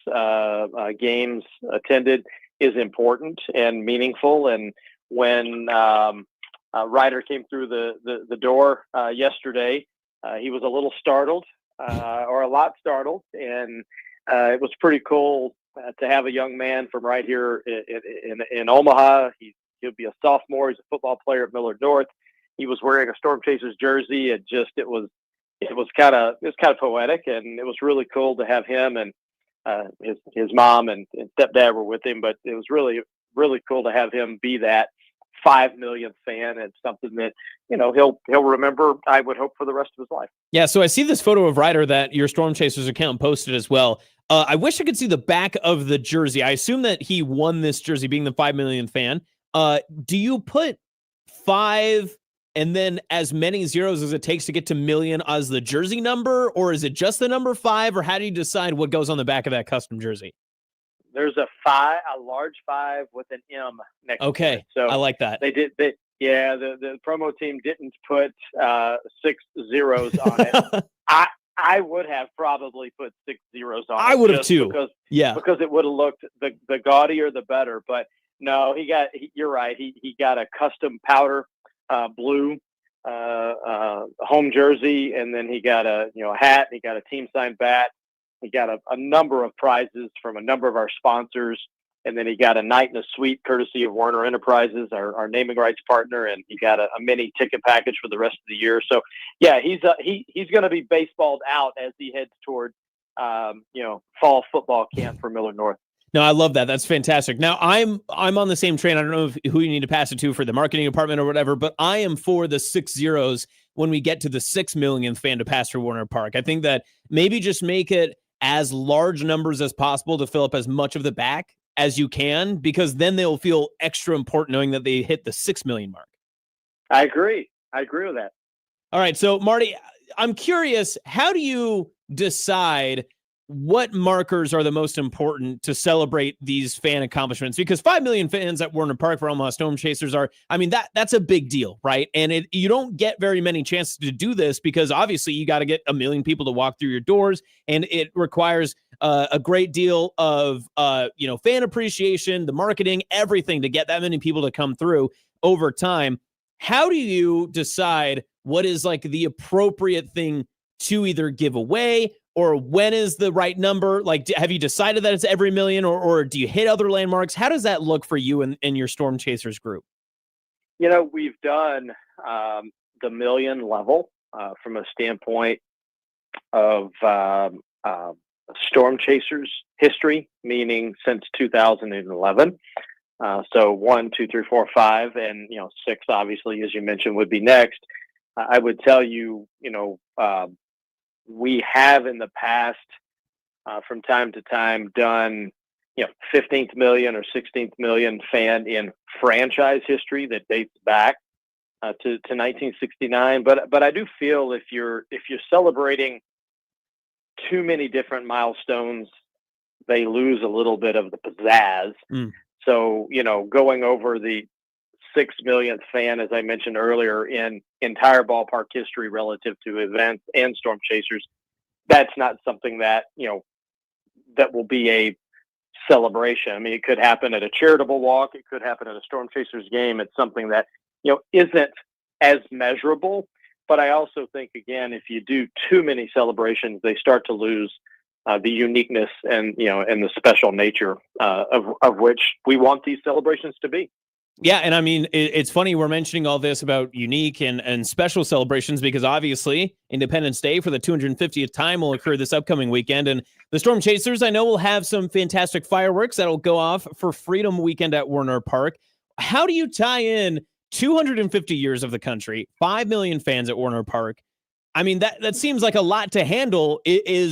games attended is important and meaningful. And when Ryder came through the door yesterday, he was a little startled, or a lot startled, and it was pretty cool to have a young man from right here in Omaha. He'll be a sophomore. He's a football player at Millard North. He was wearing a Storm Chasers jersey. It was kind of poetic, and it was really cool to have him and his mom and stepdad were with him. But it was really, really cool to have him be that 5 millionth fan. It's something that he'll remember, I would hope, for the rest of his life. Yeah. So I see this photo of Ryder that your Storm Chasers account posted as well. I wish I could see the back of the jersey. I assume that he won this jersey, being the 5 million fan. Do you put 5 and then as many zeros as it takes to get to million as the jersey number, or is it just the number 5, or how do you decide what goes on the back of that custom jersey? There's a large 5 with an M next to it. So I like that. The promo team didn't put 6 zeros on it. I would have probably put 6 zeros on it. I would have too. Because it would have looked the gaudier the better. But no, you're right. He got a custom powder blue home jersey, and then he got a hat. He got a team signed bat. He got a number of prizes from a number of our sponsors, and then he got a night in a suite courtesy of Warner Enterprises, our naming rights partner, and he got a mini ticket package for the rest of the year. So yeah, he's going to be baseballed out as he heads toward fall football camp for Millard North. No, I love that. That's fantastic. Now, I'm on the same train. I don't know who you need to pass it to for the marketing department or whatever, but I am for the 6 zeros when we get to the 6 millionth fan to pass through Warner Park. I think that maybe just make it as large numbers as possible to fill up as much of the back as you can, because then they'll feel extra important knowing that they hit the 6 million mark. I agree with that. All right. So, Marty, I'm curious, how do you decide what markers are the most important to celebrate these fan accomplishments? Because 5 million fans at Warner Park for Omaha Storm Chasers that's a big deal, right? And you don't get very many chances to do this, because obviously you got to get 1 million people to walk through your doors, and it requires a great deal of fan appreciation, the marketing, everything to get that many people to come through over time. How do you decide what is like the appropriate thing to either give away or when is the right number? Like, have you decided that it's every million, or do you hit other landmarks? How does that look for you and your Storm Chasers group? We've done the million level from a standpoint of Storm Chasers history, meaning since 2011. So 1, 2, 3, 4, 5, and 6, obviously, as you mentioned, would be next. I would tell you, we have in the past, from time to time, done 15th million or 16th million fan in franchise history that dates back to 1969. But I do feel if you're celebrating too many different milestones, they lose a little bit of the pizzazz. So, going over the 6 millionth fan, as I mentioned earlier, in entire ballpark history relative to events and Storm Chasers, that's not something that, that will be a celebration. I mean, it could happen at a charitable walk. It could happen at a Storm Chasers game. It's something that, isn't as measurable. But I also think, again, if you do too many celebrations, they start to lose the uniqueness and the special nature of which we want these celebrations to be. Yeah, and I mean, it's funny we're mentioning all this about unique and special celebrations because obviously Independence Day for the 250th time will occur this upcoming weekend. And the Storm Chasers, I know, will have some fantastic fireworks that'll go off for Freedom Weekend at Werner Park. How do you tie in 250 years of the country, 5 million fans at Werner Park? I mean, that seems like a lot to handle.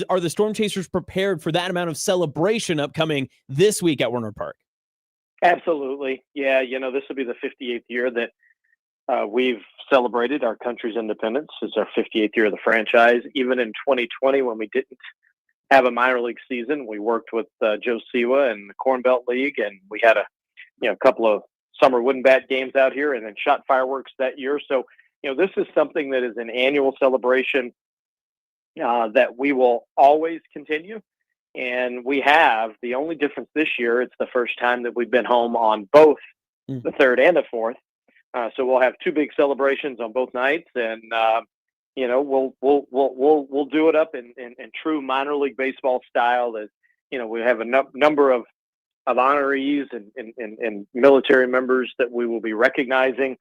Are the Storm Chasers prepared for that amount of celebration upcoming this week at Werner Park? Absolutely. Yeah. This will be the 58th year that we've celebrated our country's independence. It's our 58th year of the franchise. Even in 2020, when we didn't have a minor league season, we worked with Joe Siwa and the Corn Belt League, and we had a couple of summer wooden bat games out here and then shot fireworks that year. So, this is something that is an annual celebration that we will always continue. And we have the only difference this year. It's the first time that we've been home on both the 3rd and the 4th. So we'll have 2 big celebrations on both nights, and we'll do it up in true minor league baseball style. As we have a number of honorees and military members that we will be recognizing,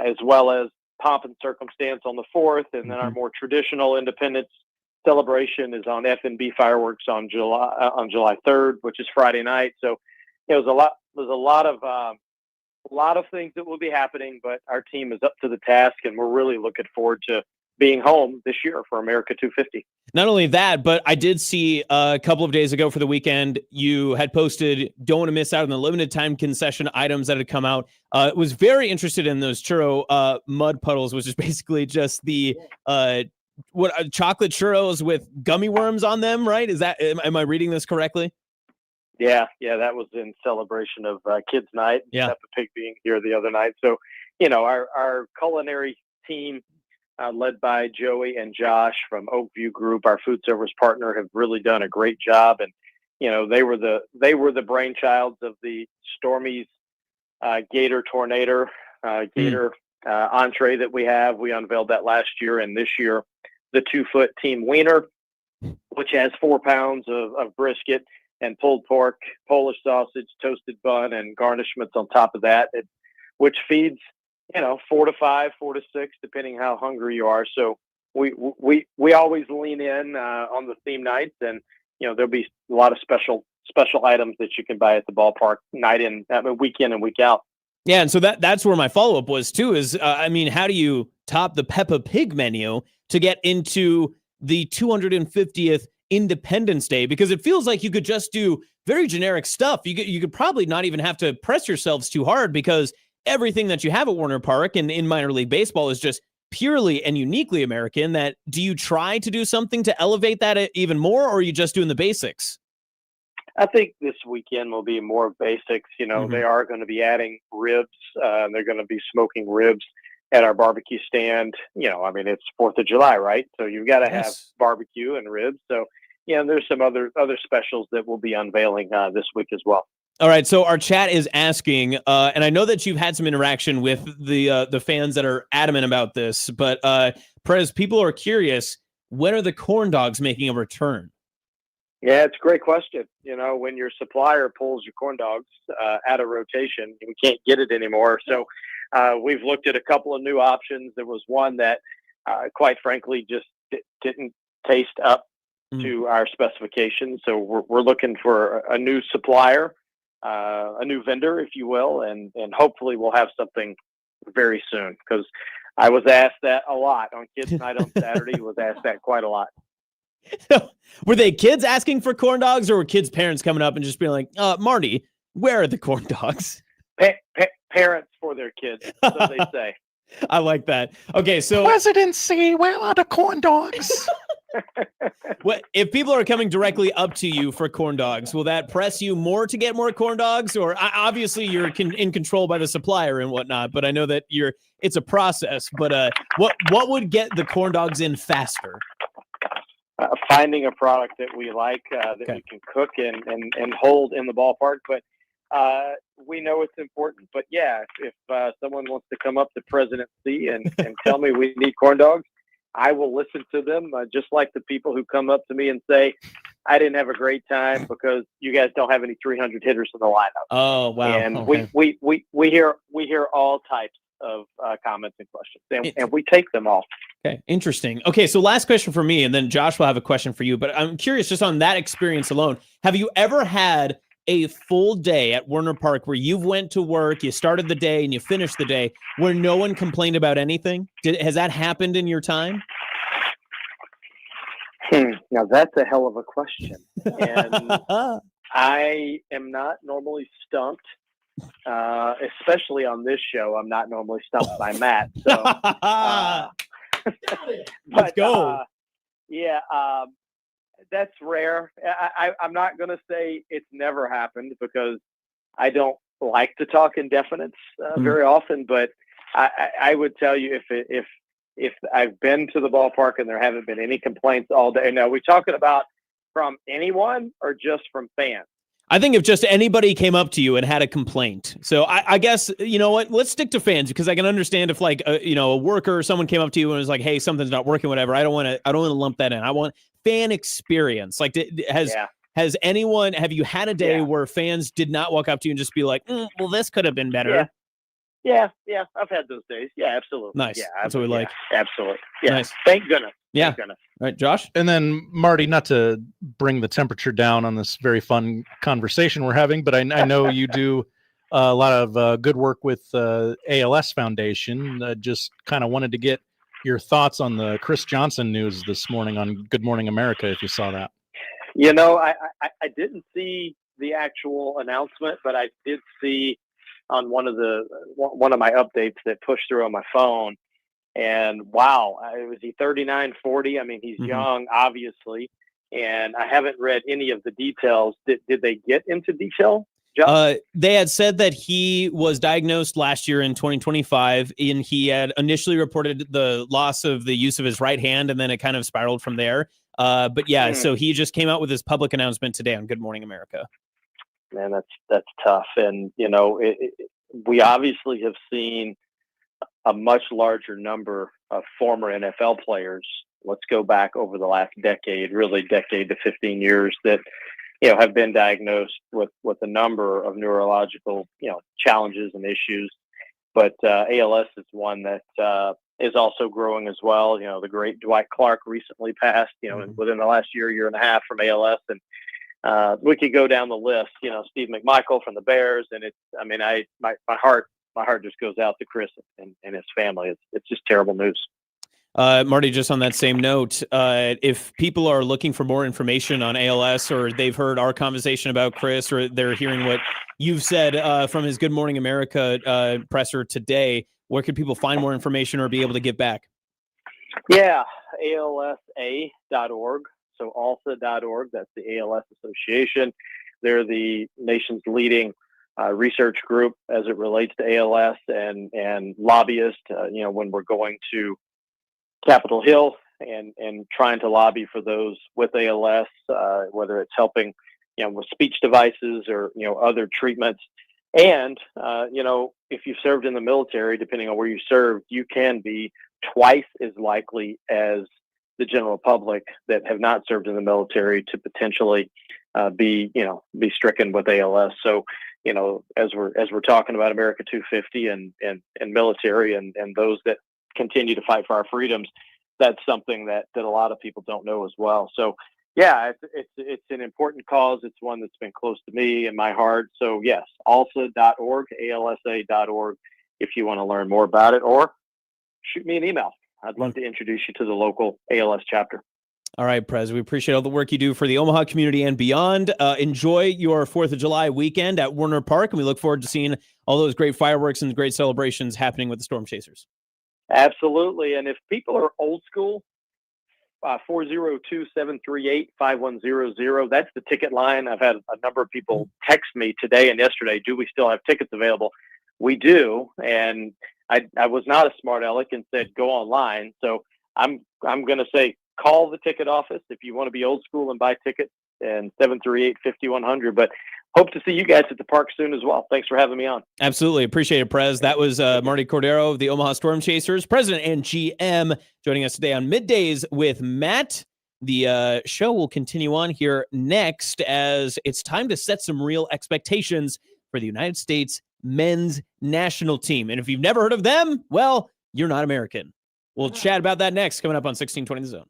as well as pomp and circumstance on the 4th, and then our more traditional Independence celebration is on F&B fireworks on July 3rd, which is Friday night. So there's a lot of things that will be happening, but our team is up to the task, and we're really looking forward to being home this year for America 250. Not only that, but I did see a couple of days ago for the weekend, you had posted, don't want to miss out on the limited time concession items that had come out. Was very interested in those churro mud puddles, which is basically just the chocolate churros with gummy worms on them, right? Am I reading this correctly? Yeah, that was in celebration of Kids Night. Yeah. Peppa Pig being here the other night. So, our culinary team, led by Joey and Josh from Oakview Group, our food service partner, have really done a great job. And, they were the brainchilds of the Stormies Gator Tornado Gator entree that we have. We unveiled that last year, and this year, the 2-foot team wiener, which has 4 pounds of brisket and pulled pork, Polish sausage, toasted bun, and garnishments on top of that, which feeds 4 to 5, 4 to 6, depending how hungry you are. So we always lean in on the theme nights, and there'll be a lot of special items that you can buy at the ballpark week in and week out. Yeah, and so that's where my follow-up was too, is how do you top the Peppa Pig menu to get into the 250th Independence Day? Because it feels like you could just do very generic stuff. You could probably not even have to press yourselves too hard, because everything that you have at Werner Park and in minor league baseball is just purely and uniquely American. Do you try to do something to elevate that even more, or are you just doing the basics? I think this weekend will be more basics. They are going to be adding ribs. They're going to be smoking ribs at our barbecue stand. It's 4th of July, right? So you've got to have barbecue and ribs. So, there's some other specials that we'll be unveiling this week as well. All right. So our chat is asking, and I know that you've had some interaction with the fans that are adamant about this, but Perez, people are curious. when are the corn dogs making a return? Yeah, it's a great question. When your supplier pulls your corn dogs out of rotation, we can't get it anymore. So we've looked at a couple of new options. There was one that, quite frankly, just didn't taste up to our specifications. So we're looking for a new supplier, a new vendor, if you will, and hopefully we'll have something very soon, because I was asked that a lot on Kids Night on Saturday. Was asked that quite a lot. Were they kids asking for corn dogs, or were kids' parents coming up and just being like, Marty, where are the corn dogs? Parents for their kids, so they say. I like that. Okay, so presidency, where are the corn dogs? What if people are coming directly up to you for corn dogs? Will that press you more to get more corn dogs, or obviously you're in control by the supplier and whatnot? But I know that it's a process. But what would get the corn dogs in faster? Finding a product that we like, that we can cook and hold in the ballpark. But we know it's important. But yeah, if someone wants to come up to President C and tell me we need corn dogs, I will listen to them, just like the people who come up to me and say, I didn't have a great time because you guys don't have any 300 hitters in the lineup. Oh, wow. And okay. we hear all types of comments and questions, and we take them all. Okay, interesting. Okay, so last question for me, and then Josh will have a question for you. But I'm curious, just on that experience alone, have you ever had a full day at Werner Park where you went to work, you started the day, and you finished the day where no one complained about anything? Has that happened in your time? Now, that's a hell of a question. And I am not normally stumped, especially on this show. I'm not normally stumped by Matt. So, let's go. That's rare. I'm not going to say it's never happened, because I don't like to talk indefinites very often. But I would tell you, if I've been to the ballpark and there haven't been any complaints all day. Now, are we talking about from anyone or just from fans? I think if just anybody came up to you and had a complaint. So I guess, you know what, let's stick to fans, because I can understand if like, a worker or someone came up to you and was like, hey, something's not working, whatever. I don't want to lump that in. I want fan experience. Like have you had a day where fans did not walk up to you and just be like, well, this could have been better? Yeah. I've had those days. Yeah, absolutely. Nice. Yeah, that's what we like. Absolutely. Yeah. Nice. Thank goodness. Yeah. Thank goodness. All right, Josh. And then Marty, not to bring the temperature down on this very fun conversation we're having, but I know you do a lot of good work with ALS Foundation. Just kind of wanted to get your thoughts on the Chris Johnson news this morning on Good Morning America, if you saw that. I didn't see the actual announcement, but I did see on one of my updates that pushed through on my phone. And wow, was he 39, 40? I mean, he's young, obviously. And I haven't read any of the details. Did they get into detail, John? They had said that he was diagnosed last year in 2025, and he had initially reported the loss of the use of his right hand, and then it kind of spiraled from there. But yeah, so he just came out with his public announcement today on Good Morning America. Man, that's tough. And, we obviously have seen a much larger number of former NFL players. Let's go back over the last decade to 15 years that, have been diagnosed with a number of neurological, challenges and issues. But ALS is one that is also growing as well. The great Dwight Clark recently passed, within the last year and a half from ALS. And we could go down the list, Steve McMichael from the Bears. And my heart just goes out to Chris and his family. It's just terrible news. Marty, just on that same note, if people are looking for more information on ALS, or they've heard our conversation about Chris, or they're hearing what you've said from his Good Morning America presser today, where could people find more information or be able to give back? Yeah, ALSA.org. So ALSA.org, that's the ALS Association. They're the nation's leading research group as it relates to ALS and lobbyists, when we're going to Capitol Hill and trying to lobby for those with ALS, whether it's helping, with speech devices or, other treatments. And, if you've served in the military, depending on where you served, you can be twice as likely as the general public that have not served in the military to potentially be stricken with ALS. So, as we're talking about America 250 and military and those that continue to fight for our freedoms, that's something that a lot of people don't know as well. So, yeah, it's an important cause. It's one that's been close to me and my heart. So, yes, alsa.org, alsa.org, if you want to learn more about it, or shoot me an email. I'd love to introduce you to the local ALS chapter. All right, Prez, we appreciate all the work you do for the Omaha community and beyond. Enjoy your 4th of July weekend at Warner Park, and we look forward to seeing all those great fireworks and great celebrations happening with the Storm Chasers. Absolutely. And if people are old school, 402-738-5100. That's the ticket line. I've had a number of people text me today and yesterday, do we still have tickets available? We do. And I was not a smart aleck and said, go online. So I'm going to say, call the ticket office if you want to be old school and buy tickets, and 738-5100. But hope to see you guys at the park soon as well. Thanks for having me on. Absolutely. Appreciate it, Prez. That was Marty Cordero of the Omaha Storm Chasers, president and GM, joining us today on Middays with Matt. The show will continue on here next, as it's time to set some real expectations for the United States men's national team. And if you've never heard of them, well, you're not American. We'll chat about that next, coming up on 1620 The Zone.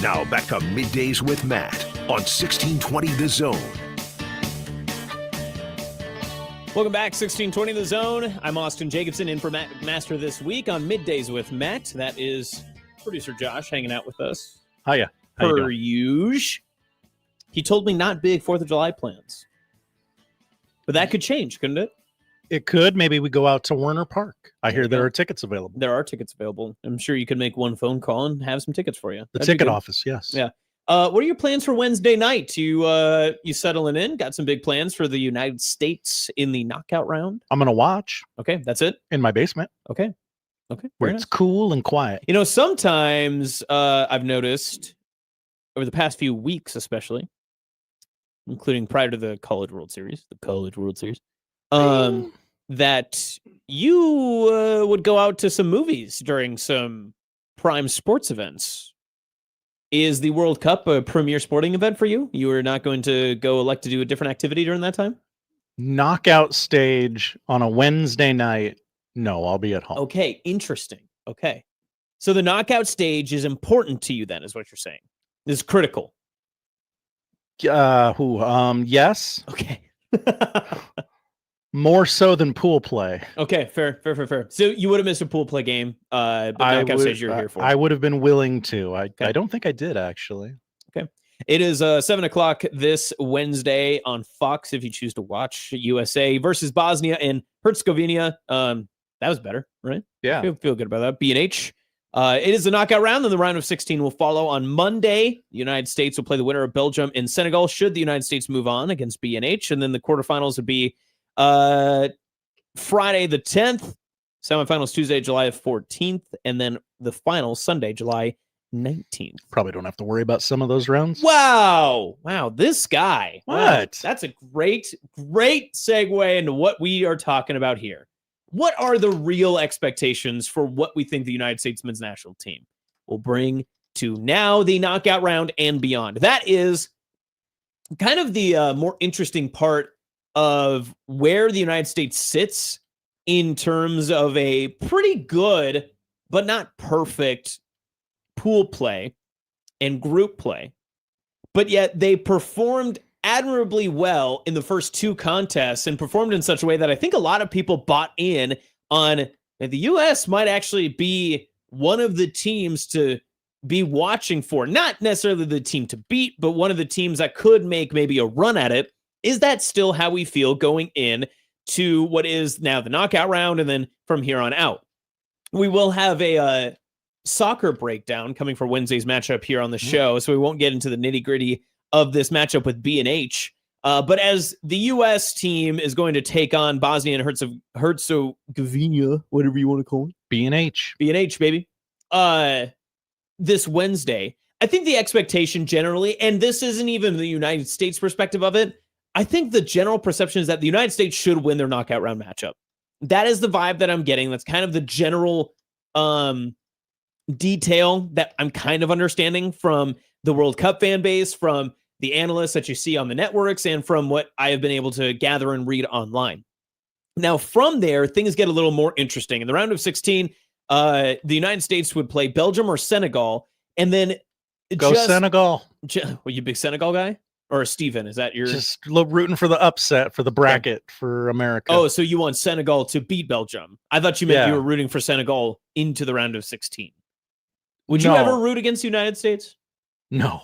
Now back to Middays with Matt on 1620 The Zone. Welcome back, 1620 The Zone. I'm Austin Jacobsen in for Matt McMaster this week on Middays with Matt. That is producer Josh hanging out with us. Hiya. How you Per doing? usual. He told me not big 4th of July plans. But that could change, couldn't it? It could. Maybe we go out to Werner Park. I hear there are tickets available. There are tickets available. I'm sure you could make one phone call and have some tickets for you. The That'd be ticket good. office, yes. Yeah. What are your plans for Wednesday night? You settling in? Got some big plans for the United States in the knockout round? I'm going to watch. Okay, that's it? In my basement. Okay. Where very it's nice. cool and quiet. You know, sometimes I've noticed over the past few weeks, especially, including prior to the College World Series, that you would go out to some movies during some prime sports events. Is the World Cup a premier sporting event for you? You are not going to go elect to do a different activity during that time? Knockout stage on a Wednesday night. No, I'll be at home. Okay, interesting. Okay. So the knockout stage is important to you then, is what you're saying. It's critical. Yes. Okay. More so than pool play. Okay, fair. So you would have missed a pool play game, but knockout stage you're here for. I would have been willing to. I don't think I did, actually. Okay. It is 7 o'clock this Wednesday on Fox if you choose to watch USA versus Bosnia and Herzegovina. That was better, right? Yeah. Feel good about that. B&H. It is the knockout round, and the round of 16 will follow on Monday. The United States will play the winner of Belgium and Senegal should the United States move on against B&H, and then the quarterfinals would be Friday the 10th, semifinals Tuesday, July 14th, and then the finals Sunday, July 19th. Probably don't have to worry about some of those rounds. Wow, this guy. What? Wow, that's a great segue into what we are talking about here. What are the real expectations for what we think the United States men's national team will bring to now the knockout round and beyond? That is kind of the more interesting part of where the United States sits in terms of a pretty good, but not perfect pool play and group play. But yet they performed admirably well in the first two contests and performed in such a way that I think a lot of people bought in on that the U.S. might actually be one of the teams to be watching for. Not necessarily the team to beat, but one of the teams that could make maybe a run at it. Is that still how we feel going in to what is now the knockout round and then from here on out? We will have a soccer breakdown coming for Wednesday's matchup here on the show, so we won't get into the nitty-gritty of this matchup with B&H. But as the U.S. team is going to take on Bosnia and Herzegovina, whatever you want to call it. B&H. B&H, baby. This Wednesday, I think the expectation generally, and this isn't even the United States perspective of it, I think the general perception is that the United States should win their knockout round matchup. That is the vibe that I'm getting. That's kind of the general detail that I'm kind of understanding from the World Cup fan base, from the analysts that you see on the networks, and from what I have been able to gather and read online. Now, from there, things get a little more interesting. In the round of 16, the United States would play Belgium or Senegal, and then Senegal. Were you a big Senegal guy? Or Steven, is that your... Just rooting for the upset, for the bracket, for America. Oh, so you want Senegal to beat Belgium. I thought you meant you were rooting for Senegal into the round of 16. Would you ever root against the United States? No.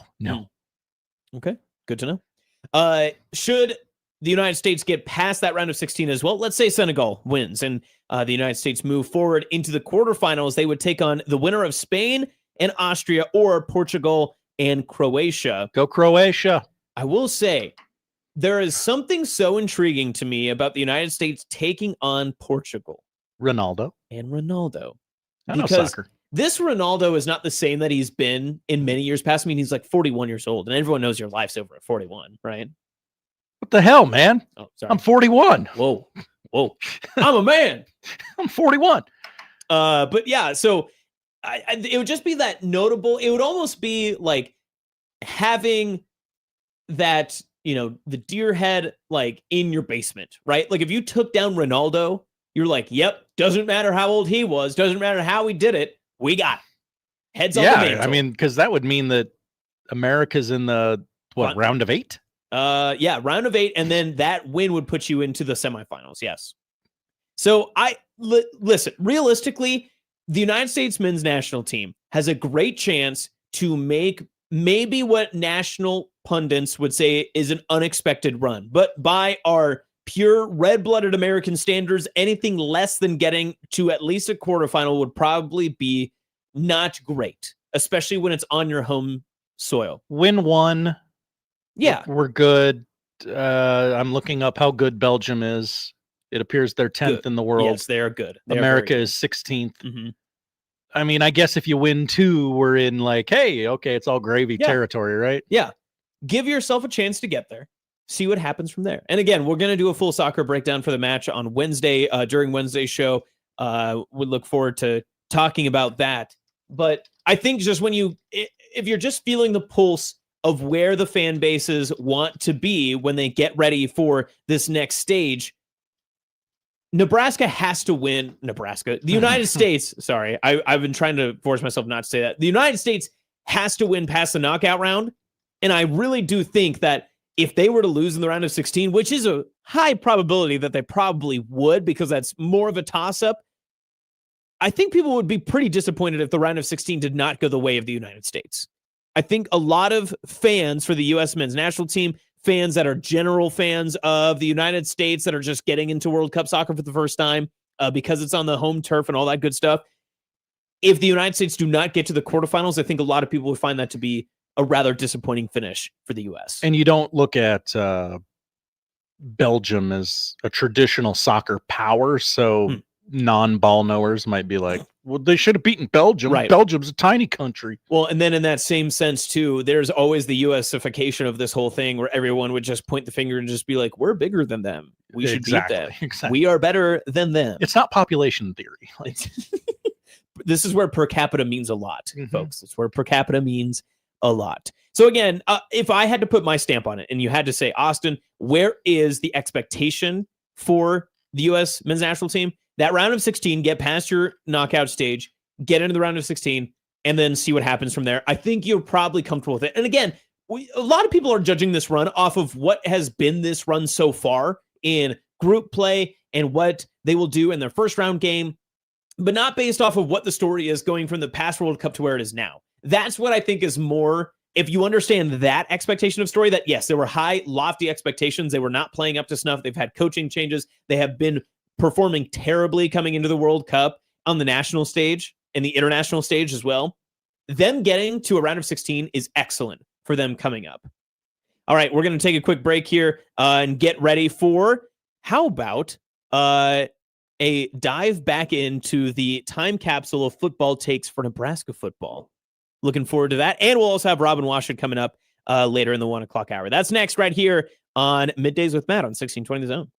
Okay, good to know. Should the United States get past that round of 16 as well, let's say Senegal wins and the United States move forward into the quarterfinals, they would take on the winner of Spain and Austria or Portugal and Croatia. Go Croatia. I will say, there is something so intriguing to me about the United States taking on Portugal. Ronaldo. Because this Ronaldo is not the same that he's been in many years past. I mean, he's like 41 years old, and everyone knows your life's over at 41, right? What the hell, man? Oh, sorry. I'm 41. Whoa. I'm a man. I'm 41. But yeah, so it would just be that notable. It would almost be like having that, the deer head like in your basement, right? Like if you took down Ronaldo, you're like, yep, doesn't matter how old he was, doesn't matter how he did it, we got it. Heads on the mantle. I mean, because that would mean that America's in the round of 8? Yeah, round of 8, and then that win would put you into the semifinals. Yes. So listen, realistically, the United States men's national team has a great chance to make maybe what national pundits would say is an unexpected run. But by our pure red-blooded American standards, anything less than getting to at least a quarterfinal would probably be not great, especially when it's on your home soil. Win 1. Yeah. We're good. I'm looking up how good Belgium is. It appears they're 10th in the world. Yes, they are good. America is 16th. Mm-hmm. I mean, I guess if you win 2, we're in like, hey, okay, it's all gravy territory, right? Yeah. Give yourself a chance to get there. See what happens from there. And again, we're going to do a full soccer breakdown for the match on Wednesday during Wednesday's show. We look forward to talking about that. But I think just if you're just feeling the pulse of where the fan bases want to be when they get ready for this next stage, Nebraska has to win. The United States, sorry, I've been trying to force myself not to say that. The United States has to win past the knockout round. And I really do think that if they were to lose in the round of 16, which is a high probability that they probably would because that's more of a toss-up, I think people would be pretty disappointed if the round of 16 did not go the way of the United States. I think a lot of fans for the U.S. men's national team, fans that are general fans of the United States that are just getting into World Cup soccer for the first time because it's on the home turf and all that good stuff, if the United States do not get to the quarterfinals, I think a lot of people would find that to be a rather disappointing finish for the U.S. And you don't look at Belgium as a traditional soccer power, so non-ball knowers might be like, well, they should have beaten Belgium. Right. Belgium's a tiny country. Well, and then in that same sense, too, there's always the U.S.ification of this whole thing where everyone would just point the finger and just be like, we're bigger than them. We should beat them. Exactly. We are better than them. It's not population theory. Like, this is where per capita means a lot, folks. It's where per capita means a lot. So again, if I had to put my stamp on it and you had to say, Austin, where is the expectation for the U.S. men's national team? That round of 16, get past your knockout stage, get into the round of 16, and then see what happens from there. I think you're probably comfortable with it. And again, a lot of people are judging this run off of what has been this run so far in group play and what they will do in their first round game, but not based off of what the story is going from the past World Cup to where it is now. That's what I think is more, if you understand that expectation of story, that yes, there were high, lofty expectations. They were not playing up to snuff. They've had coaching changes. They have been performing terribly coming into the World Cup on the national stage and the international stage as well. Them getting to a round of 16 is excellent for them coming up. All right, we're going to take a quick break here and get ready for, how about a dive back into the time capsule of football takes for Nebraska football. Looking forward to that. And we'll also have Robin Washut coming up later in the 1 o'clock hour. That's next right here on Middays with Matt on 1620 The Zone.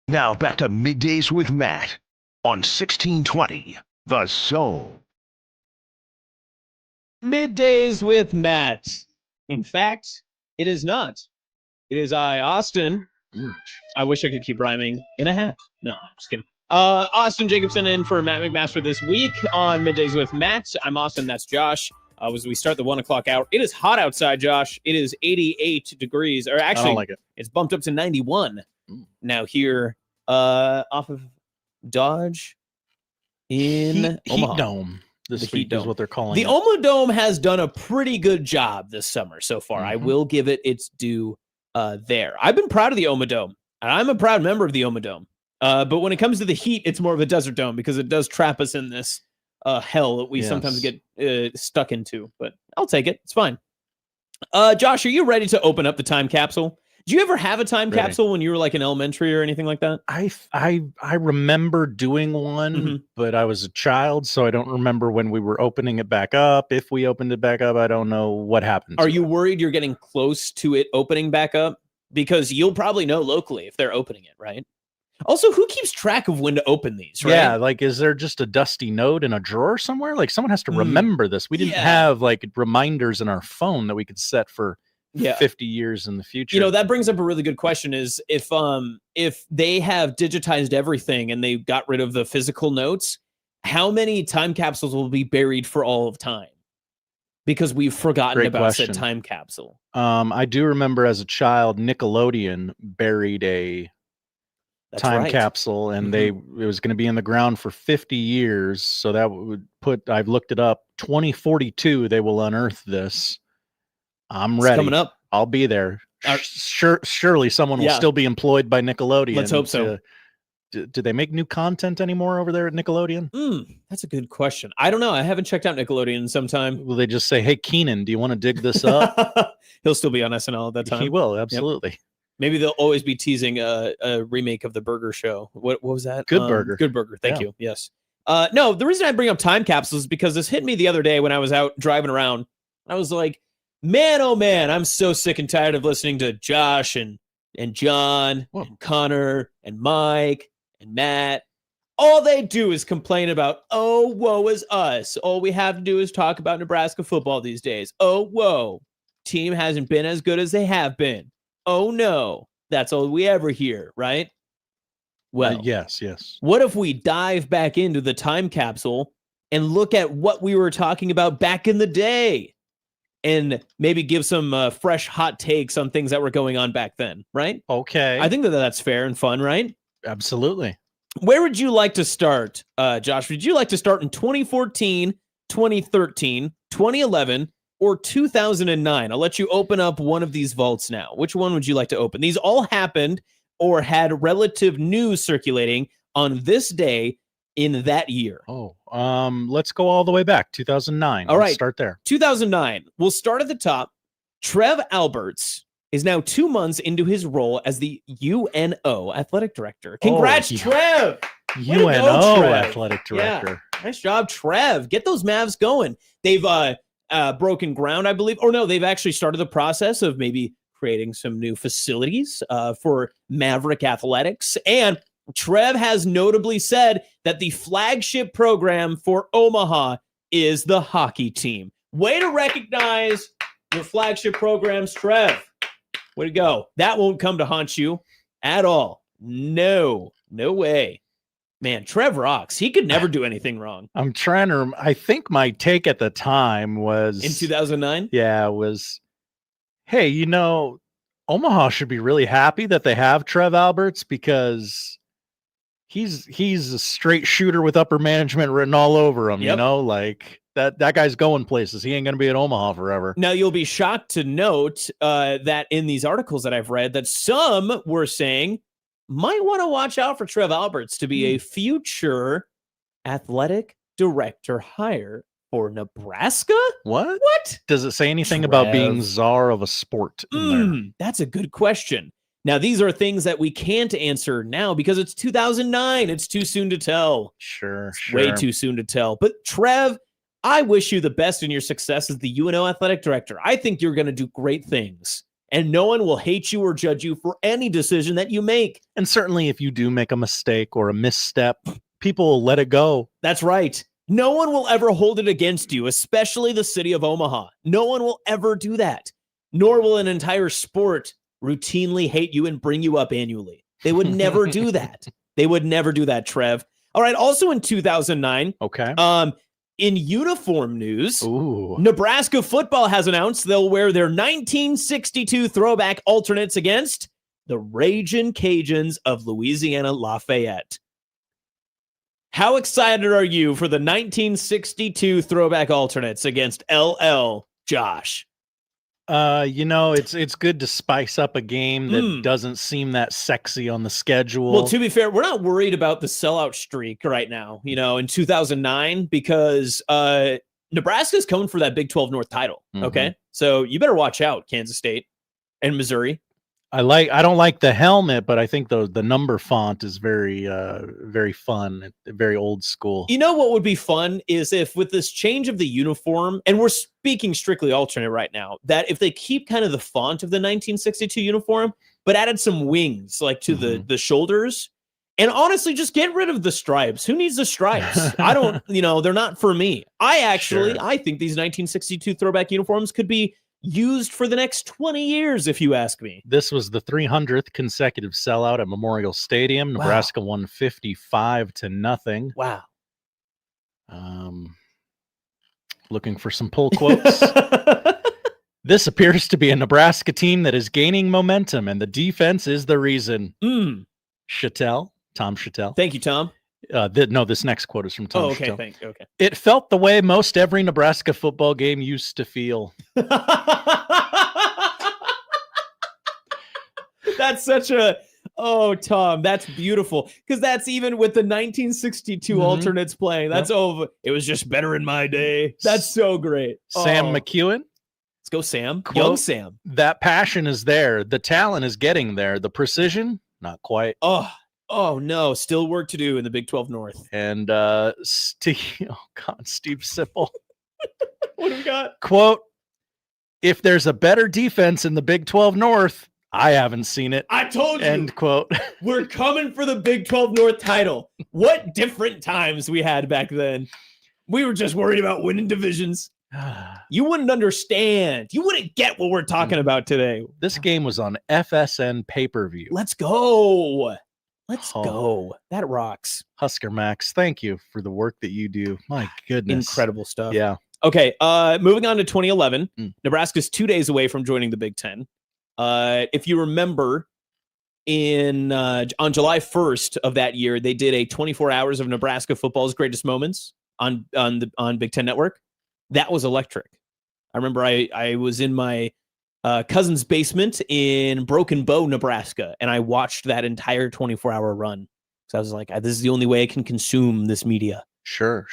Now back to Middays with Matt on 1620 The Zone. Middays with Matt. In fact, it is not. It is I, Austin. I wish I could keep rhyming in a hat. No, I'm just kidding. Austin Jacobsen in for Matt McMaster this week on Middays with Matt. I'm Austin. That's Josh. As we start the 1 o'clock hour, it is hot outside, Josh. It is 88 degrees, or actually, I don't like it. It's bumped up to 91 now here off of Dodge in Omaha. Heat Dome. This week is what they're calling the it. Omaha Dome has done a pretty good job this summer so far. I will give it its due there. I've been proud of the Omaha Dome, and I'm a proud member of the Omaha Dome. But when it comes to the heat, it's more of a desert dome because it does trap us in this hell that we sometimes get stuck into. But I'll take it. It's fine. Josh, are you ready to open up the time capsule? Did you ever have a time capsule when you were like in elementary or anything like that? I remember doing one, but I was a child, so I don't remember when we were opening it back up. If we opened it back up, I don't know what happened. Are you worried you're getting close to it opening back up? Because you'll probably know locally if they're opening it, right? Also, who keeps track of when to open these, right? Yeah, like, is there just a dusty note in a drawer somewhere? Like, someone has to remember this. We didn't have, like, reminders in our phone that we could set for 50 years in the future. You know, that brings up a really good question is if they have digitized everything and they got rid of the physical notes, how many time capsules will be buried for all of time? Because we've forgotten about said time capsule. I do remember as a child, Nickelodeon buried a time capsule, and it was going to be in the ground for 50 years. So that would put, I've looked it up, 2042, they will unearth this. I'm ready. It's coming up. I'll be there. Surely someone will still be employed by Nickelodeon. Let's hope so. Do they make new content anymore over there at Nickelodeon? That's a good question. I don't know. I haven't checked out Nickelodeon in some time. Will they just say, hey, Keenan, do you want to dig this up? He'll still be on SNL at that time. He will, absolutely. Yep. Maybe they'll always be teasing a remake of The Burger Show. What was that? Good Burger. Good Burger. Thank you. Yes. No, the reason I bring up time capsules is because this hit me the other day when I was out driving around. I was like, man, oh man, I'm so sick and tired of listening to Josh and John and Connor and Mike and Matt. All they do is complain about, oh, woe is us. All we have to do is talk about Nebraska football these days. Oh, whoa. Team hasn't been as good as they have been. Oh, no. That's all we ever hear, right? Well, yes. What if we dive back into the time capsule and look at what we were talking about back in the day and maybe give some fresh hot takes on things that were going on back then, right? Okay. I think that's fair and fun, right? Absolutely. Where would you like to start, Josh? Would you like to start in 2014, 2013, 2011, or 2009? I'll let you open up one of these vaults now. Which one would you like to open? These all happened or had relative news circulating on this day in that year. Let's go all the way back, 2009. All right. Let's start there. 2009. We'll start at the top. Trev Alberts is now 2 months into his role as the UNO athletic director. Congrats, Trev! UNO athletic director. Yeah. Nice job, Trev. Get those Mavs going. They've broken ground, I believe. Or no, they've actually started the process of maybe creating some new facilities for Maverick athletics. And Trev has notably said that the flagship program for Omaha is the hockey team. Way to recognize your flagship programs, Trev. Way to go. That won't come to haunt you at all. No way. Man, Trev rocks. He could never do anything wrong. I'm trying to, I think my take at the time was in 2009. Yeah, was, hey, you know, Omaha should be really happy that they have Trev Alberts because he's a straight shooter with upper management written all over him. You know, like that guy's going places. He ain't going to be at Omaha forever. Now, you'll be shocked to note that in these articles that I've read, that some were saying might want to watch out for Trev Alberts to be a future athletic director hire for Nebraska. What? Does it say anything about being czar of a sport in there? That's a good question. Now, these are things that we can't answer now because it's 2009. It's too soon to tell. Sure. Way too soon to tell. But Trev, I wish you the best in your success as the UNO athletic director. I think you're going to do great things. and no one will hate you or judge you for any decision that you make. And certainly if you do make a mistake or a misstep, people will let it go. That's right. No one will ever hold it against you, especially the city of Omaha. No one will ever do that. Nor will an entire sport routinely hate you and bring you up annually. They would never do that. They would never do that, Trev. All right. Also in 2009. Okay. In uniform news, Nebraska football has announced they'll wear their 1962 throwback alternates against the Ragin' Cajuns of Louisiana Lafayette. How excited are you for the 1962 throwback alternates against LL, Josh? It's good to spice up a game that doesn't seem that sexy on the schedule. Well, to be fair, we're not worried about the sellout streak right now, in 2009, because Nebraska's coming for that Big 12 North title. Okay. So you better watch out, Kansas State and Missouri. I don't like the helmet, but I think the number font is very very fun, very old school. You know what would be fun is if with this change of the uniform, and we're speaking strictly alternate right now, that if they keep kind of the font of the 1962 uniform, but added some wings like to the shoulders, and honestly just get rid of the stripes. Who needs the stripes? I don't, they're not for me. I think these 1962 throwback uniforms could be used for the next 20 years, if you ask me. This was the 300th consecutive sellout at Memorial Stadium. Nebraska won 55-0. Wow. Looking for some pull quotes. This appears to be a Nebraska team that is gaining momentum, and the defense is the reason. Tom Chattel. Thank you, Tom. This next quote is from Tom. Okay. It felt the way most every Nebraska football game used to feel. That's such a Tom, that's beautiful, because that's even with the 1962 alternates playing. That's over. It was just better in my day. That's so great. Sam McEwen. Let's go, Sam. Quote, Young Sam. That passion is there. The talent is getting there. The precision, not quite. Oh no, still work to do in the Big 12 North. And Steve Sipple. What do we got? Quote, if there's a better defense in the Big 12 North, I haven't seen it. I told you. End quote. We're coming for the Big 12 North title. What different times we had back then. We were just worried about winning divisions. You wouldn't understand. You wouldn't get what we're talking about today. This game was on FSN pay-per-view. Let's go. Let's go. That rocks. Husker Max, thank you for the work that you do. My goodness. Incredible stuff. Yeah. Okay, moving on to 2011. Nebraska's 2 days away from joining the Big Ten. If you remember, on July 1st of that year, they did a 24 hours of Nebraska football's greatest moments on Big Ten Network. That was electric. I remember I was in my cousin's basement in Broken Bow, Nebraska, and I watched that entire 24-hour run. So I was like, this is the only way I can consume this media. Sure.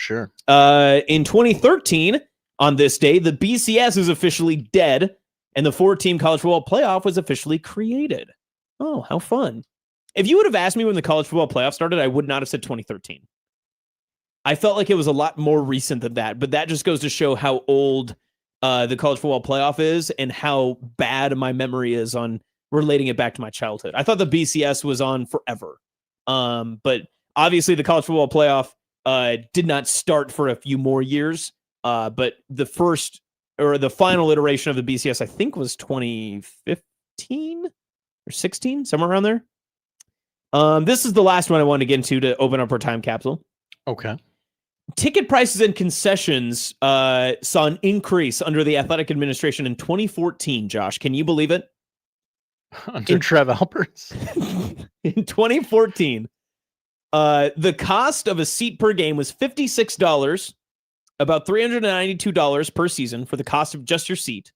In 2013, on this day, the BCS is officially dead, and the 4-team college football playoff was officially created. Oh, how fun. If you would have asked me when the college football playoff started, I would not have said 2013. I felt like it was a lot more recent than that, but that just goes to show how old the college football playoff is and how bad my memory is on relating it back to my childhood. I thought the BCS was on forever. But obviously the college football playoff did not start for a few more years. But the first or the final iteration of the BCS, I think, was 2015 or 16, somewhere around there. This is the last one I wanted to get into to open up our time capsule. Okay. Ticket prices and concessions saw an increase under the athletic administration in 2014, Josh. Can you believe it? Under Trev Alberts? In 2014, the cost of a seat per game was $56, about $392 per season for the cost of just your seat.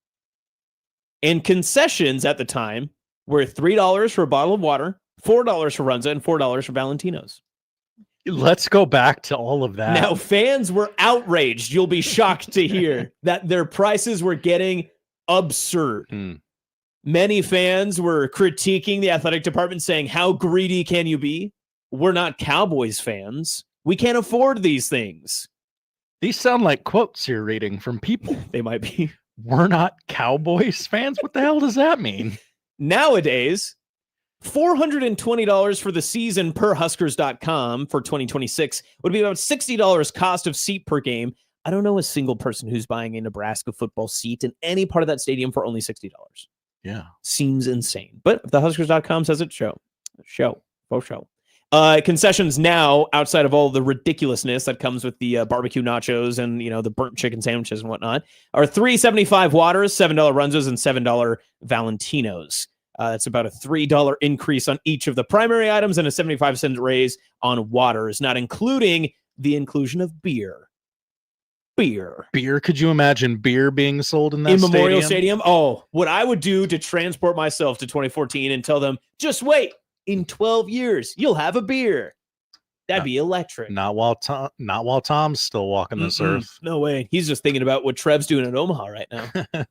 And concessions at the time were $3 for a bottle of water, $4 for Runza, and $4 for Valentino's. Let's go back to all of that. Now, fans were outraged. You'll be shocked to hear that their prices were getting absurd. Many fans were critiquing the athletic department, saying, how greedy can you be? We're not Cowboys fans. We can't afford these things. These sound like quotes you're reading from people. They might be. We're not Cowboys fans? What the hell does that mean? Nowadays, $420 for the season per Huskers.com for 2026 would be about $60 cost of seat per game. I don't know a single person who's buying a Nebraska football seat in any part of that stadium for only $60. Yeah. Seems insane. But if the Huskers.com says it, show. Concessions now, outside of all the ridiculousness that comes with the barbecue nachos and, the burnt chicken sandwiches and whatnot, are $3.75 waters, $7 runzos, and $7 Valentinos. That's about a $3 increase on each of the primary items and a 75-cent raise on waters, not including the inclusion of beer. Beer. Could you imagine beer being sold in that Memorial Stadium? Oh, what I would do to transport myself to 2014 and tell them, just wait, in 12 years, you'll have a beer. That'd be electric. Not while Tom's still walking this earth. No way. He's just thinking about what Trev's doing in Omaha right now. I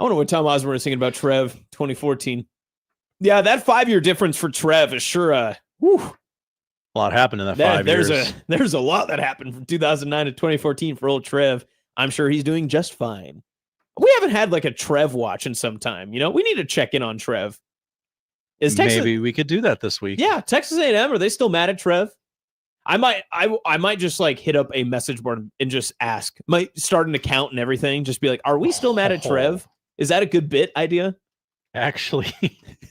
wonder what Tom Osborne is thinking about Trev 2014. Yeah, that 5-year difference for Trev is sure a lot happened in that 5 years. There's a lot that happened from 2009 to 2014 for old Trev. I'm sure he's doing just fine. We haven't had like a Trev watch in some time. We need to check in on Trev. Maybe we could do that this week. Yeah, Texas A&M, are they still mad at Trev? I might just like hit up a message board and just ask. Might start an account and everything. Just be like, are we still mad at Trev? Is that a good bit idea? Actually,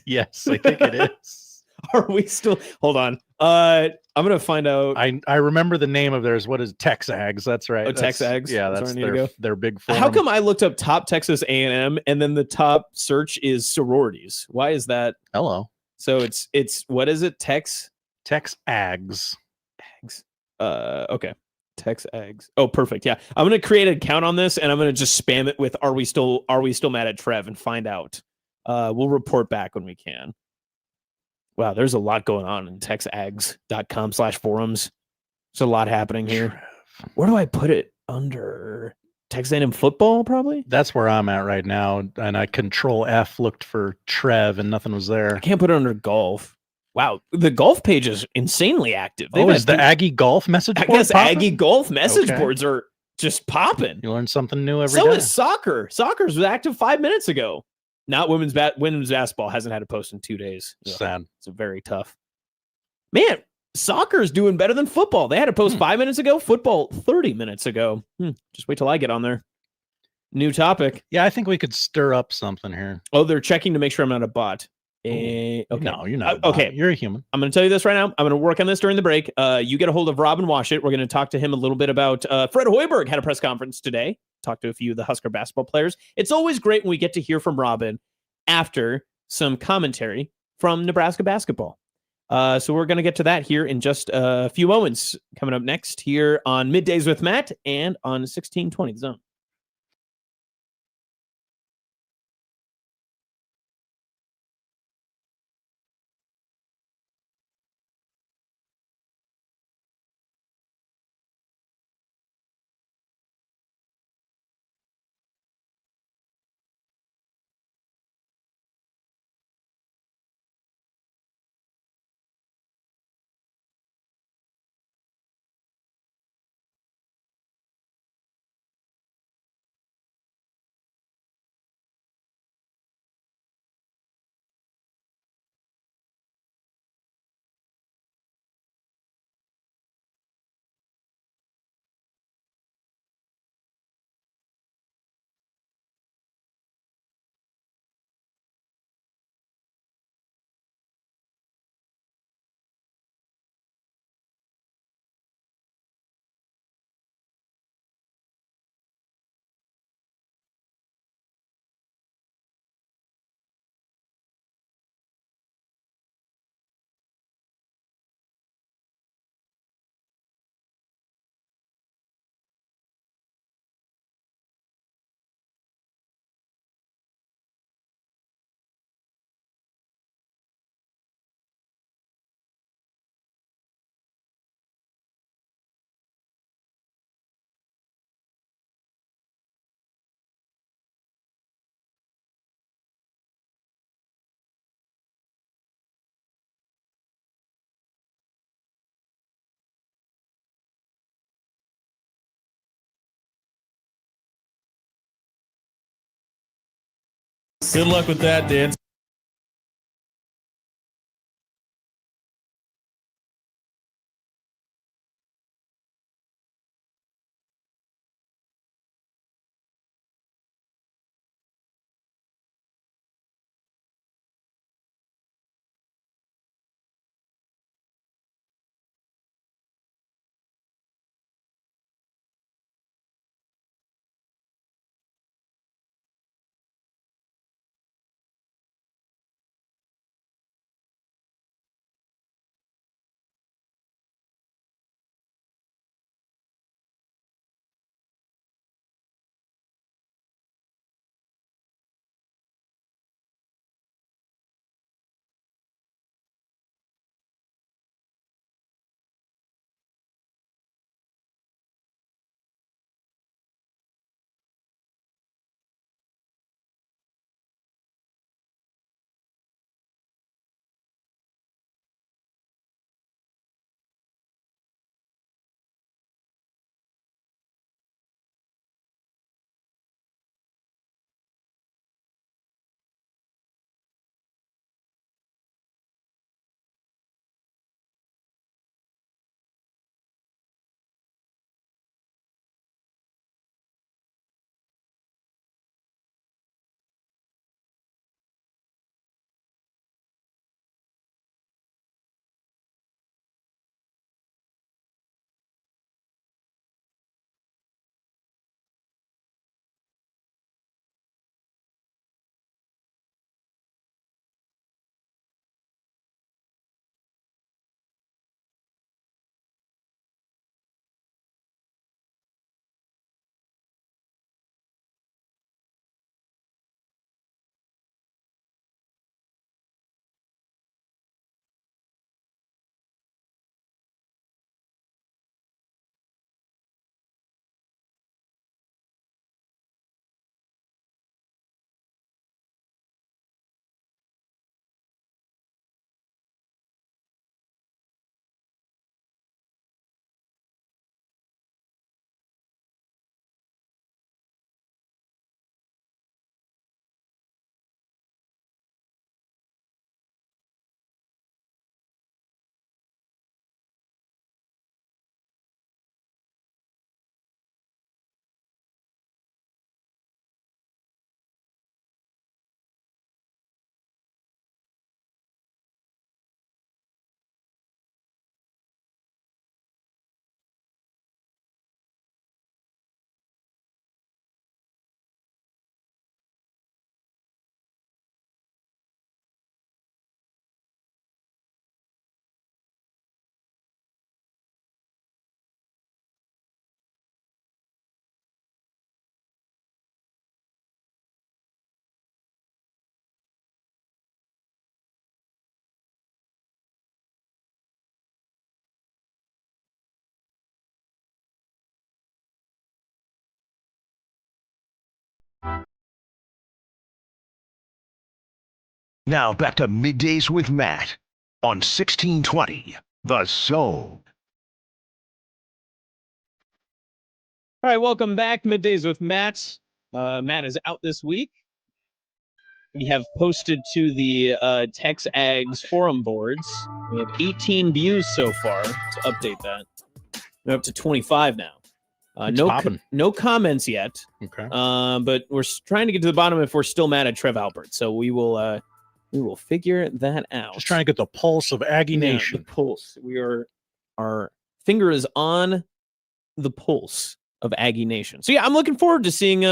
yes, I think it is. Are we still? Hold on. I'm gonna find out. I remember the name of theirs. What is Texags? That's right. Oh, Texags. Yeah, that's their big forum. How come I looked up top Texas A&M and then the top search is sororities? Why is that? Hello. So it's what is it? Texags. Okay. Texags. Oh, perfect. Yeah. I'm going to create an account on this and I'm going to just spam it with are we still mad at Trev and find out. We'll report back when we can. Wow, there's a lot going on in texags.com/forums. There's a lot happening here. Where do I put it? Under Texas A&M football, probably? That's where I'm at right now. And I Control F looked for Trev and nothing was there. I can't put it under golf. Wow, the golf page is insanely active. Is the Aggie golf message board? I guess popping? Aggie golf message boards are just popping. You learn something new every day. So is soccer. Soccer's was active 5 minutes ago. Not women's basketball hasn't had a post in 2 days. Sad. It's very tough. Man, soccer is doing better than football. They had a post 5 minutes ago. Football 30 minutes ago. Just wait till I get on there. New topic. Yeah, I think we could stir up something here. Oh, they're checking to make sure I'm not a bot. Okay. No, you're not. Okay, you're a human. I'm going to tell you this right now. I'm going to work on this during the break. You get a hold of Robin Washut. We're going to talk to him a little bit about Fred Hoiberg had a press conference today. Talked to a few of the Husker basketball players. It's always great when we get to hear from Robin after some commentary from Nebraska basketball. So we're going to get to that here in just a few moments. Coming up next here on Middays with Matt and on 1620 The Zone. Good luck with that, Dan. Now back to Middays with Matt on 1620 The Zone. All right, welcome back. Middays with Matt. Matt is out this week. We have posted to the Tex Ags forum boards. We have 18 views so far to update that. We're up to 25 now. No comments yet. Okay. But we're trying to get to the bottom if we're still mad at Trev Alpert. So we will figure that out. Just trying to get the pulse of Aggie Nation. The pulse. Our finger is on the pulse of Aggie Nation. So yeah, I'm looking forward to seeing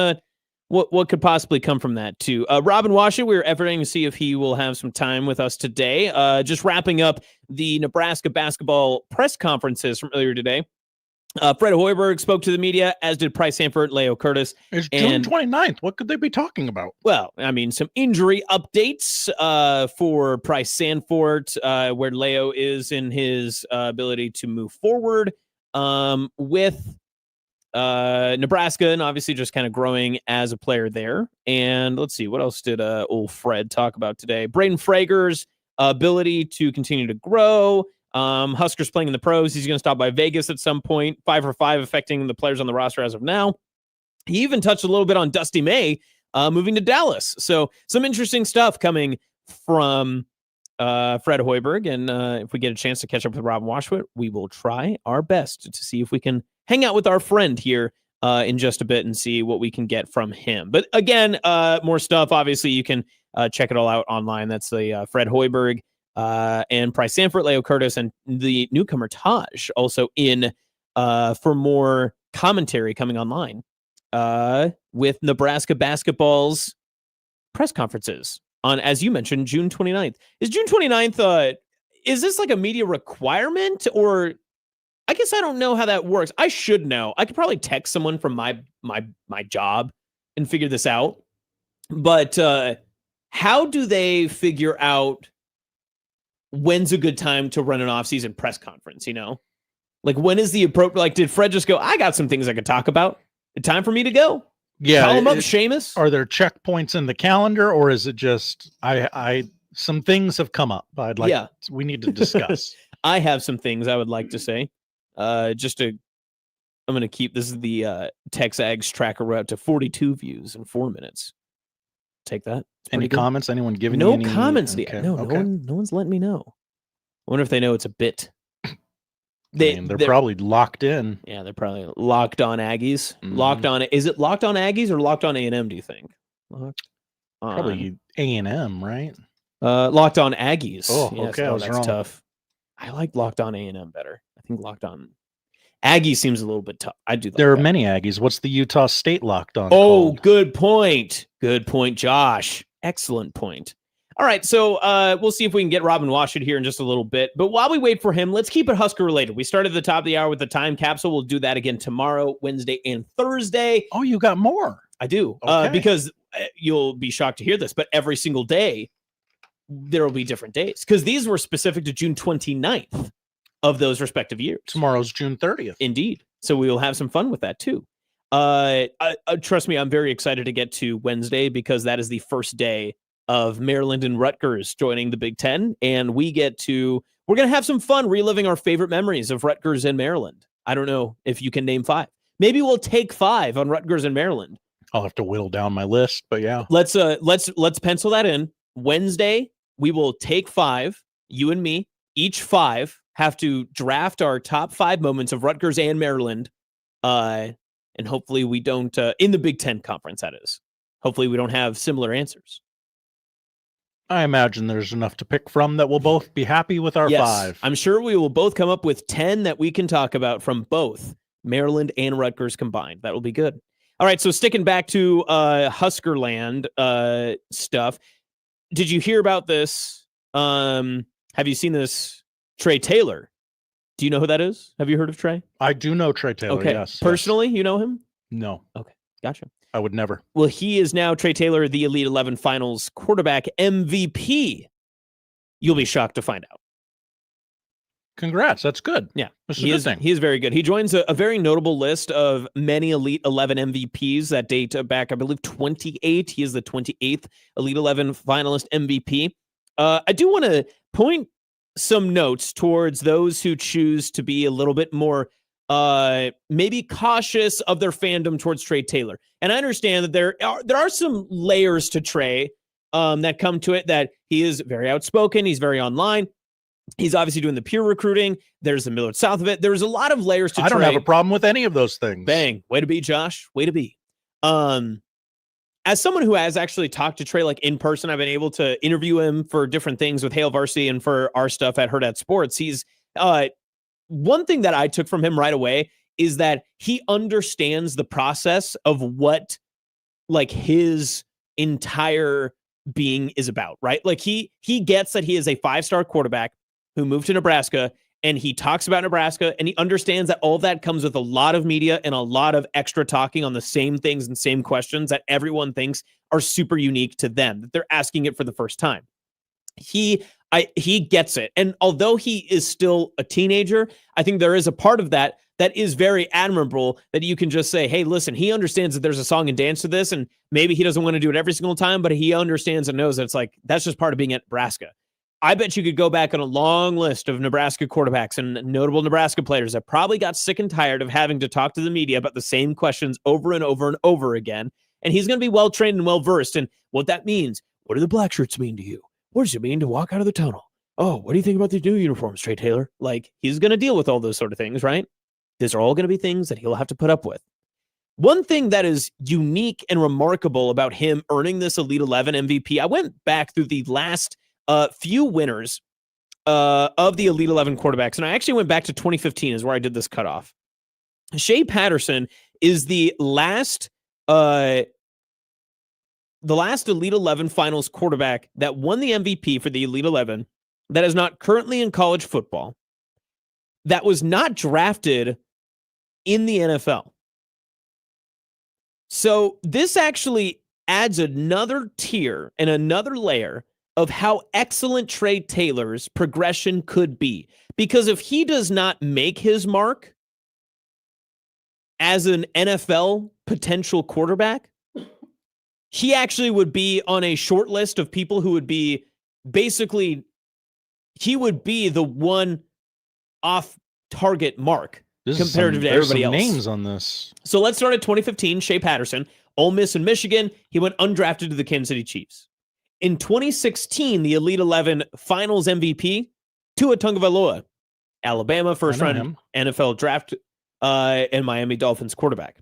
what could possibly come from that too. Robin Washut, we're efforting to see if he will have some time with us today. Just wrapping up the Nebraska basketball press conferences from earlier today. Fred Hoiberg spoke to the media, as did Price Sanford, Leo Curtis. It's June 29th. What could they be talking about? Well, I mean, some injury updates for Price Sanford, where Leo is in his ability to move forward with Nebraska, and obviously just kind of growing as a player there. And let's see, what else did old Fred talk about today? Braden Frager's ability to continue to grow. Huskers playing in the pros. He's going to stop by Vegas at some point. 5 for 5 affecting the players on the roster as of now. He even touched a little bit on Dusty May, moving to Dallas. So some interesting stuff coming from Fred Hoiberg. And if we get a chance to catch up with Robin Washut, we will try our best to see if we can hang out with our friend here in just a bit and see what we can get from him. But again, more stuff. Obviously, you can check it all out online. That's the Fred Hoiberg and Price Sanford, Leo Curtis, and the newcomer Taj also in for more commentary coming online with Nebraska basketball's press conferences on, as you mentioned, June 29th. Is June 29th, is this like a media requirement, or I guess I don't know how that works. I should know. I could probably text someone from my job and figure this out. But how do they figure out when's a good time to run an off-season press conference, you know? Like, when is the appropriate, like, did Fred just go, I got some things I could talk about. Time for me to go. Yeah. Call him up, Seamus. Are there checkpoints in the calendar, or is it just, some things have come up. We need to discuss. I have some things I would like to say. I'm going to keep, this is the TexAgs tracker. We're up to 42 views in 4 minutes. Take that. Any comments? Anyone giving you any comments? Okay. No one's letting me know. I wonder if they know it's a bit. They're probably locked in. Yeah, they're probably locked on Aggies. Mm-hmm. Locked on. Is it locked on Aggies or locked on A&M, do you think? Probably A&M, right? Locked on Aggies. Oh, yes, okay. I was that's wrong. tough. I like locked on A&M better. I think locked on Aggies seems a little bit tough. I do. There are many Aggies. What's the Utah State locked on? Oh, called? Good point. Good point, Josh. Excellent point. All right, so we'll see if we can get Robin Washut here in just a little bit. But while we wait for him, let's keep it Husker related. We started at the top of the hour with the time capsule. We'll do that again tomorrow, Wednesday, and Thursday. Oh, you got more. I do. Okay. Because you'll be shocked to hear this, but every single day, there will be different days. Because these were specific to June 29th of those respective years. Tomorrow's June 30th. Indeed. So we will have some fun with that, too. Trust me, I'm very excited to get to Wednesday because that is the first day of Maryland and Rutgers joining the Big Ten. And we're going to have some fun reliving our favorite memories of Rutgers and Maryland. I don't know if you can name 5. Maybe we'll take 5 on Rutgers and Maryland. I'll have to whittle down my list, but yeah. Let's pencil that in. Wednesday, we will take 5, you and me, each 5 have to draft our top 5 moments of Rutgers and Maryland. And hopefully we don't, in the Big Ten conference, that is. Hopefully we don't have similar answers. I imagine there's enough to pick from that we'll both be happy with our 5. I'm sure we will both come up with 10 that we can talk about from both Maryland and Rutgers combined. That will be good. All right, so sticking back to Huskerland stuff. Did you hear about this? Have you seen this Trae Taylor? Do you know who that is? Have you heard of Trae? I do know Trae Taylor, okay. yes. Personally, you know him? No. Okay, gotcha. I would never. Well, he is now, Trae Taylor, the Elite 11 Finals quarterback MVP. You'll be shocked to find out. Congrats. That's good. Yeah. He is very good. He joins a very notable list of many Elite 11 MVPs that date back, I believe, 28. He is the 28th Elite 11 finalist MVP. I do want to point some notes towards those who choose to be a little bit more maybe cautious of their fandom towards Trae Taylor. And I understand that there are some layers to Trae that come to it, that he is very outspoken. He's very online. He's obviously doing the peer recruiting. There's the Millard South of it. There's a lot of layers to Trae. I don't have a problem with any of those things. Bang. Way to be, Josh. Way to be. As someone who has actually talked to Trae like in person, I've been able to interview him for different things with Hail Varsity and for our stuff at Hurrdat Sports. He's one thing that I took from him right away is that he understands the process of what like his entire being is about, right? Like he gets that he is a 5-star quarterback who moved to Nebraska, and he talks about Nebraska, and he understands that all of that comes with a lot of media and a lot of extra talking on the same things and same questions that everyone thinks are super unique to them, that they're asking it for the first time. He gets it. And although he is still a teenager, I think there is a part of that is very admirable, that you can just say, hey, listen, he understands that there's a song and dance to this, and maybe he doesn't want to do it every single time, but he understands and knows that it's like, that's just part of being at Nebraska. I bet you could go back on a long list of Nebraska quarterbacks and notable Nebraska players that probably got sick and tired of having to talk to the media about the same questions over and over and over again. And he's going to be well-trained and well-versed. And what that means, what do the black shirts mean to you? What does it mean to walk out of the tunnel? Oh, what do you think about these new uniforms, Trae Taylor? Like, he's going to deal with all those sort of things, right? These are all going to be things that he'll have to put up with. One thing that is unique and remarkable about him earning this Elite 11 MVP, I went back through the last few winners of the Elite 11 quarterbacks, and I actually went back to 2015 is where I did this cutoff. Shea Patterson is the last Elite 11 finals quarterback that won the MVP for the Elite 11 that is not currently in college football, that was not drafted in the NFL. So this actually adds another tier and another layer of how excellent Trae Taylor's progression could be. Because if he does not make his mark as an NFL potential quarterback, he actually would be on a short list of people who would be basically, he would be the one off target mark comparative to everybody else. Names on this. So let's start at 2015, Shea Patterson, Ole Miss and Michigan. He went undrafted to the Kansas City Chiefs. In 2016, the Elite 11 Finals MVP, Tua Tagovailoa, Alabama first-round NFL draft and Miami Dolphins quarterback.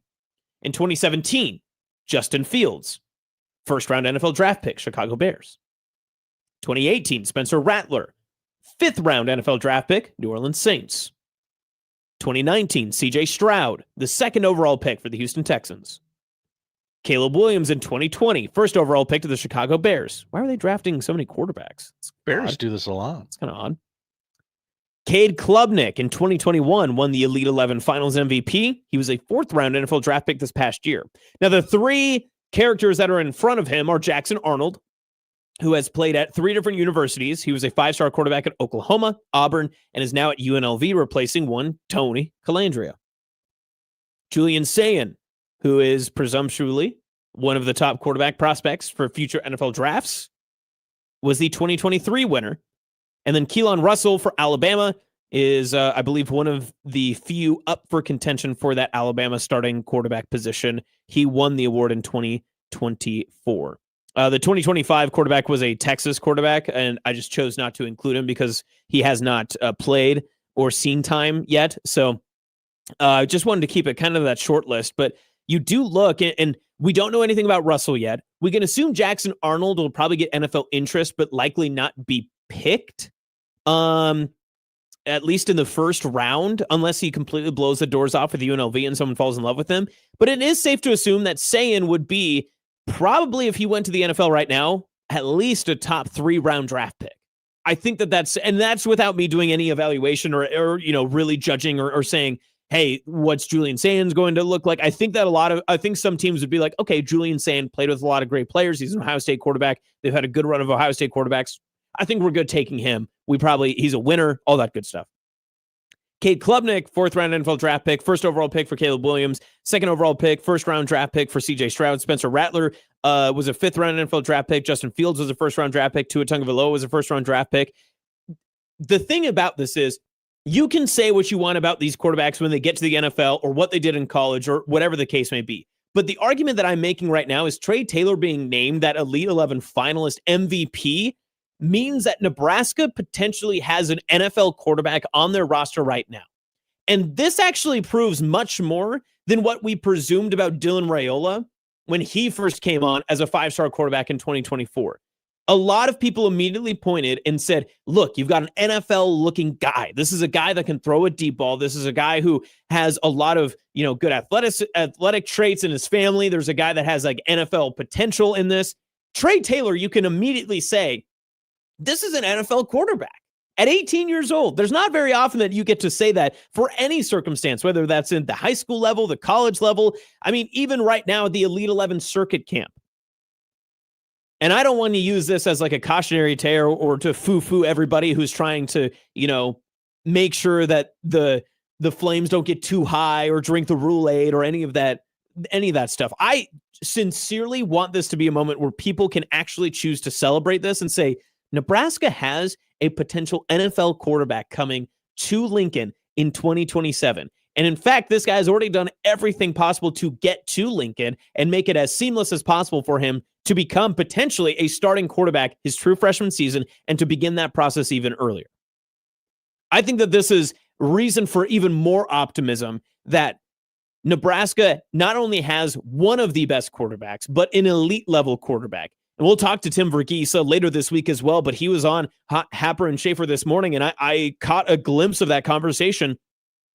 In 2017, Justin Fields, first-round NFL draft pick, Chicago Bears. 2018, Spencer Rattler, fifth-round NFL draft pick, New Orleans Saints. 2019, C.J. Stroud, the second overall pick for the Houston Texans. Caleb Williams in 2020, first overall pick to the Chicago Bears. Why are they drafting so many quarterbacks? Bears do this a lot. It's kind of odd. Cade Klubnik in 2021 won the Elite 11 Finals MVP. He was a fourth-round NFL draft pick this past year. Now, the three characters that are in front of him are Jackson Arnold, who has played at three different universities. He was a five-star quarterback at Oklahoma, Auburn, and is now at UNLV, replacing one Tony Calandria. Julian Sayin, who is presumptuously one of the top quarterback prospects for future NFL drafts, was the 2023 winner. And then Keelan Russell for Alabama is, I believe, one of the few up for contention for that Alabama starting quarterback position. He won the award in 2024. The 2025 quarterback was a Texas quarterback, and I just chose not to include him because he has not played or seen time yet. So I just wanted to keep it kind of that short list. But you do look, and we don't know anything about Russell yet. We can assume Jackson Arnold will probably get NFL interest, but likely not be picked, at least in the first round, unless he completely blows the doors off with UNLV and someone falls in love with him. But it is safe to assume that Sayin would be probably, if he went to the NFL right now, at least a top 3-round draft pick. I think that's without me doing any evaluation or really judging or saying, hey, what's Julian Sayin going to look like? I think some teams would be like, okay, Julian Sayin played with a lot of great players. He's an Ohio State quarterback. They've had a good run of Ohio State quarterbacks. I think we're good taking him. He's a winner, all that good stuff. Cade Klubnik, fourth-round NFL draft pick, first overall pick for Caleb Williams, second overall pick, first-round draft pick for C.J. Stroud. Spencer Rattler was a fifth-round NFL draft pick. Justin Fields was a first-round draft pick. Tua Tagovailoa was a first-round draft pick. The thing about this is you can say what you want about these quarterbacks when they get to the NFL or what they did in college or whatever the case may be. But the argument that I'm making right now is Trae Taylor being named that Elite 11 finalist MVP means that Nebraska potentially has an NFL quarterback on their roster right now. And this actually proves much more than what we presumed about Dylan Raiola when he first came on as a 5-star quarterback in 2024. A lot of people immediately pointed and said, look, you've got an NFL-looking guy. This is a guy that can throw a deep ball. This is a guy who has a lot of, good athletic traits in his family. There's a guy that has like NFL potential in this. Trae Taylor, you can immediately say, this is an NFL quarterback at 18 years old. There's not very often that you get to say that for any circumstance, whether that's in the high school level, the college level. I mean, even right now at the Elite 11 circuit camp. And I don't want to use this as like a cautionary tale or to foo-foo everybody who's trying to, make sure that the flames don't get too high or drink the Roule-Aid or any of that stuff. I sincerely want this to be a moment where people can actually choose to celebrate this and say, Nebraska has a potential NFL quarterback coming to Lincoln in 2027. And in fact, this guy has already done everything possible to get to Lincoln and make it as seamless as possible for him to become potentially a starting quarterback his true freshman season and to begin that process even earlier. I think that this is reason for even more optimism that Nebraska not only has one of the best quarterbacks, but an elite level quarterback. And we'll talk to Tim Verghese later this week as well, but he was on Happer and Schaefer this morning, and I caught a glimpse of that conversation.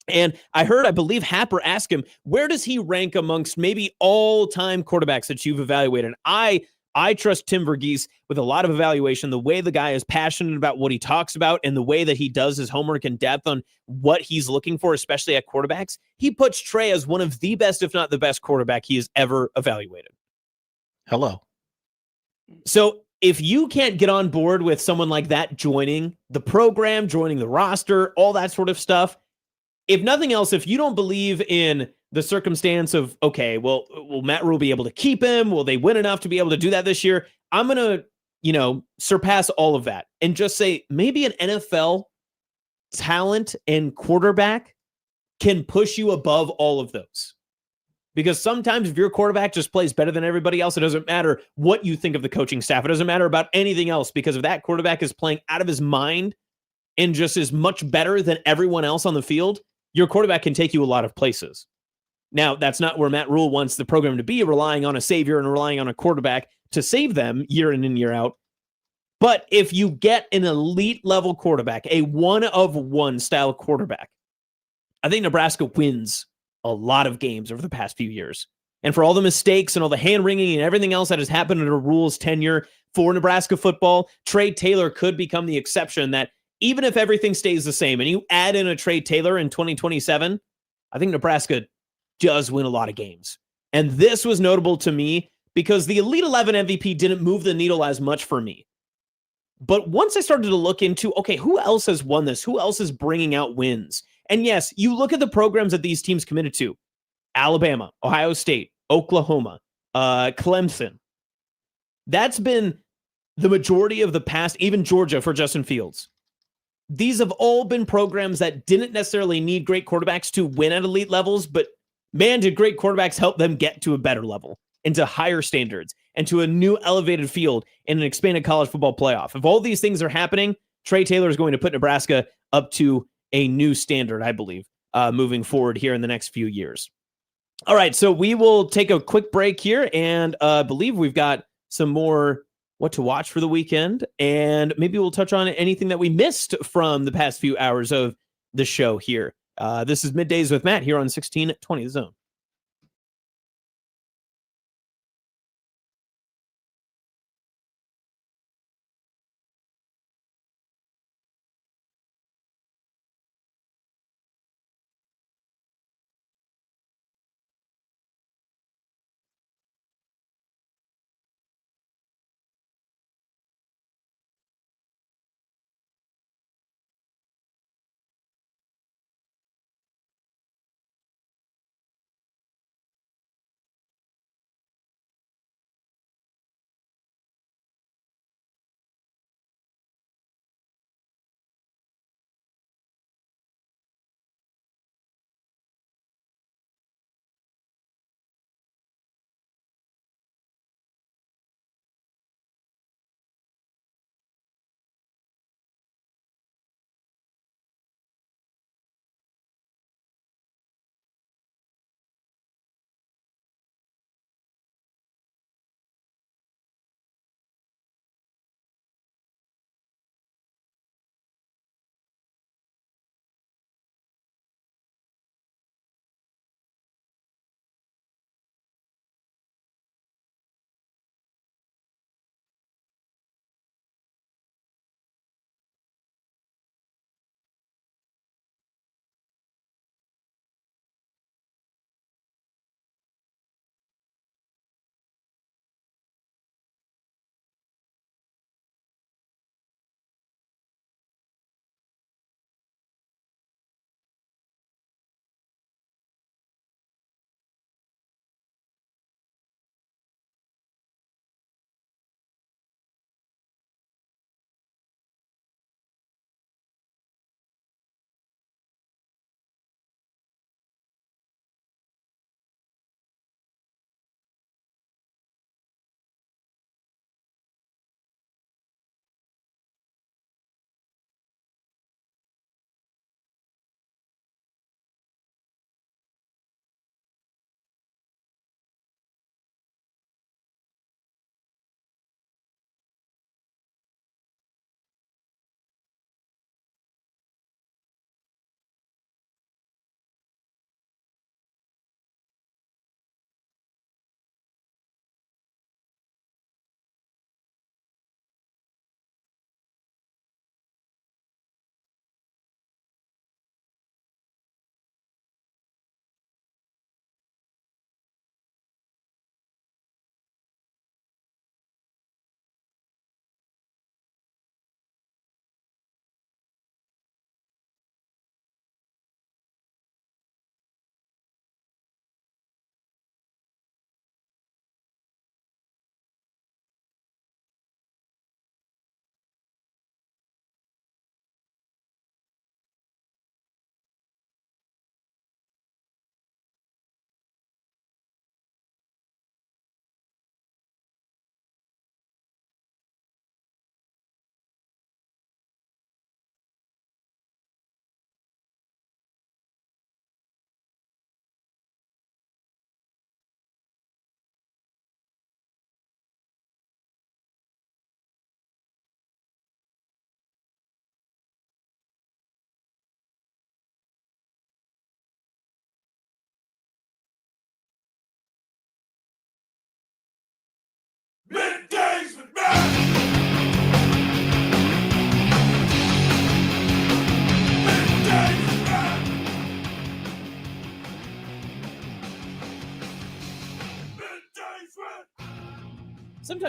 And I believe Happer ask him, where does he rank amongst maybe all-time quarterbacks that you've evaluated? I trust Tim Verghese with a lot of evaluation, the way the guy is passionate about what he talks about and the way that he does his homework in depth on what he's looking for, especially at quarterbacks. He puts Trae as one of the best, if not the best quarterback he has ever evaluated. Hello. So if you can't get on board with someone like that joining the program, joining the roster, all that sort of stuff, if nothing else, if you don't believe in the circumstance of, okay, well, will Matt Rhule be able to keep him? Will they win enough to be able to do that this year? I'm going to, surpass all of that and just say maybe an NFL talent and quarterback can push you above all of those. Because sometimes if your quarterback just plays better than everybody else, it doesn't matter what you think of the coaching staff. It doesn't matter about anything else, because if that quarterback is playing out of his mind and just is much better than everyone else on the field, your quarterback can take you a lot of places. Now, that's not where Matt Rhule wants the program to be, relying on a savior and relying on a quarterback to save them year in and year out. But if you get an elite level quarterback, a one-of-one style quarterback, I think Nebraska wins a lot of games over the past few years. And for all the mistakes and all the hand-wringing and everything else that has happened under Rhule's tenure for Nebraska football, Trae Taylor could become the exception that even if everything stays the same and you add in a Trae Taylor in 2027, I think Nebraska does win a lot of games. And this was notable to me because the Elite 11 MVP didn't move the needle as much for me. But once I started to look into, okay, who else has won this? Who else is bringing out wins? And yes, you look at the programs that these teams committed to: Alabama, Ohio State, Oklahoma, Clemson. That's been the majority of the past, even Georgia for Justin Fields. These have all been programs that didn't necessarily need great quarterbacks to win at elite levels, but man, did great quarterbacks help them get to a better level, into higher standards, and to a new elevated field in an expanded college football playoff. If all these things are happening, Trae Taylor is going to put Nebraska up to a new standard, I believe, moving forward here in the next few years. All right, so we will take a quick break here, and I believe we've got some more what to watch for the weekend, and maybe we'll touch on anything that we missed from the past few hours of the show here. This is Middays with Matt here on 1620 The Zone.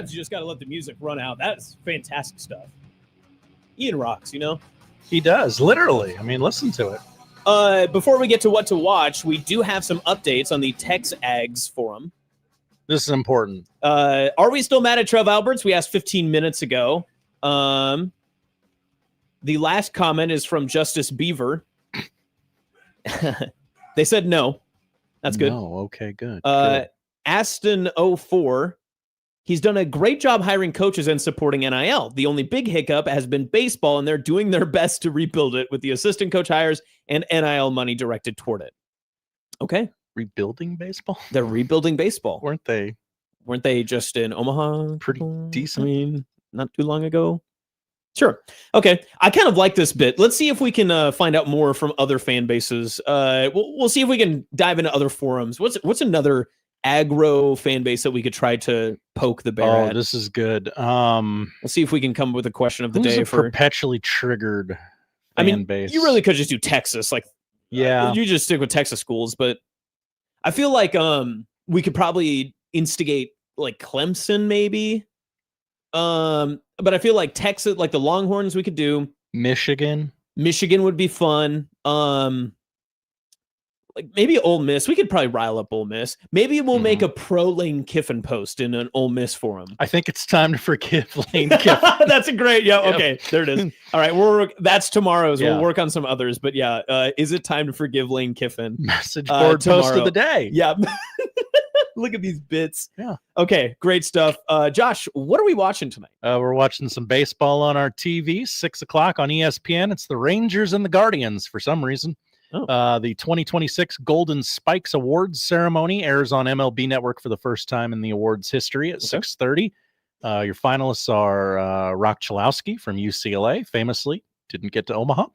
sometimes you just got to let the music run out. That's fantastic stuff. Ian rocks, you know? He does, literally. I mean, listen to it. Before we get to what to watch, we do have some updates on the TexAgs forum. This is important. Are we still mad at Trev Alberts? We asked 15 minutes ago. The last comment is from Justice Beaver. They said no. That's good. No, okay, good. Good. Aston04. He's done a great job hiring coaches and supporting NIL. The only big hiccup has been baseball, and they're doing their best to rebuild it with the assistant coach hires and NIL money directed toward it. Okay. Rebuilding baseball? They're rebuilding baseball. Weren't they? Weren't they just in Omaha? Pretty decent. I mean, not too long ago. Sure. Okay. I kind of like this bit. Let's see if we can find out more from other fan bases. We'll see if we can dive into other forums. What's another aggro fan base that we could try to poke the bear at? This is good. Let's see if we can come up with a question of the Who's day a for perpetually triggered fan base. You really could just do Texas. Like, yeah, you just stick with Texas schools, but I feel like we could probably instigate like Clemson, maybe. But I feel like Texas, like the Longhorns, we could do. Michigan would be fun. Like maybe Ole Miss. We could probably rile up Ole Miss. Maybe we'll make a pro Lane Kiffin post in an Ole Miss forum. I think it's time to forgive Lane Kiffin. That's a great. Yeah. Yep. Okay. There it is. All right. That's tomorrow's. Yeah. We'll work on some others. But yeah, is it time to forgive Lane Kiffin? Message board post of the day. Yeah. Look at these bits. Yeah. Okay. Great stuff. Josh, what are we watching tonight? We're watching some baseball on our TV, 6:00 on ESPN. It's the Rangers and the Guardians for some reason. Oh. The 2026 Golden Spikes Awards ceremony airs on MLB Network for the first time in the awards history at 6:30. Your finalists are Rock Chalowski from UCLA, famously didn't get to Omaha.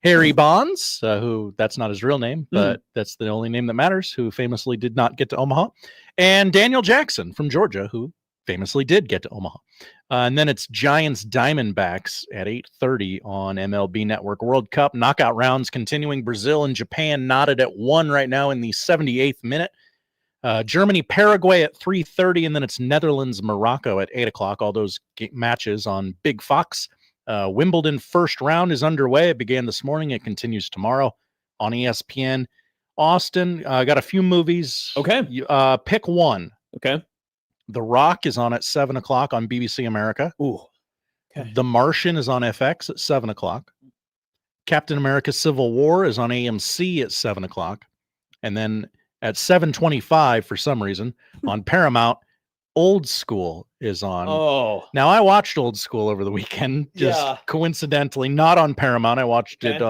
Harry Bonds, who that's not his real name, but that's the only name that matters, who famously did not get to Omaha. And Daniel Jackson from Georgia, who famously did get to Omaha. And then it's Giants Diamondbacks at 8:30 on MLB Network. World Cup knockout rounds continuing. Brazil and Japan knotted at 1 right now in the 78th minute. Germany Paraguay at 3:30, and then it's Netherlands Morocco at 8:00. All those matches on Big Fox. Wimbledon first round is underway. It began this morning. It continues tomorrow on ESPN. Austin, got a few movies. Okay. Pick one. Okay. The Rock is on at 7:00 on BBC America. Ooh. Okay. The Martian is on FX at 7:00. Captain America Civil War is on AMC at 7:00. And then at 7:25, for some reason, on Paramount, Old School is on. Oh. Now, I watched Old School over the weekend, just coincidentally, not on Paramount. I watched it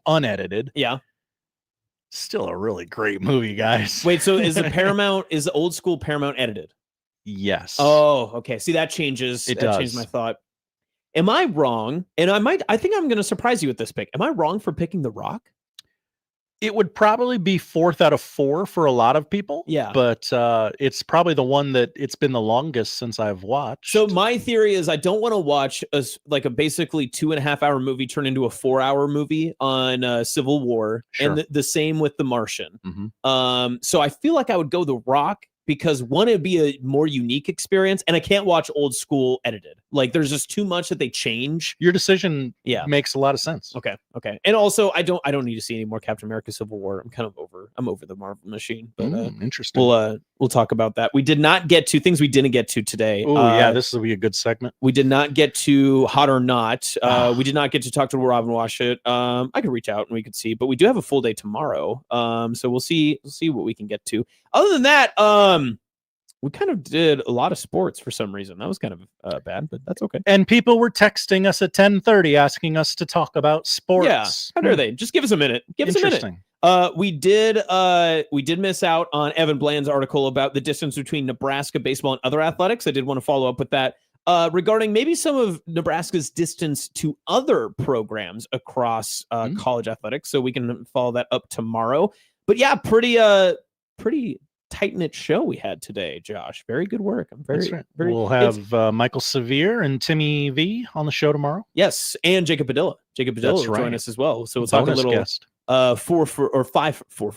unedited. Yeah. Still a really great movie, guys. Wait, so is the Old School Paramount edited? Yes. Oh, okay. See, that changes. It that does. changed my thought. Am I wrong? And I think I'm going to surprise you with this pick. Am I wrong for picking The Rock? It would probably be 4th out of 4 for a lot of people. Yeah. But it's probably the one that it's been the longest since I've watched. So my theory is I don't want to watch a basically 2.5-hour movie turn into a 4-hour movie on Civil War. Sure. And the same with The Martian. Mm-hmm. So I feel like I would go The Rock because one, it'd be a more unique experience, and I can't watch Old School edited. Like, there's just too much that they change. Your decision makes a lot of sense. Okay. And also, I don't need to see any more Captain America Civil War. I'm over the Marvel machine. But interesting. We'll talk about that. We did not get to things we didn't get to today. Oh yeah, this will be a good segment. We did not get to Hot or Not. We did not get to talk to Robin Washut. I could reach out and we could see, but we do have a full day tomorrow. So we'll see what we can get to. Other than that, we kind of did a lot of sports for some reason. That was kind of bad, but that's okay. And people were texting us at 10:30 asking us to talk about sports. Yeah, how dare they? Just give us a minute. Give us a minute. We did miss out on Evan Bland's article about the distance between Nebraska baseball and other athletics. I did want to follow up with that regarding maybe some of Nebraska's distance to other programs across college athletics. So we can follow that up tomorrow. But yeah, pretty tight-knit show we had today, Josh. Very good work. I'm very. We'll have Michael Sevier and Timmy V on the show tomorrow. Yes, and Jacob Padilla. Jacob Padilla will join us as well. So we'll talk a little 4 for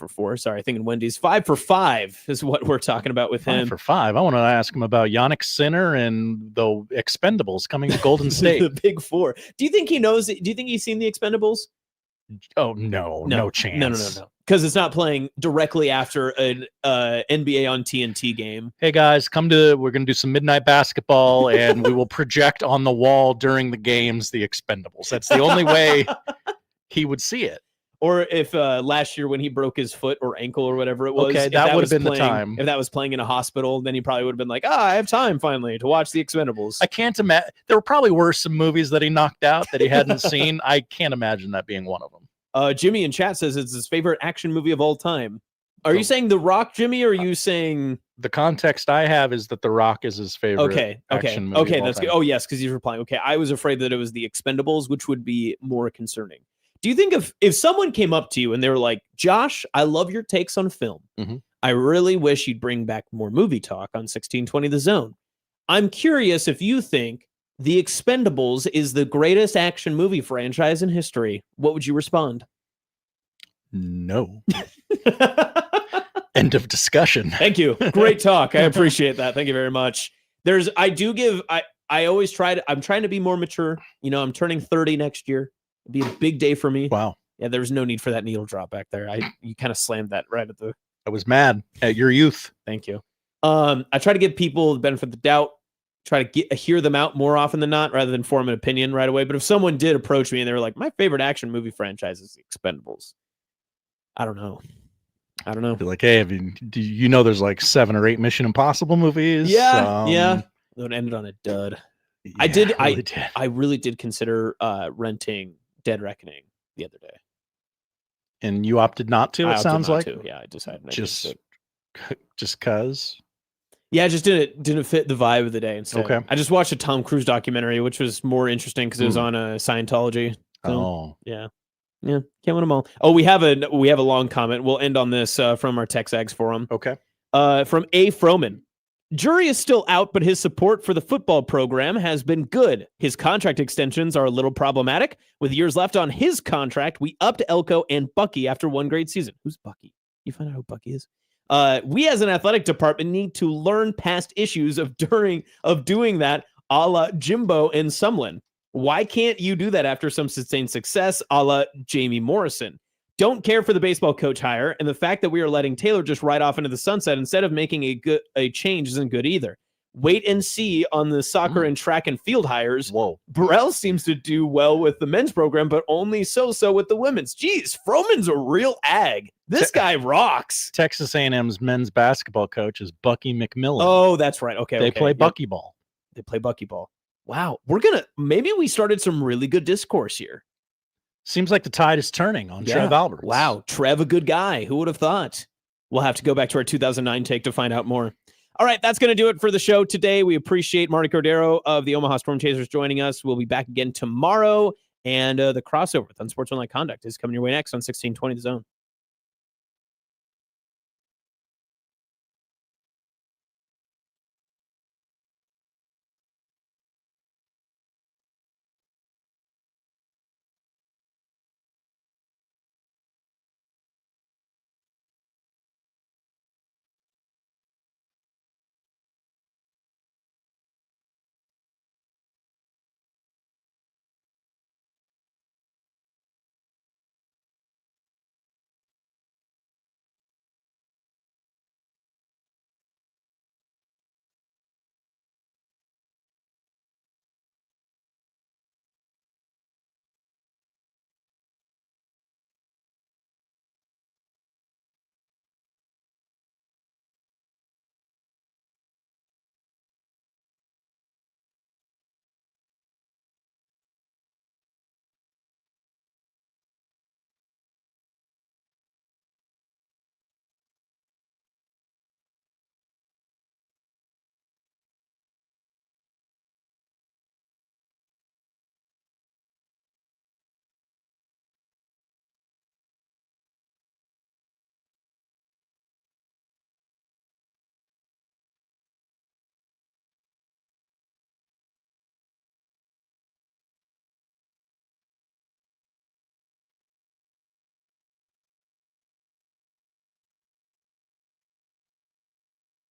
4. Sorry, thinking Wendy's. 5 for 5 is what we're talking about with 5 him. for 5. I want to ask him about Yannick Sinner and the Expendables coming to Golden State. The Big 4. Do you think he knows? Do you think he's seen the Expendables? Oh no chance. No. Because it's not playing directly after an NBA on TNT game. Hey guys, we're going to do some midnight basketball and we will project on the wall during the games the Expendables. That's the only way he would see it. Or if last year when he broke his foot or ankle or whatever it was, okay, that would have been the time. If that was playing in a hospital, then he probably would have been like, I have time finally to watch the Expendables. I can't imagine. There probably were some movies that he knocked out that he hadn't seen. I can't imagine that being one of them. Jimmy in chat says it's his favorite action movie of all time. Are you saying The Rock, Jimmy, or are you saying... The context I have is that The Rock is his favorite action movie. Okay, that's good. Oh, yes, because he's replying. Okay, I was afraid that it was The Expendables, which would be more concerning. Do you think if someone came up to you and they were like, Josh, I love your takes on film. Mm-hmm. I really wish you'd bring back more movie talk on 1620 The Zone. I'm curious if you think The Expendables is the greatest action movie franchise in history. What would you respond? No. End of discussion. Thank you. Great talk. I appreciate that. Thank you very much. I'm trying to be more mature. You know, I'm turning 30 next year. It'll be a big day for me. Wow. Yeah, there was no need for that needle drop back there. You kind of slammed that right at the... I was mad at your youth. Thank you. I try to give people the benefit of the doubt, try to hear them out more often than not, rather than form an opinion right away. But if someone did approach me and they were like, my favorite action movie franchise is The Expendables, I don't know. Be like, hey, do you know there's like 7 or 8 Mission Impossible movies? Yeah. It would end on a dud. Yeah, I really did consider renting Dead Reckoning the other day. And you opted not to, it sounds like? Yeah, I decided just cause? Yeah, it just didn't fit the vibe of the day instead. Okay. I just watched a Tom Cruise documentary, which was more interesting because it was on Scientology. So, yeah. Can't win them all. Oh, we have a long comment. We'll end on this from our TexAgs forum. Okay. From A. Froman. Jury is still out, but his support for the football program has been good. His contract extensions are a little problematic. With years left on his contract, we upped Elko and Bucky after one great season. Who's Bucky? You find out who Bucky is? We as an athletic department need to learn past issues of doing that, a la Jimbo and Sumlin. Why can't you do that after some sustained success, a la Jamie Morrison? Don't care for the baseball coach hire, and the fact that we are letting Taylor just ride off into the sunset instead of making a change isn't good either. Wait and see on the soccer and track and field hires. Whoa. Burrell seems to do well with the men's program, but only so with the women's. Jeez, Froman's a real ag. This guy rocks. Texas A&M's men's basketball coach is Bucky McMillan. Oh, that's right. Okay. They play Bucky ball. They play Bucky ball. Wow. Maybe we started some really good discourse here. Seems like the tide is turning on Trev Alberts. Wow. Trev, a good guy. Who would have thought? We'll have to go back to our 2009 take to find out more. All right. That's going to do it for the show today. We appreciate Marty Cordero of the Omaha Storm Chasers joining us. We'll be back again tomorrow. And the crossover with Unsportsmanlike Conduct is coming your way next on 1620 The Zone.